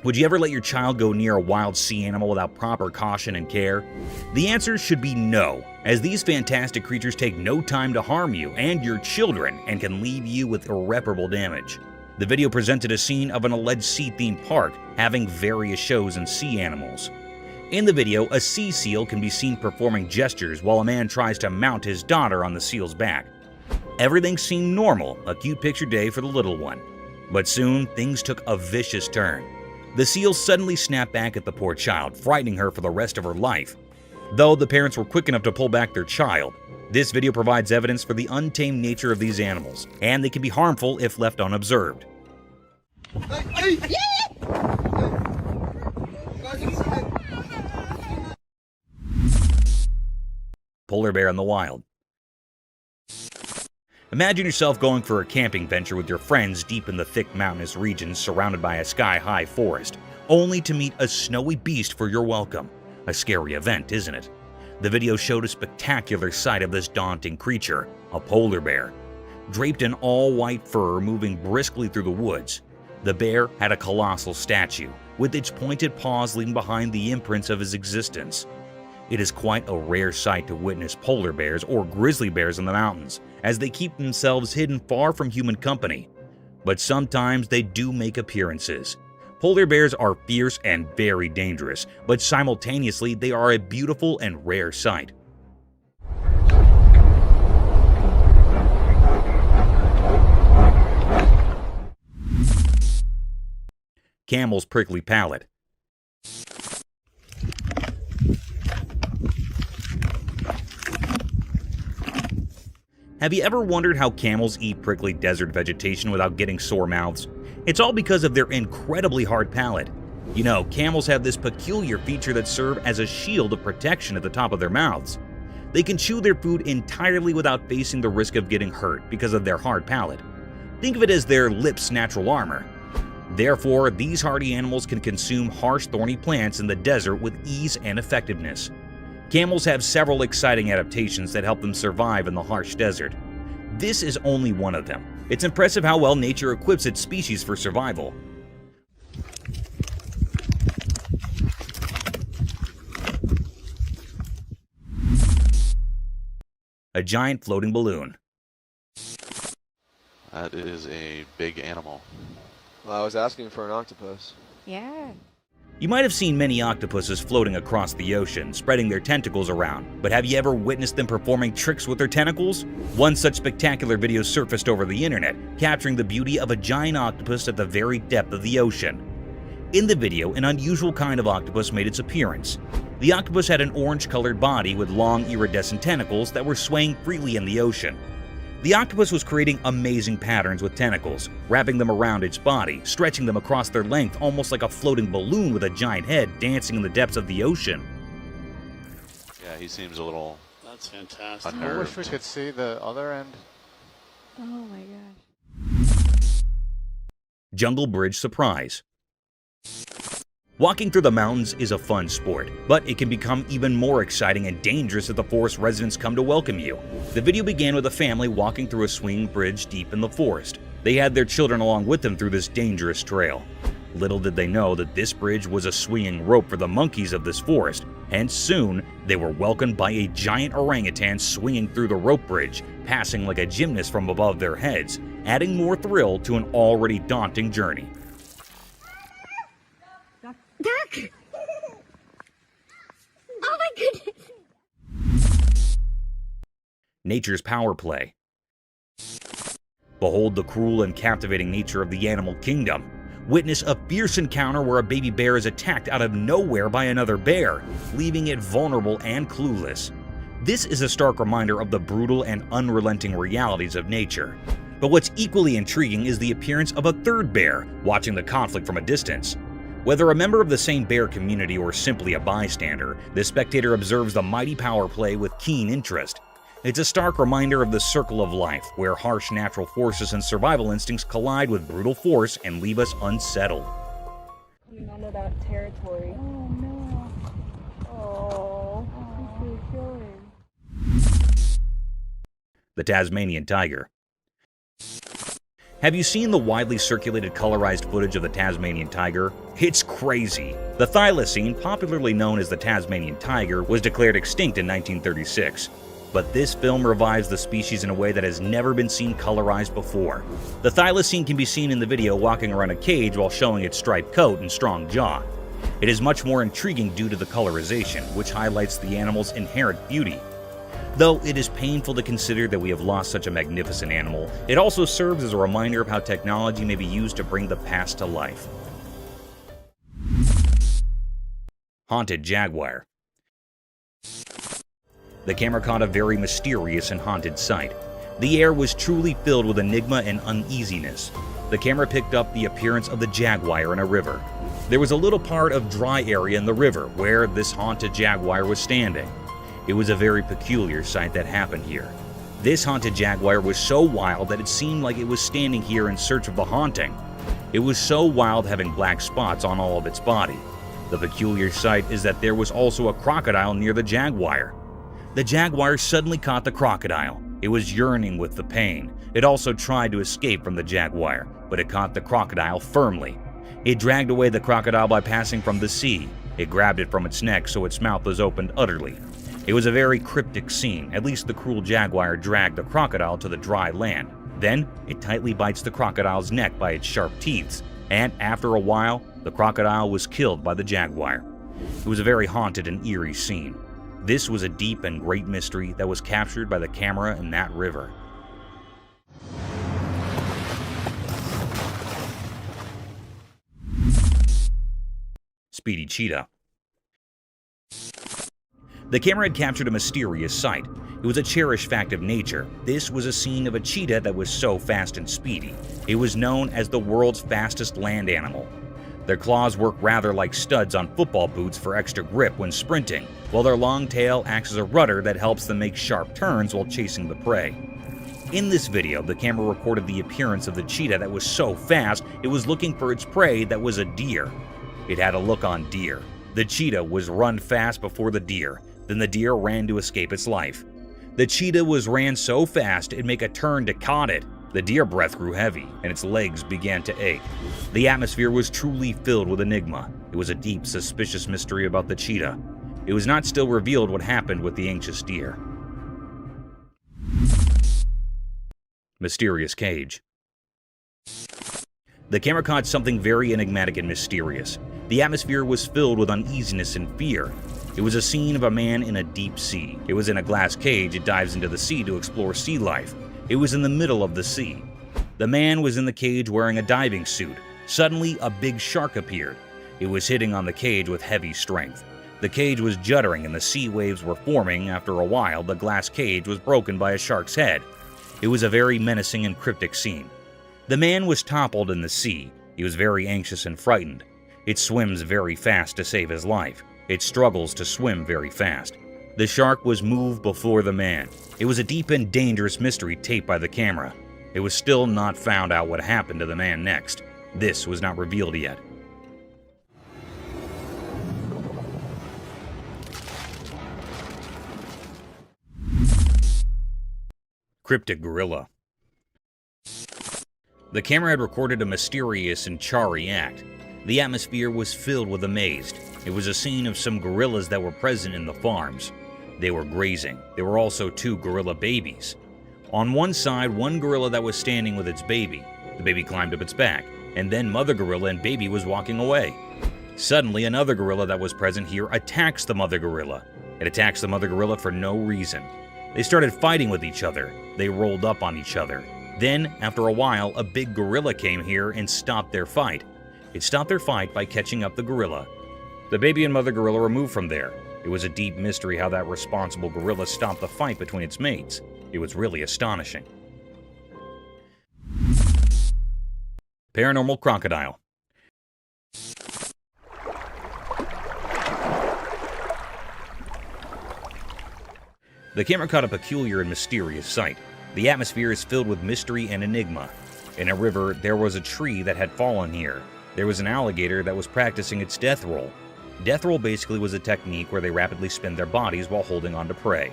Would you ever let your child go near a wild sea animal without proper caution and care? The answer should be no, as these fantastic creatures take no time to harm you and your children and can leave you with irreparable damage. The video presented a scene of an alleged sea-themed park having various shows and sea animals. In the video, a sea seal can be seen performing gestures while a man tries to mount his daughter on the seal's back. Everything seemed normal, a cute picture day for the little one. But soon, things took a vicious turn. The seal suddenly snapped back at the poor child, frightening her for the rest of her life. Though the parents were quick enough to pull back their child, this video provides evidence for the untamed nature of these animals, and they can be harmful if left unobserved. Polar bear in the wild. Imagine yourself going for a camping venture with your friends deep in the thick mountainous regions surrounded by a sky-high forest, only to meet a snowy beast for your welcome. A scary event, isn't it? The video showed a spectacular sight of this daunting creature, a polar bear. Draped in all-white fur moving briskly through the woods, the bear had a colossal statue, with its pointed paws leaving behind the imprints of his existence. It is quite a rare sight to witness polar bears or grizzly bears in the mountains, as they keep themselves hidden far from human company. But sometimes they do make appearances. Polar bears are fierce and very dangerous, but simultaneously they are a beautiful and rare sight. Camel's prickly palate. Have you ever wondered how camels eat prickly desert vegetation without getting sore mouths? It's all because of their incredibly hard palate. You know, camels have this peculiar feature that serves as a shield of protection at the top of their mouths. They can chew their food entirely without facing the risk of getting hurt because of their hard palate. Think of it as their lips' natural armor. Therefore, these hardy animals can consume harsh, thorny plants in the desert with ease and effectiveness. Camels have several exciting adaptations that help them survive in the harsh desert. This is only one of them. It's impressive how well nature equips its species for survival. A giant floating balloon. That is a big animal. Well, I was asking for an octopus. Yeah. You might have seen many octopuses floating across the ocean, spreading their tentacles around, but have you ever witnessed them performing tricks with their tentacles? One such spectacular video surfaced over the internet, capturing the beauty of a giant octopus at the very depth of the ocean. In the video, an unusual kind of octopus made its appearance. The octopus had an orange-colored body with long iridescent tentacles that were swaying freely in the ocean. The octopus was creating amazing patterns with tentacles, wrapping them around its body, stretching them across their length almost like a floating balloon with a giant head dancing in the depths of the ocean. Yeah, he seems a little That's fantastic. unnerved. I wish we could see the other end. Oh my gosh. Jungle Bridge surprise. Walking through the mountains is a fun sport, but it can become even more exciting and dangerous if the forest residents come to welcome you. The video began with a family walking through a swinging bridge deep in the forest. They had their children along with them through this dangerous trail. Little did they know that this bridge was a swinging rope for the monkeys of this forest, and soon they were welcomed by a giant orangutan swinging through the rope bridge, passing like a gymnast from above their heads, adding more thrill to an already daunting journey. Duck! Oh my goodness! Nature's power play. Behold the cruel and captivating nature of the animal kingdom. Witness a fierce encounter where a baby bear is attacked out of nowhere by another bear, leaving it vulnerable and clueless. This is a stark reminder of the brutal and unrelenting realities of nature. But what's equally intriguing is the appearance of a third bear, watching the conflict from a distance. Whether a member of the same bear community or simply a bystander, the spectator observes the mighty power play with keen interest. It's a stark reminder of the circle of life, where harsh natural forces and survival instincts collide with brutal force and leave us unsettled. Coming onto that territory. Oh no. Oh, we should kill him. The Tasmanian tiger. Have you seen the widely circulated colorized footage of the Tasmanian tiger? It's crazy. The thylacine, popularly known as the Tasmanian tiger, was declared extinct in 1936. But this film revives the species in a way that has never been seen colorized before. The thylacine can be seen in the video walking around a cage while showing its striped coat and strong jaw. It is much more intriguing due to the colorization, which highlights the animal's inherent beauty. Though it is painful to consider that we have lost such a magnificent animal, it also serves as a reminder of how technology may be used to bring the past to life. Haunted jaguar. The camera caught a very mysterious and haunted sight. The air was truly filled with enigma and uneasiness. The camera picked up the appearance of the jaguar in a river. There was a little part of dry area in the river where this haunted jaguar was standing. It was a very peculiar sight that happened here. This haunted jaguar was so wild that it seemed like it was standing here in search of the haunting. It was so wild, having black spots on all of its body. The peculiar sight is that there was also a crocodile near the jaguar. The jaguar suddenly caught the crocodile. It was yearning with the pain. It also tried to escape from the jaguar, but it caught the crocodile firmly. It dragged away the crocodile by passing from the sea. It grabbed it from its neck so its mouth was opened utterly. It was a very cryptic scene. At least the cruel jaguar dragged the crocodile to the dry land. Then it tightly bites the crocodile's neck by its sharp teeth, and after a while, the crocodile was killed by the jaguar. It was a very haunted and eerie scene. This was a deep and great mystery that was captured by the camera in that river. Speedy cheetah. The camera had captured a mysterious sight. It was a cherished fact of nature. This was a scene of a cheetah that was so fast and speedy. It was known as the world's fastest land animal. Their claws work rather like studs on football boots for extra grip when sprinting, while their long tail acts as a rudder that helps them make sharp turns while chasing the prey. In this video, the camera recorded the appearance of the cheetah that was so fast it was looking for its prey that was a deer. It had a look on deer. The cheetah was run fast before the deer, then the deer ran to escape its life. The cheetah ran so fast it'd make a turn to caught it. The deer breath grew heavy, and its legs began to ache. The atmosphere was truly filled with enigma. It was a deep, suspicious mystery about the cheetah. It was not still revealed what happened with the anxious deer. Mysterious cage. The camera caught something very enigmatic and mysterious. The atmosphere was filled with uneasiness and fear. It was a scene of a man in a deep sea. It was in a glass cage. It dives into the sea to explore sea life. It was in the middle of the sea. The man was in the cage wearing a diving suit. Suddenly, a big shark appeared. It was hitting on the cage with heavy strength. The cage was juddering and the sea waves were forming. After a while, the glass cage was broken by a shark's head. It was a very menacing and cryptic scene. The man was toppled in the sea. He was very anxious and frightened. It swims very fast to save his life. It struggles to swim very fast. The shark was moved before the man. It was a deep and dangerous mystery taped by the camera. It was still not found out what happened to the man next. This was not revealed yet. Cryptic gorilla. The camera had recorded a mysterious and chary act. The atmosphere was filled with amaze. It was a scene of some gorillas that were present in the farms. They were grazing. There were also 2 gorilla babies. On one side, one gorilla that was standing with its baby. The baby climbed up its back, and then mother gorilla and baby was walking away. Suddenly, another gorilla that was present here attacks the mother gorilla. It attacks the mother gorilla for no reason. They started fighting with each other. They rolled up on each other. Then, after a while, a big gorilla came here and stopped their fight. It stopped their fight by catching up the gorilla. The baby and mother gorilla were moved from there. It was a deep mystery how that responsible gorilla stopped the fight between its mates. It was really astonishing. Paranormal crocodile. The camera caught a peculiar and mysterious sight. The atmosphere is filled with mystery and enigma. In a river, there was a tree that had fallen here. There was an alligator that was practicing its death roll. Death roll basically was a technique where they rapidly spin their bodies while holding on to prey.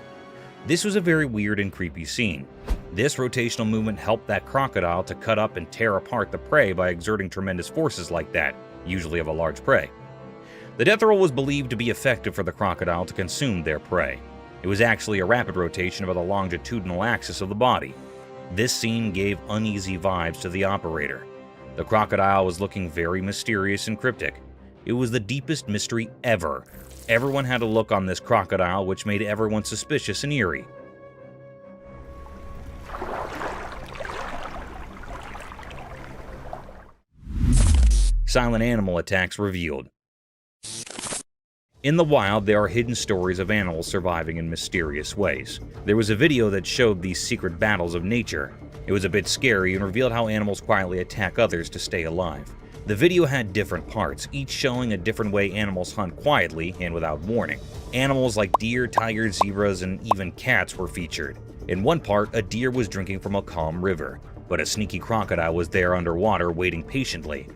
This was a very weird and creepy scene. This rotational movement helped that crocodile to cut up and tear apart the prey by exerting tremendous forces like that, usually of a large prey. The death roll was believed to be effective for the crocodile to consume their prey. It was actually a rapid rotation of the longitudinal axis of the body. This scene gave uneasy vibes to the operator. The crocodile was looking very mysterious and cryptic. It was the deepest mystery ever. Everyone had a look on this crocodile which made everyone suspicious and eerie. Silent animal attacks revealed. In the wild, there are hidden stories of animals surviving in mysterious ways. There was a video that showed these secret battles of nature. It was a bit scary and revealed how animals quietly attack others to stay alive. The video had different parts, each showing a different way animals hunt quietly and without warning. Animals like deer, tigers, zebras, and even cats were featured. In one part, a deer was drinking from a calm river, but a sneaky crocodile was there underwater waiting patiently.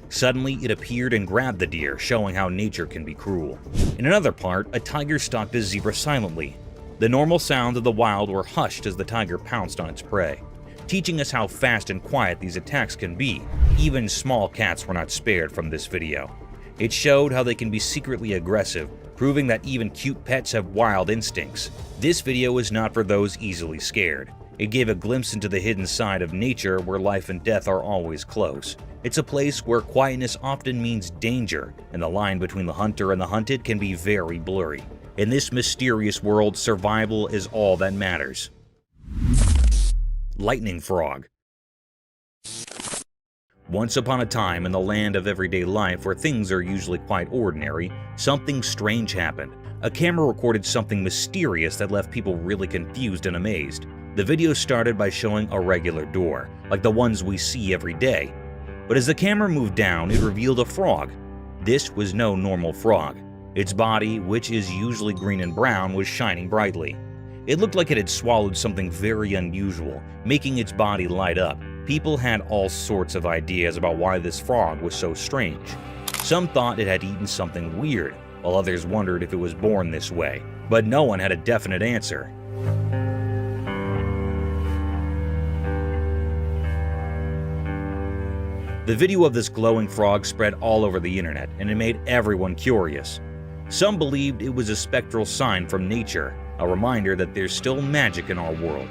Suddenly, it appeared and grabbed the deer, showing how nature can be cruel. In another part, a tiger stalked a zebra silently. The normal sounds of the wild were hushed as the tiger pounced on its prey, teaching us how fast and quiet these attacks can be. Even small cats were not spared from this video. It showed how they can be secretly aggressive, proving that even cute pets have wild instincts. This video is not for those easily scared. It gave a glimpse into the hidden side of nature where life and death are always close. It's a place where quietness often means danger, and the line between the hunter and the hunted can be very blurry. In this mysterious world, survival is all that matters. Lightning frog. Once upon a time in the land of everyday life where things are usually quite ordinary, something strange happened. A camera recorded something mysterious that left people really confused and amazed. The video started by showing a regular door, like the ones we see every day. But as the camera moved down, it revealed a frog. This was no normal frog. Its body, which is usually green and brown, was shining brightly. It looked like it had swallowed something very unusual, making its body light up. People had all sorts of ideas about why this frog was so strange. Some thought it had eaten something weird, while others wondered if it was born this way. But no one had a definite answer. The video of this glowing frog spread all over the internet, and it made everyone curious. Some believed it was a spectral sign from nature, a reminder that there's still magic in our world.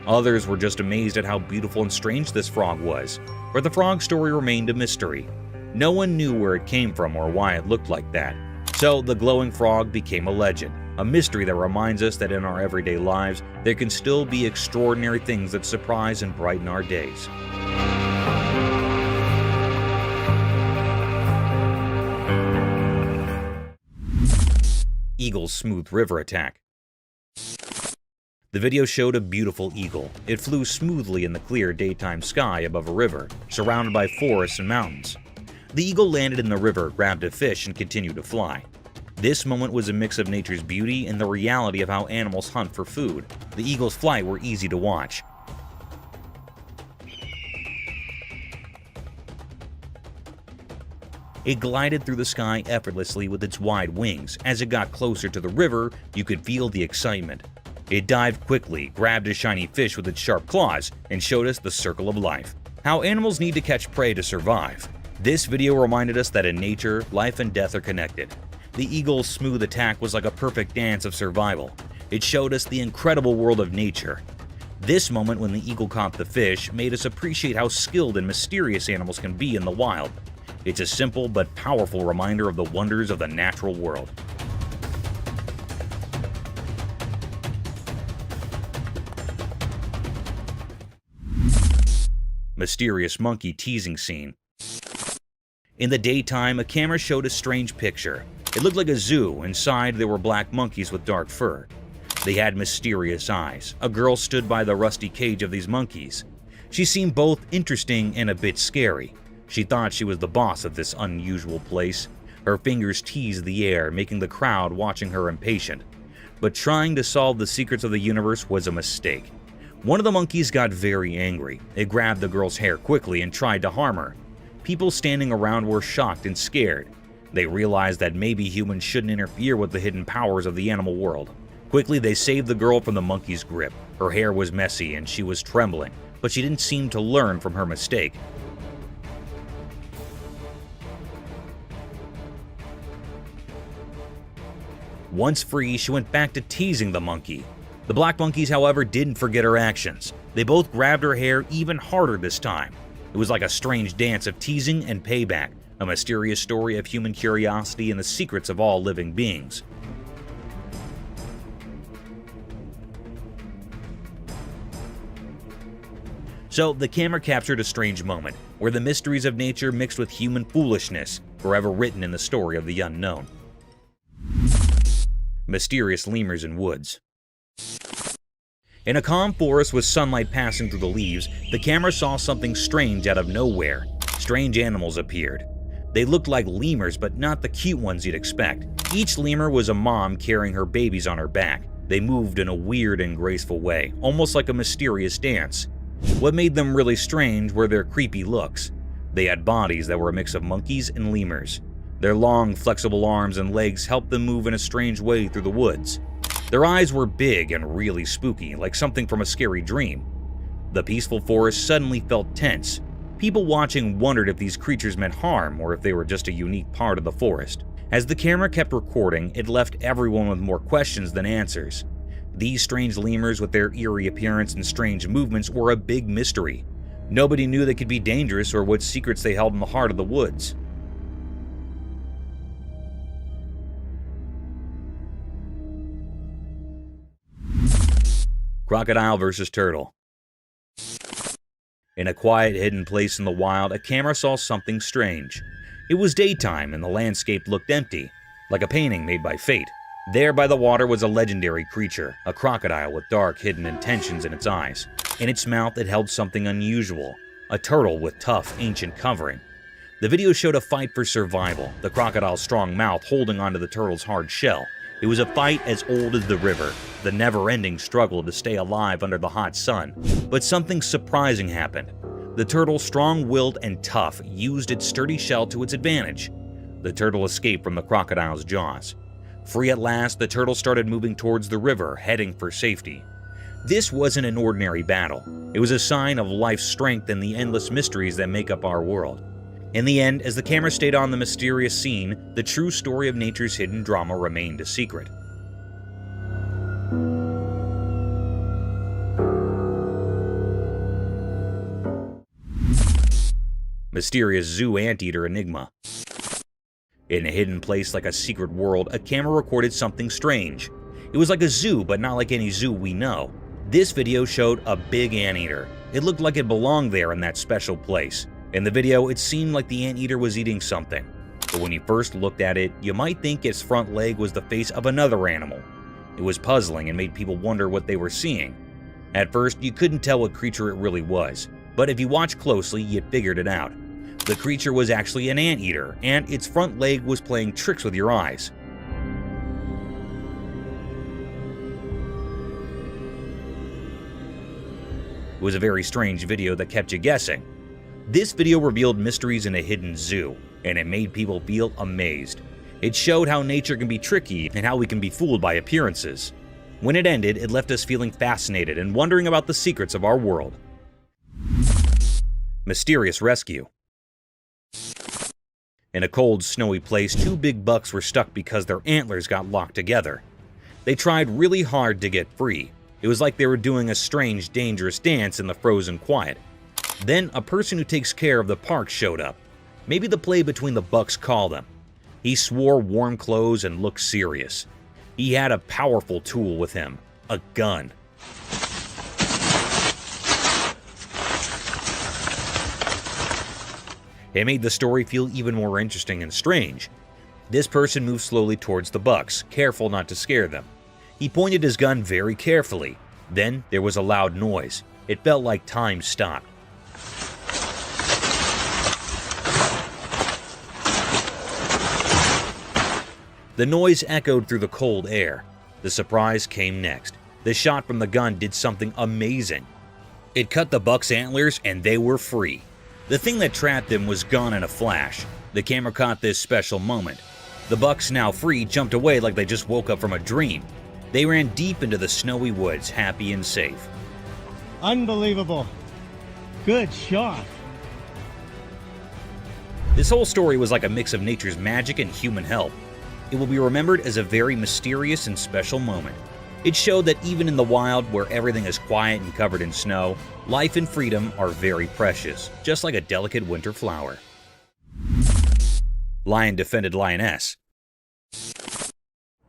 Others were just amazed at how beautiful and strange this frog was, but the frog story remained a mystery. No one knew where it came from or why it looked like that. So the glowing frog became a legend, a mystery that reminds us that in our everyday lives, there can still be extraordinary things that surprise and brighten our days. Eagle's smooth river attack. The video showed a beautiful eagle. It flew smoothly in the clear daytime sky above a river, surrounded by forests and mountains. The eagle landed in the river, grabbed a fish, and continued to fly. This moment was a mix of nature's beauty and the reality of how animals hunt for food. The eagle's flight were easy to watch. It glided through the sky effortlessly with its wide wings. As it got closer to the river, you could feel the excitement. It dived quickly, grabbed a shiny fish with its sharp claws, and showed us the circle of life. How animals need to catch prey to survive. This video reminded us that in nature, life and death are connected. The eagle's smooth attack was like a perfect dance of survival. It showed us the incredible world of nature. This moment when the eagle caught the fish made us appreciate how skilled and mysterious animals can be in the wild. It's a simple but powerful reminder of the wonders of the natural world. Mysterious monkey teasing scene. In the daytime, a camera showed a strange picture. It looked like a zoo. Inside, there were black monkeys with dark fur. They had mysterious eyes. A girl stood by the rusty cage of these monkeys. She seemed both interesting and a bit scary. She thought she was the boss of this unusual place. Her fingers teased the air, making the crowd watching her impatient. But trying to solve the secrets of the universe was a mistake. One of the monkeys got very angry. It grabbed the girl's hair quickly and tried to harm her. People standing around were shocked and scared. They realized that maybe humans shouldn't interfere with the hidden powers of the animal world. Quickly, they saved the girl from the monkey's grip. Her hair was messy and she was trembling, but she didn't seem to learn from her mistake. Once free, she went back to teasing the monkey. The black monkeys, however, didn't forget her actions. They both grabbed her hair even harder this time. It was like a strange dance of teasing and payback, a mysterious story of human curiosity and the secrets of all living beings. So, the camera captured a strange moment, where the mysteries of nature mixed with human foolishness, forever written in the story of the unknown. Mysterious lemurs in woods. In a calm forest with sunlight passing through the leaves, the camera saw something strange out of nowhere. Strange animals appeared. They looked like lemurs, but not the cute ones you'd expect. Each lemur was a mom carrying her babies on her back. They moved in a weird and graceful way, almost like a mysterious dance. What made them really strange were their creepy looks. They had bodies that were a mix of monkeys and lemurs. Their long, flexible arms and legs helped them move in a strange way through the woods. Their eyes were big and really spooky, like something from a scary dream. The peaceful forest suddenly felt tense. People watching wondered if these creatures meant harm or if they were just a unique part of the forest. As the camera kept recording, it left everyone with more questions than answers. These strange lemurs with their eerie appearance and strange movements were a big mystery. Nobody knew they could be dangerous or what secrets they held in the heart of the woods. Crocodile versus turtle. In a quiet, hidden place in the wild, a camera saw something strange. It was daytime and the landscape looked empty, like a painting made by fate. There by the water was a legendary creature, a crocodile with dark, hidden intentions in its eyes. In its mouth it held something unusual, a turtle with tough, ancient covering. The video showed a fight for survival, the crocodile's strong mouth holding onto the turtle's hard shell. It was a fight as old as the river, the never-ending struggle to stay alive under the hot sun. But something surprising happened. The turtle, strong-willed and tough, used its sturdy shell to its advantage. The turtle escaped from the crocodile's jaws. Free at last, the turtle started moving towards the river, heading for safety. This wasn't an ordinary battle. It was a sign of life's strength and the endless mysteries that make up our world. In the end, as the camera stayed on the mysterious scene, the true story of nature's hidden drama remained a secret. Mysterious zoo anteater enigma. In a hidden place like a secret world, a camera recorded something strange. It was like a zoo, but not like any zoo we know. This video showed a big anteater. It looked like it belonged there in that special place. In the video, it seemed like the anteater was eating something. But when you first looked at it, you might think its front leg was the face of another animal. It was puzzling and made people wonder what they were seeing. At first, you couldn't tell what creature it really was, but if you watched closely, you figured it out. The creature was actually an anteater, and its front leg was playing tricks with your eyes. It was a very strange video that kept you guessing. This video revealed mysteries in a hidden zoo, and it made people feel amazed. It showed how nature can be tricky and how we can be fooled by appearances. When it ended, it left us feeling fascinated and wondering about the secrets of our world. Mysterious rescue. In a cold, snowy place, two big bucks were stuck because their antlers got locked together. They tried really hard to get free. It was like they were doing a strange, dangerous dance in the frozen quiet. Then a person who takes care of the park showed up. Maybe the play between the bucks called him. He swore warm clothes and looked serious. He had a powerful tool with him, a gun. It made the story feel even more interesting and strange. This person moved slowly towards the bucks, careful not to scare them. He pointed his gun very carefully. Then there was a loud noise. It felt like time stopped. The noise echoed through the cold air. The surprise came next. The shot from the gun did something amazing. It cut the buck's antlers and they were free. The thing that trapped them was gone in a flash. The camera caught this special moment. The bucks, now free, jumped away like they just woke up from a dream. They ran deep into the snowy woods, happy and safe. Unbelievable. Good shot. This whole story was like a mix of nature's magic and human help. It will be remembered as a very mysterious and special moment. It showed that even in the wild, where everything is quiet and covered in snow, life and freedom are very precious, just like a delicate winter flower. Lion defended lioness.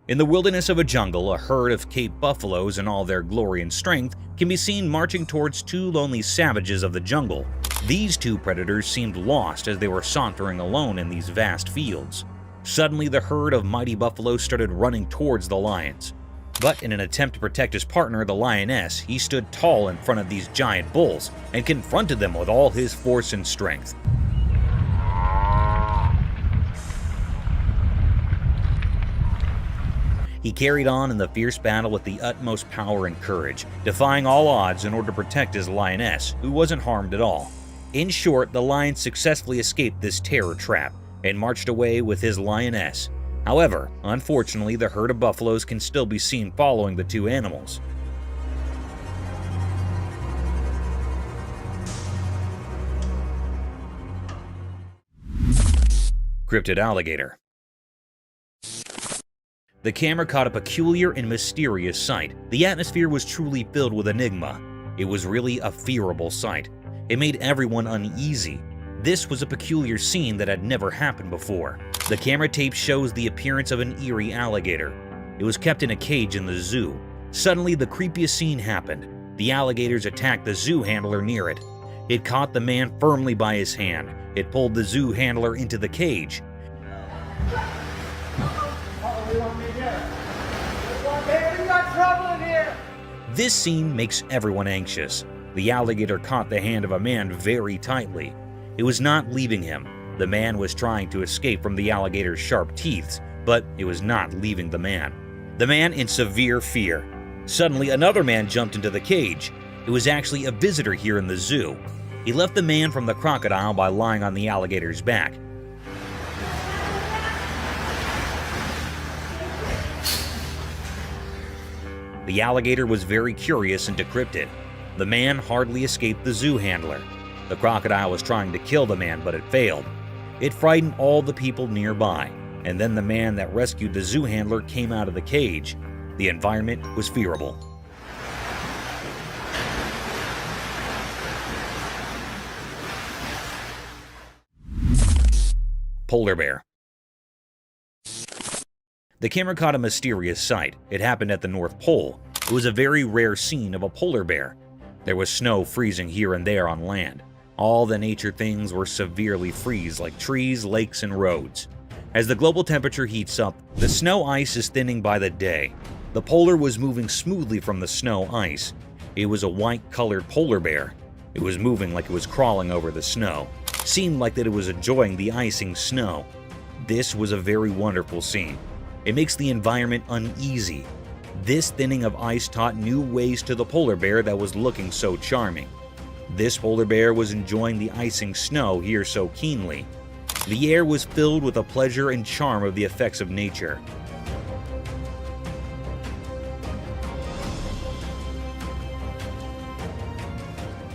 In the wilderness of a jungle, a herd of Cape buffaloes in all their glory and strength can be seen marching towards two lonely savages of the jungle. These two predators seemed lost as they were sauntering alone in these vast fields. Suddenly, the herd of mighty buffaloes started running towards the lions. But in an attempt to protect his partner, the lioness, he stood tall in front of these giant bulls and confronted them with all his force and strength. He carried on in the fierce battle with the utmost power and courage, defying all odds in order to protect his lioness, who wasn't harmed at all. In short, the lion successfully escaped this terror trap and marched away with his lioness. However, unfortunately, the herd of buffaloes can still be seen following the two animals. Cryptid alligator. The camera caught a peculiar and mysterious sight. The atmosphere was truly filled with enigma. It was really a fearable sight. It made everyone uneasy. This was a peculiar scene that had never happened before. The camera tape shows the appearance of an eerie alligator. It was kept in a cage in the zoo. Suddenly, the creepiest scene happened. The alligators attacked the zoo handler near it. It caught the man firmly by his hand. It pulled the zoo handler into the cage. This scene makes everyone anxious. The alligator caught the hand of a man very tightly. It was not leaving him. The man was trying to escape from the alligator's sharp teeth, but it was not leaving the man. The man in severe fear. Suddenly, another man jumped into the cage. It was actually a visitor here in the zoo. He left the man from the crocodile by lying on the alligator's back. The alligator was very curious and decrypted. The man hardly escaped the zoo handler. The crocodile was trying to kill the man, but it failed. It frightened all the people nearby, and then the man that rescued the zoo handler came out of the cage. The environment was fearable. Polar bear. The camera caught a mysterious sight. It happened at the North Pole. It was a very rare scene of a polar bear. There was snow freezing here and there on land. All the nature things were severely freeze, like trees, lakes, and roads. As the global temperature heats up, the snow ice is thinning by the day. The polar was moving smoothly from the snow ice. It was a white-colored polar bear. It was moving like it was crawling over the snow. Seemed like that it was enjoying the icing snow. This was a very wonderful scene. It makes the environment uneasy. This thinning of ice taught new ways to the polar bear that was looking so charming. This polar bear was enjoying the icing snow here so keenly. The air was filled with the pleasure and charm of the effects of nature.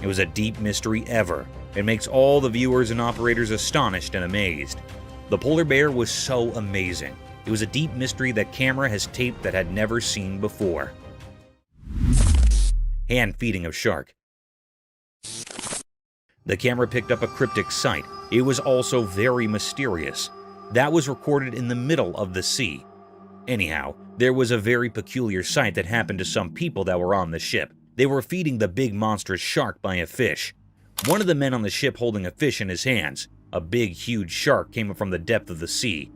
It was a deep mystery ever. It makes all the viewers and operators astonished and amazed. The polar bear was so amazing. It was a deep mystery that camera has taped that had never seen before. Hand feeding of shark. The camera picked up a cryptic sight. It was also very mysterious. That was recorded in the middle of the sea. Anyhow, there was a very peculiar sight that happened to some people that were on the ship. They were feeding the big monstrous shark by a fish. One of the men on the ship holding a fish in his hands. A big, huge shark came from the depth of the sea.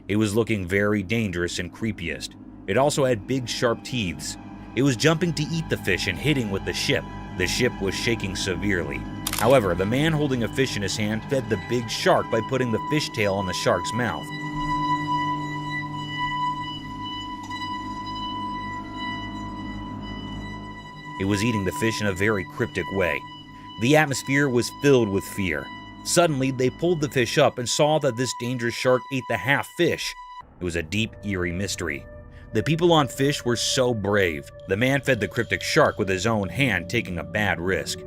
It was looking very dangerous and creepiest. It also had big, sharp teeth. It was jumping to eat the fish and hitting with the ship. The ship was shaking severely. However, the man holding a fish in his hand fed the big shark by putting the fish tail on the shark's mouth. It was eating the fish in a very cryptic way. The atmosphere was filled with fear. Suddenly, they pulled the fish up and saw that this dangerous shark ate the half fish. It was a deep, eerie mystery. The people on fish were so brave. The man fed the cryptic shark with his own hand, taking a bad risk.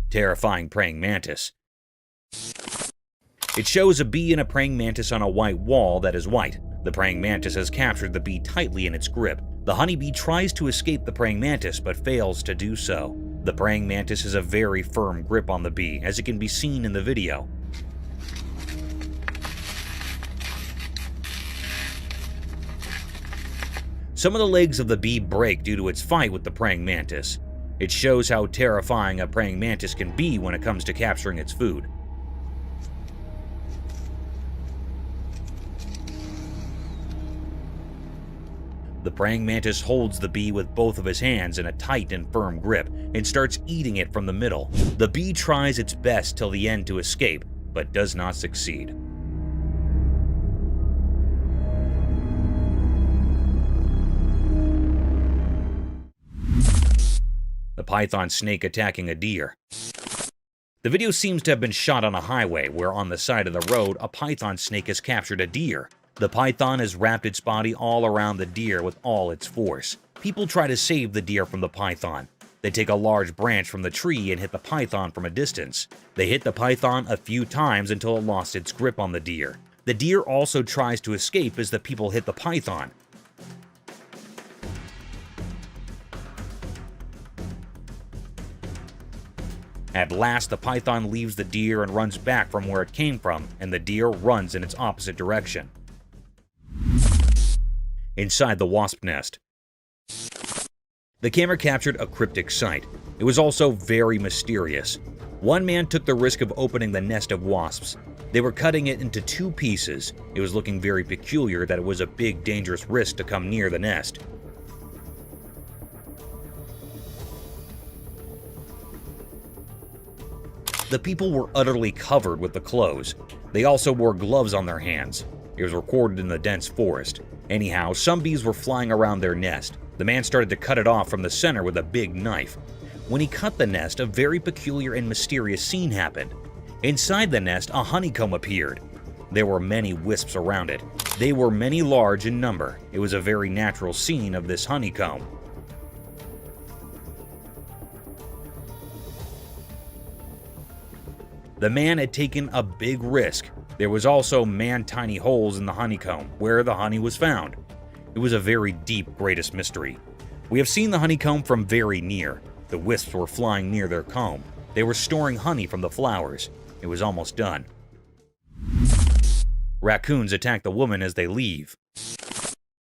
Terrifying praying mantis. It shows a bee and a praying mantis on a white wall that is white. The praying mantis has captured the bee tightly in its grip. The honeybee tries to escape the praying mantis but fails to do so. The praying mantis has a very firm grip on the bee, as it can be seen in the video. Some of the legs of the bee break due to its fight with the praying mantis. It shows how terrifying a praying mantis can be when it comes to capturing its food. The praying mantis holds the bee with both of his hands in a tight and firm grip and starts eating it from the middle. The bee tries its best till the end to escape, but does not succeed. The python snake attacking a deer. The video seems to have been shot on a highway where on the side of the road a python snake has captured a deer. The python has wrapped its body all around the deer with all its force. People try to save the deer from the python. They take a large branch from the tree and hit the python from a distance. They hit the python a few times until it lost its grip on the deer. The deer also tries to escape as the people hit the python. At last, the python leaves the deer and runs back from where it came from, and the deer runs in its opposite direction. Inside the wasp nest. The camera captured a cryptic sight. It was also very mysterious. One man took the risk of opening the nest of wasps. They were cutting it into 2 pieces. It was looking very peculiar that it was a big, dangerous risk to come near the nest. The people were utterly covered with the clothes. They also wore gloves on their hands. It was recorded in the dense forest. Anyhow, some bees were flying around their nest. The man started to cut it off from the center with a big knife. When he cut the nest, a very peculiar and mysterious scene happened. Inside the nest, a honeycomb appeared. There were many wisps around it. They were many large in number. It was a very natural scene of this honeycomb. The man had taken a big risk. There was also man-tiny holes in the honeycomb where the honey was found. It was a very deep, greatest mystery. We have seen the honeycomb from very near. The wisps were flying near their comb. They were storing honey from the flowers. It was almost done. Raccoons attack the woman as they leave.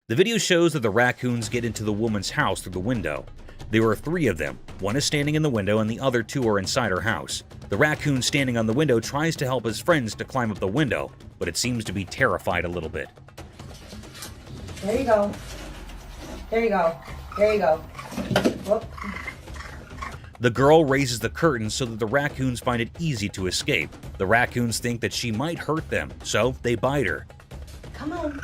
The video shows that the raccoons get into the woman's house through the window. There were 3 of them. One is standing in the window and the other 2 are inside her house. The raccoon standing on the window tries to help his friends to climb up the window, but it seems to be terrified a little bit. There you go. There you go. There you go. Whoop. The girl raises the curtain so that the raccoons find it easy to escape. The raccoons think that she might hurt them, so they bite her. Come on.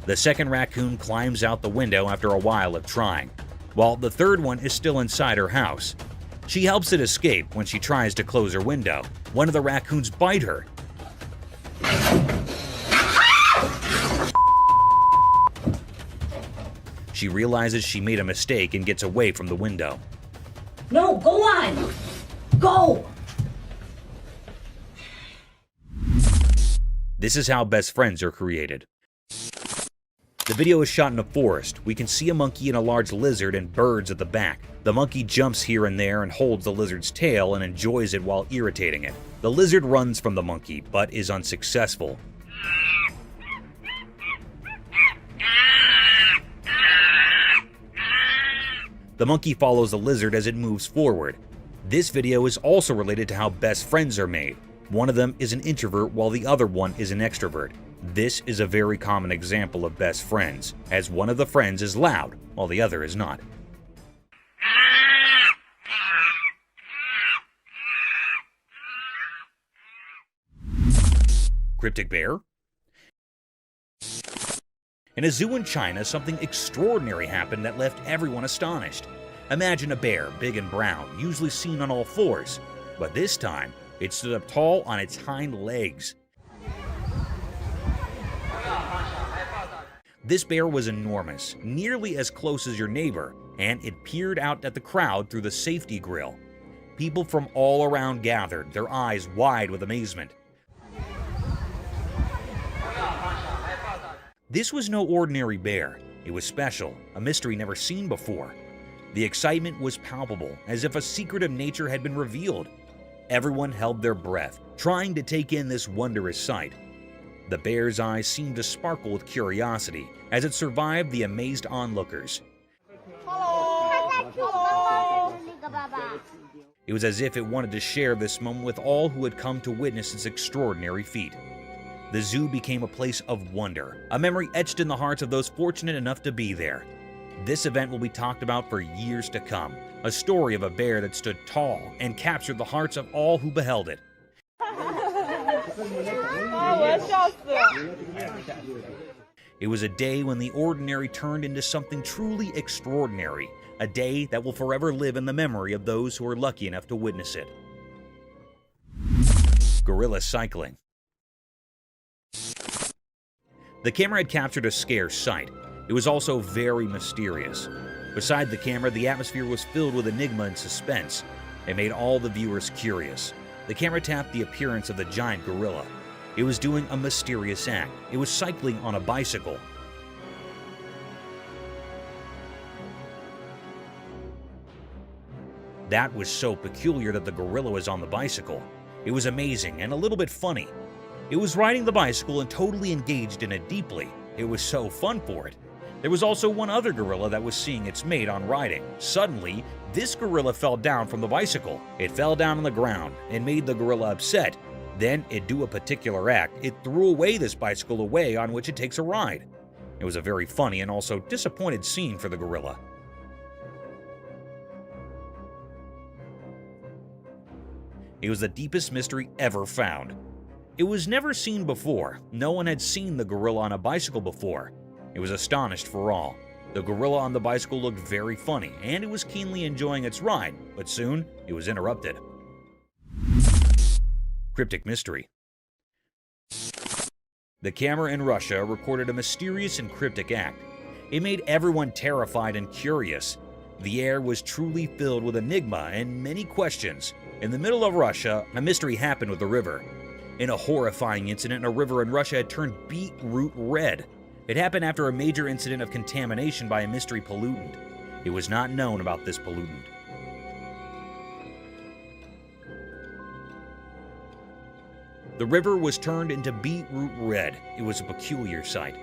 The second raccoon climbs out the window after a while of trying, while the third one is still inside her house. She helps it escape when she tries to close her window. One of the raccoons bite her. She realizes she made a mistake and gets away from the window. No, go on. Go. This is how best friends are created. The video is shot in a forest. We can see a monkey and a large lizard and birds at the back. The monkey jumps here and there and holds the lizard's tail and enjoys it while irritating it. The lizard runs from the monkey, but is unsuccessful. The monkey follows the lizard as it moves forward. This video is also related to how best friends are made. One of them is an introvert while the other one is an extrovert. This is a very common example of best friends, as one of the friends is loud while the other is not. Cryptic bear? In a zoo in China, something extraordinary happened that left everyone astonished. Imagine a bear, big and brown, usually seen on all fours, but this time, it stood up tall on its hind legs. This bear was enormous, nearly as close as your neighbor, and it peered out at the crowd through the safety grill. People from all around gathered, their eyes wide with amazement. This was no ordinary bear. It was special, a mystery never seen before. The excitement was palpable, as if a secret of nature had been revealed. Everyone held their breath, trying to take in this wondrous sight. The bear's eyes seemed to sparkle with curiosity as it survived the amazed onlookers. It was as if it wanted to share this moment with all who had come to witness its extraordinary feat. The zoo became a place of wonder, a memory etched in the hearts of those fortunate enough to be there. This event will be talked about for years to come, a story of a bear that stood tall and captured the hearts of all who beheld it. It was a day when the ordinary turned into something truly extraordinary, a day that will forever live in the memory of those who are lucky enough to witness it. Gorilla cycling. The camera had captured a scarce sight. It was also very mysterious. Beside the camera, the atmosphere was filled with enigma and suspense. It made all the viewers curious. The camera tapped the appearance of the giant gorilla. It was doing a mysterious act. It was cycling on a bicycle. That was so peculiar that the gorilla was on the bicycle. It was amazing and a little bit funny. It was riding the bicycle and totally engaged in it deeply. It was so fun for it. There was also one other gorilla that was seeing its mate on riding. Suddenly, this gorilla fell down from the bicycle. It fell down on the ground and made the gorilla upset. Then it do a particular act. It threw away this bicycle away on which it takes a ride. It was a very funny and also disappointed scene for the gorilla. It was the deepest mystery ever found. It was never seen before. No one had seen the gorilla on a bicycle before. It was astonished for all. The gorilla on the bicycle looked very funny, and it was keenly enjoying its ride, but soon it was interrupted. Cryptic mystery. The camera in Russia recorded a mysterious and cryptic act. It made everyone terrified and curious. The air was truly filled with enigma and many questions. In the middle of Russia, a mystery happened with the river. In a horrifying incident, a river in Russia had turned beetroot red. It happened after a major incident of contamination by a mystery pollutant. It was not known about this pollutant. The river was turned into beetroot red. It was a peculiar sight.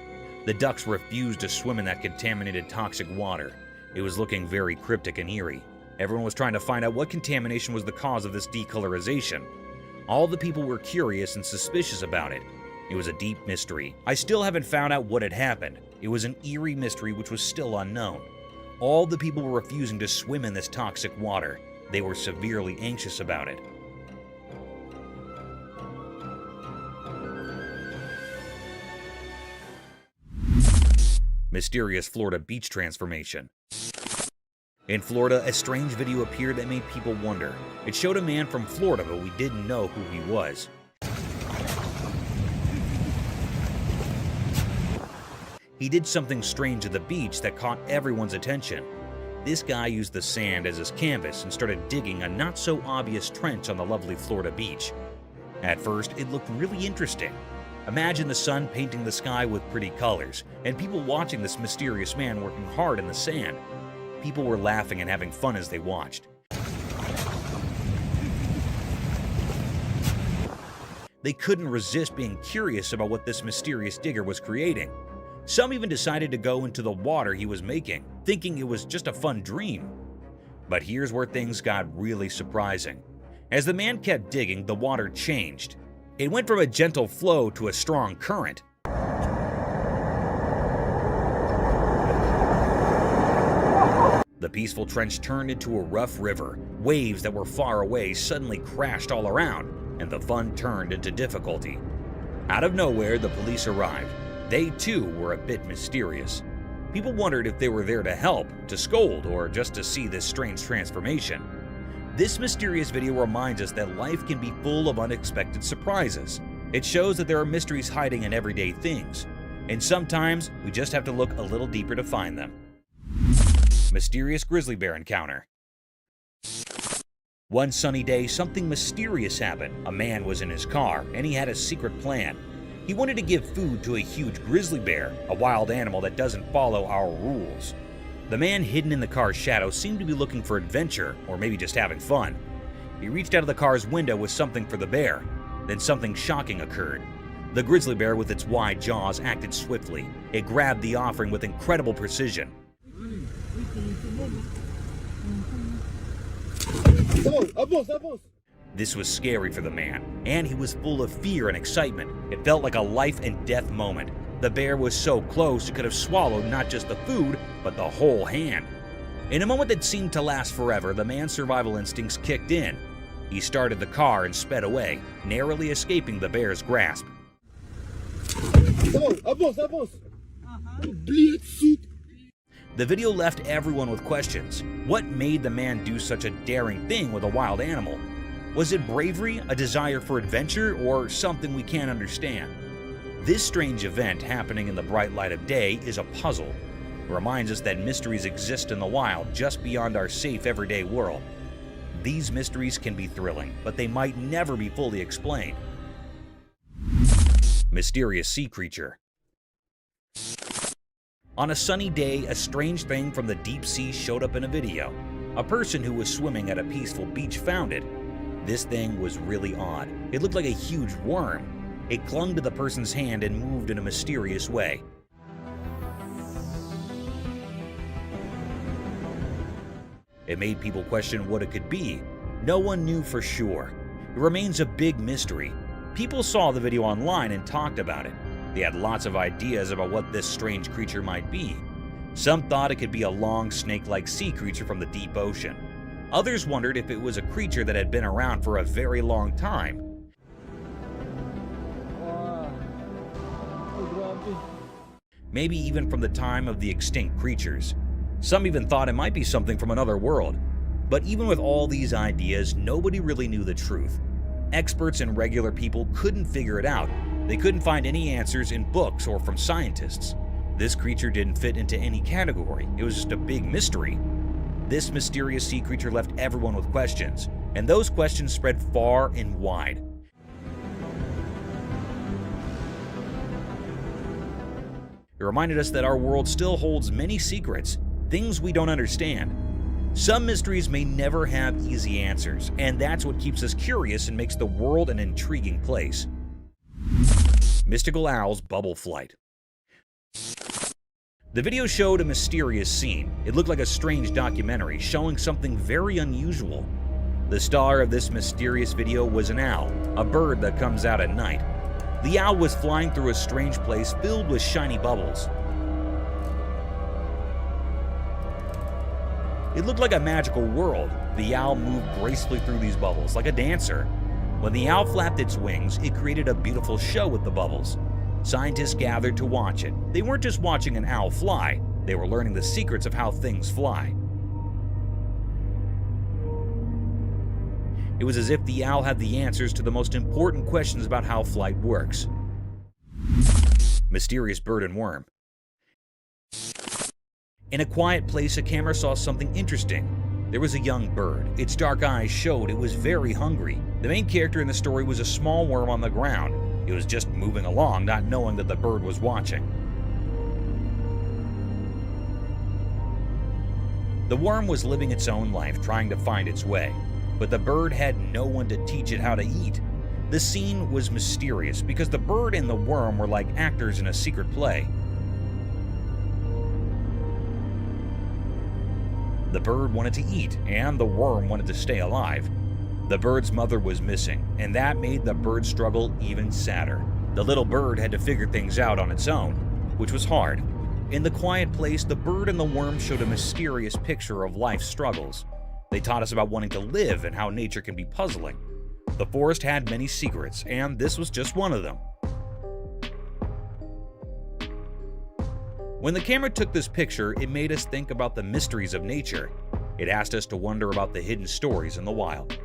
The ducks refused to swim in that contaminated toxic water. It was looking very cryptic and eerie. Everyone was trying to find out what contamination was the cause of this decolorization. All the people were curious and suspicious about it. It was a deep mystery. I still haven't found out what had happened. It was an eerie mystery which was still unknown. All the people were refusing to swim in this toxic water. They were severely anxious about it. Mysterious Florida beach transformation. In Florida, a strange video appeared that made people wonder. It showed a man from Florida, but we didn't know who he was. He did something strange at the beach that caught everyone's attention. This guy used the sand as his canvas and started digging a not-so-obvious trench on the lovely Florida beach. At first, it looked really interesting. Imagine the sun painting the sky with pretty colors, and people watching this mysterious man working hard in the sand. People were laughing and having fun as they watched. They couldn't resist being curious about what this mysterious digger was creating. Some even decided to go into the water he was making, thinking it was just a fun dream. But here's where things got really surprising. As the man kept digging, the water changed. It went from a gentle flow to a strong current. The peaceful trench turned into a rough river. Waves that were far away suddenly crashed all around, and the fun turned into difficulty. Out of nowhere, the police arrived. They too were a bit mysterious. People wondered if they were there to help, to scold, or just to see this strange transformation. This mysterious video reminds us that life can be full of unexpected surprises. It shows that there are mysteries hiding in everyday things, and sometimes we just have to look a little deeper to find them. Mysterious grizzly bear encounter. One sunny day, something mysterious happened. A man was in his car, and he had a secret plan. He wanted to give food to a huge grizzly bear, a wild animal that doesn't follow our rules. The man hidden in the car's shadow seemed to be looking for adventure, or maybe just having fun. He reached out of the car's window with something for the bear. Then something shocking occurred. The grizzly bear with its wide jaws acted swiftly. It grabbed the offering with incredible precision. This was scary for the man, and he was full of fear and excitement. It felt like a life and death moment. The bear was so close it could have swallowed not just the food, but the whole hand. In a moment that seemed to last forever, the man's survival instincts kicked in. He started the car and sped away, narrowly escaping the bear's grasp. The video left everyone with questions. What made the man do such a daring thing with a wild animal? Was it bravery, a desire for adventure, or something we can't understand? This strange event happening in the bright light of day is a puzzle. It reminds us that mysteries exist in the wild just beyond our safe everyday world. These mysteries can be thrilling, but they might never be fully explained. Mysterious sea creature. On a sunny day, a strange thing from the deep sea showed up in a video. A person who was swimming at a peaceful beach found it. This thing was really odd. It looked like a huge worm. It clung to the person's hand and moved in a mysterious way. It made people question what it could be. No one knew for sure. It remains a big mystery. People saw the video online and talked about it. They had lots of ideas about what this strange creature might be. Some thought it could be a long, snake-like sea creature from the deep ocean. Others wondered if it was a creature that had been around for a very long time. Maybe even from the time of the extinct creatures. Some even thought it might be something from another world. But even with all these ideas, nobody really knew the truth. Experts and regular people couldn't figure it out. They couldn't find any answers in books or from scientists. This creature didn't fit into any category. It was just a big mystery. This mysterious sea creature left everyone with questions, and those questions spread far and wide. It reminded us that our world still holds many secrets, things we don't understand. Some mysteries may never have easy answers, and that's what keeps us curious and makes the world an intriguing place. Mystical owl's bubble flight. The video showed a mysterious scene. It looked like a strange documentary showing something very unusual. The star of this mysterious video was an owl, a bird that comes out at night. The owl was flying through a strange place filled with shiny bubbles. It looked like a magical world. The owl moved gracefully through these bubbles like a dancer. When the owl flapped its wings, it created a beautiful show with the bubbles. Scientists gathered to watch it. They weren't just watching an owl fly, they were learning the secrets of how things fly. It was as if the owl had the answers to the most important questions about how flight works. Mysterious bird and worm. In a quiet place, a camera saw something interesting. There was a young bird. Its dark eyes showed it was very hungry. The main character in the story was a small worm on the ground. It was just moving along, not knowing that the bird was watching. The worm was living its own life, trying to find its way, but the bird had no one to teach it how to eat. The scene was mysterious because the bird and the worm were like actors in a secret play. The bird wanted to eat, and the worm wanted to stay alive. The bird's mother was missing, and that made the bird's struggle even sadder. The little bird had to figure things out on its own, which was hard. In the quiet place, the bird and the worm showed a mysterious picture of life's struggles. They taught us about wanting to live and how nature can be puzzling. The forest had many secrets, and this was just one of them. When the camera took this picture, it made us think about the mysteries of nature. It asked us to wonder about the hidden stories in the wild.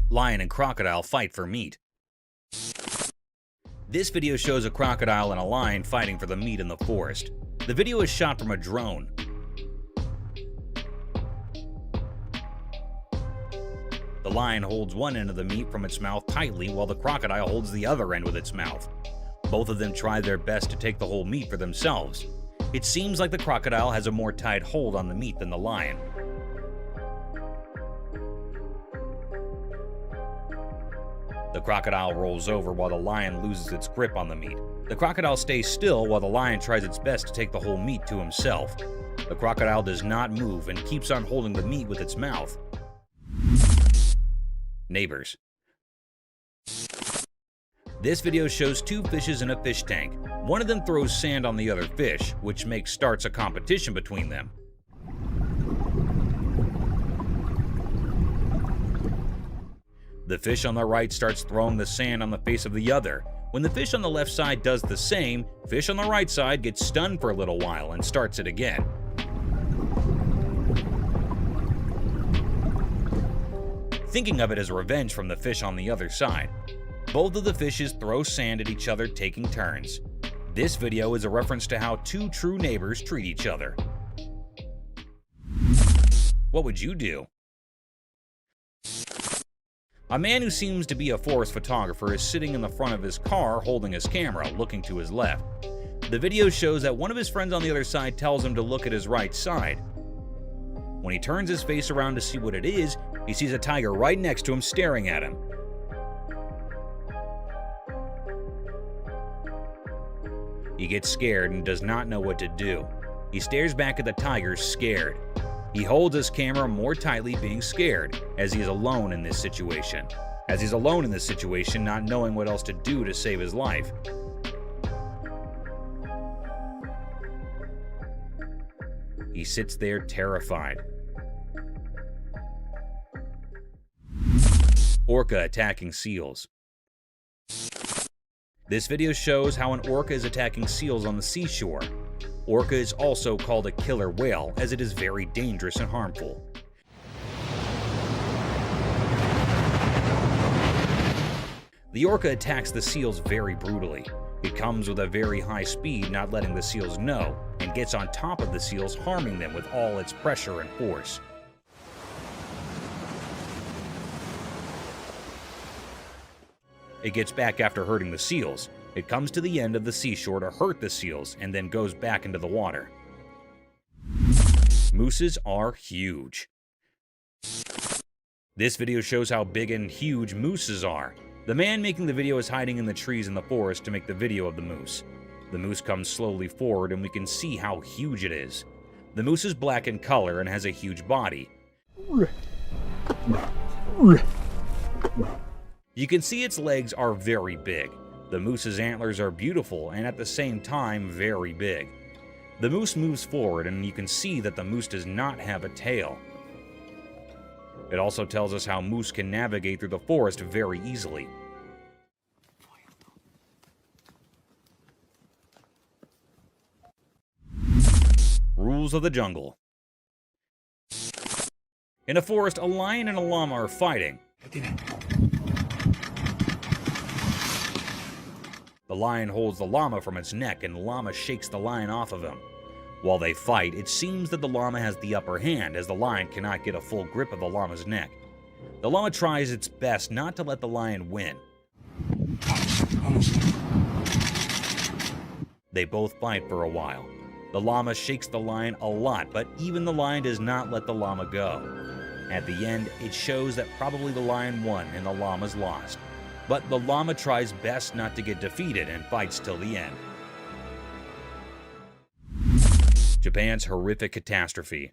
Lion and crocodile fight for meat. This video shows a crocodile and a lion fighting for the meat in the forest. The video is shot from a drone. The lion holds one end of the meat from its mouth tightly while the crocodile holds the other end with its mouth. Both of them try their best to take the whole meat for themselves. It seems like the crocodile has a more tight hold on the meat than the lion. The crocodile rolls over while the lion loses its grip on the meat. The crocodile stays still while the lion tries its best to take the whole meat to himself. The crocodile does not move and keeps on holding the meat with its mouth. Neighbors. This video shows two fishes in a fish tank. One of them throws sand on the other fish, which starts a competition between them. The fish on the right starts throwing the sand on the face of the other. When the fish on the left side does the same, fish on the right side gets stunned for a little while and starts it again. Thinking of it as revenge from the fish on the other side. Both of the fishes throw sand at each other, taking turns. This video is a reference to how two true neighbors treat each other. What would you do? A man who seems to be a forest photographer is sitting in the front of his car holding his camera, looking to his left. The video shows that one of his friends on the other side tells him to look at his right side. When he turns his face around to see what it is, he sees a tiger right next to him staring at him. He gets scared and does not know what to do. He stares back at the tiger, scared. He holds his camera more tightly, being scared, as he is alone in this situation. Not knowing what else to do to save his life. He sits there terrified. Orca attacking seals. This video shows how an orca is attacking seals on the seashore. Orca is also called a killer whale, as it is very dangerous and harmful. The orca attacks the seals very brutally. It comes with a very high speed, not letting the seals know, and gets on top of the seals, harming them with all its pressure and force. It gets back after hurting the seals. It comes to the end of the seashore to hurt the seals and then goes back into the water. Mooses are huge. This video shows how big and huge mooses are. The man making the video is hiding in the trees in the forest to make the video of the moose. The moose comes slowly forward and we can see how huge it is. The moose is black in color and has a huge body. You can see its legs are very big. The moose's antlers are beautiful and at the same time very big. The moose moves forward and you can see that the moose does not have a tail. It also tells us how moose can navigate through the forest very easily. Rules of the jungle. In a forest, a lion and a llama are fighting. The lion holds the llama from its neck and the llama shakes the lion off of him. While they fight, it seems that the llama has the upper hand as the lion cannot get a full grip of the llama's neck. The llama tries its best not to let the lion win. They both fight for a while. The llama shakes the lion a lot, but even the lion does not let the llama go. At the end, it shows that probably the lion won and the llama's lost. But the llama tries best not to get defeated and fights till the end. Japan's horrific catastrophe.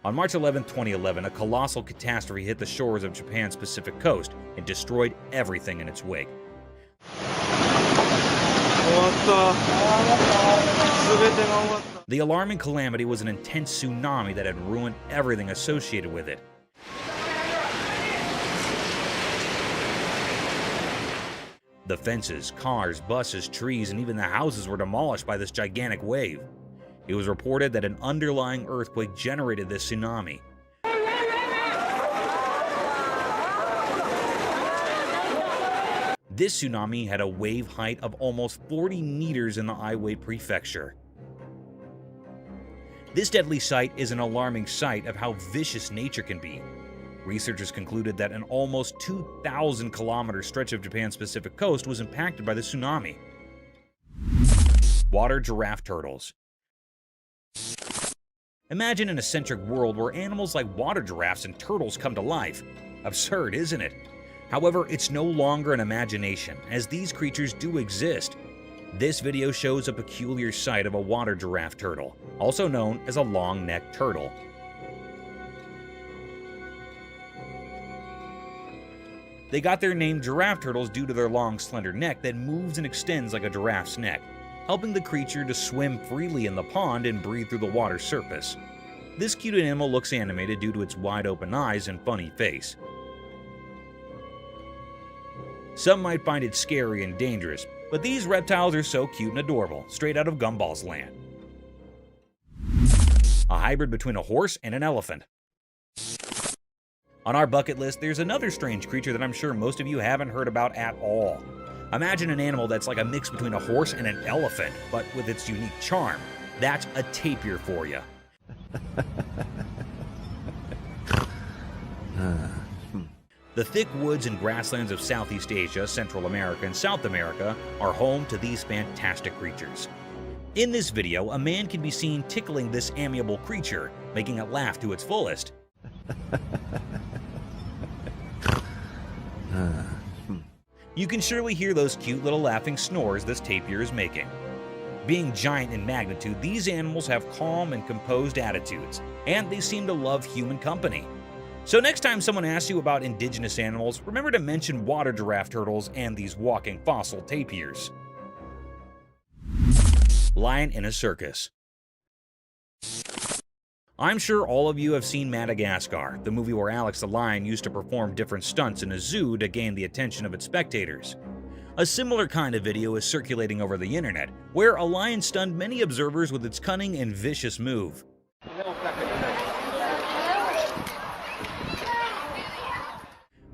On March 11, 2011, a colossal catastrophe hit the shores of Japan's Pacific coast and destroyed everything in its wake. The alarming calamity was an intense tsunami that had ruined everything associated with it. The fences, cars, buses, trees, and even the houses were demolished by this gigantic wave. It was reported that an underlying earthquake generated this tsunami. This tsunami had a wave height of almost 40 meters in the Aiwei Prefecture. This deadly sight is an alarming sight of how vicious nature can be. Researchers concluded that an almost 2,000-kilometer stretch of Japan's Pacific coast was impacted by the tsunami. Water giraffe turtles. Imagine an eccentric world where animals like water giraffes and turtles come to life. Absurd, isn't it? However, it's no longer an imagination, as these creatures do exist. This video shows a peculiar sight of a water giraffe turtle, also known as a long-necked turtle. They got their name giraffe turtles due to their long, slender neck that moves and extends like a giraffe's neck, helping the creature to swim freely in the pond and breathe through the water's surface. This cute animal looks animated due to its wide-open eyes and funny face. Some might find it scary and dangerous, but these reptiles are so cute and adorable, straight out of Gumball's land. A hybrid between a horse and an elephant. On our bucket list, there's another strange creature that I'm sure most of you haven't heard about at all. Imagine an animal that's like a mix between a horse and an elephant, but with its unique charm. That's a tapir for you. The thick woods and grasslands of Southeast Asia, Central America, and South America are home to these fantastic creatures. In this video, a man can be seen tickling this amiable creature, making it laugh to its fullest. You can surely hear those cute little laughing snores this tapir is making. Being giant in magnitude, these animals have calm and composed attitudes, and they seem to love human company. So next time someone asks you about indigenous animals, remember to mention water giraffe turtles and these walking fossil tapirs. Lion in a circus. I'm sure all of you have seen Madagascar, the movie where Alex the lion used to perform different stunts in a zoo to gain the attention of its spectators. A similar kind of video is circulating over the internet, where a lion stunned many observers with its cunning and vicious move.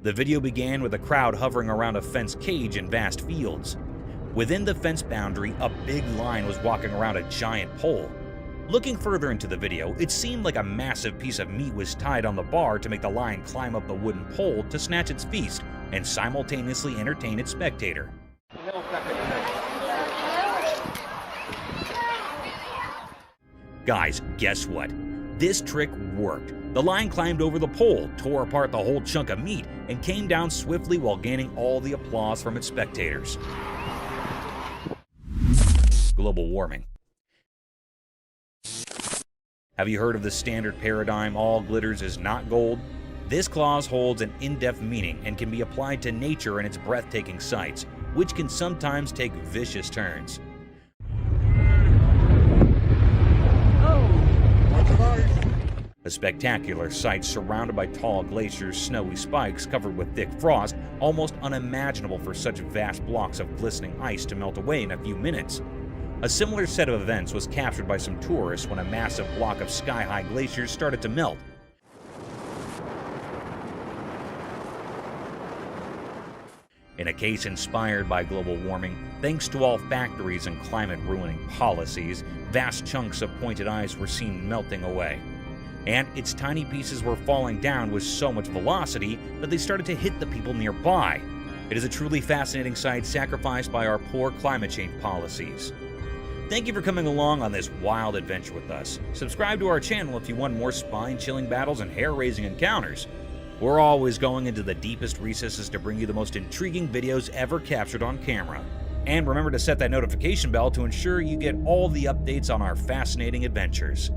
The video began with a crowd hovering around a fenced cage in vast fields. Within the fence boundary, a big lion was walking around a giant pole. Looking further into the video, it seemed like a massive piece of meat was tied on the bar to make the lion climb up the wooden pole to snatch its feast and simultaneously entertain its spectator. Guys, guess what? This trick worked. The lion climbed over the pole, tore apart the whole chunk of meat, and came down swiftly while gaining all the applause from its spectators. Global warming. Have you heard of the standard paradigm, all glitters is not gold? This clause holds an in-depth meaning and can be applied to nature and its breathtaking sights, which can sometimes take vicious turns. A spectacular sight surrounded by tall glaciers, snowy spikes covered with thick frost, almost unimaginable for such vast blocks of glistening ice to melt away in a few minutes. A similar set of events was captured by some tourists when a massive block of sky-high glaciers started to melt. In a case inspired by global warming, thanks to all factories and climate-ruining policies, vast chunks of pointed ice were seen melting away. And its tiny pieces were falling down with so much velocity that they started to hit the people nearby. It is a truly fascinating sight sacrificed by our poor climate change policies. Thank you for coming along on this wild adventure with us. Subscribe to our channel if you want more spine-chilling battles and hair-raising encounters. We're always going into the deepest recesses to bring you the most intriguing videos ever captured on camera. And remember to set that notification bell to ensure you get all the updates on our fascinating adventures.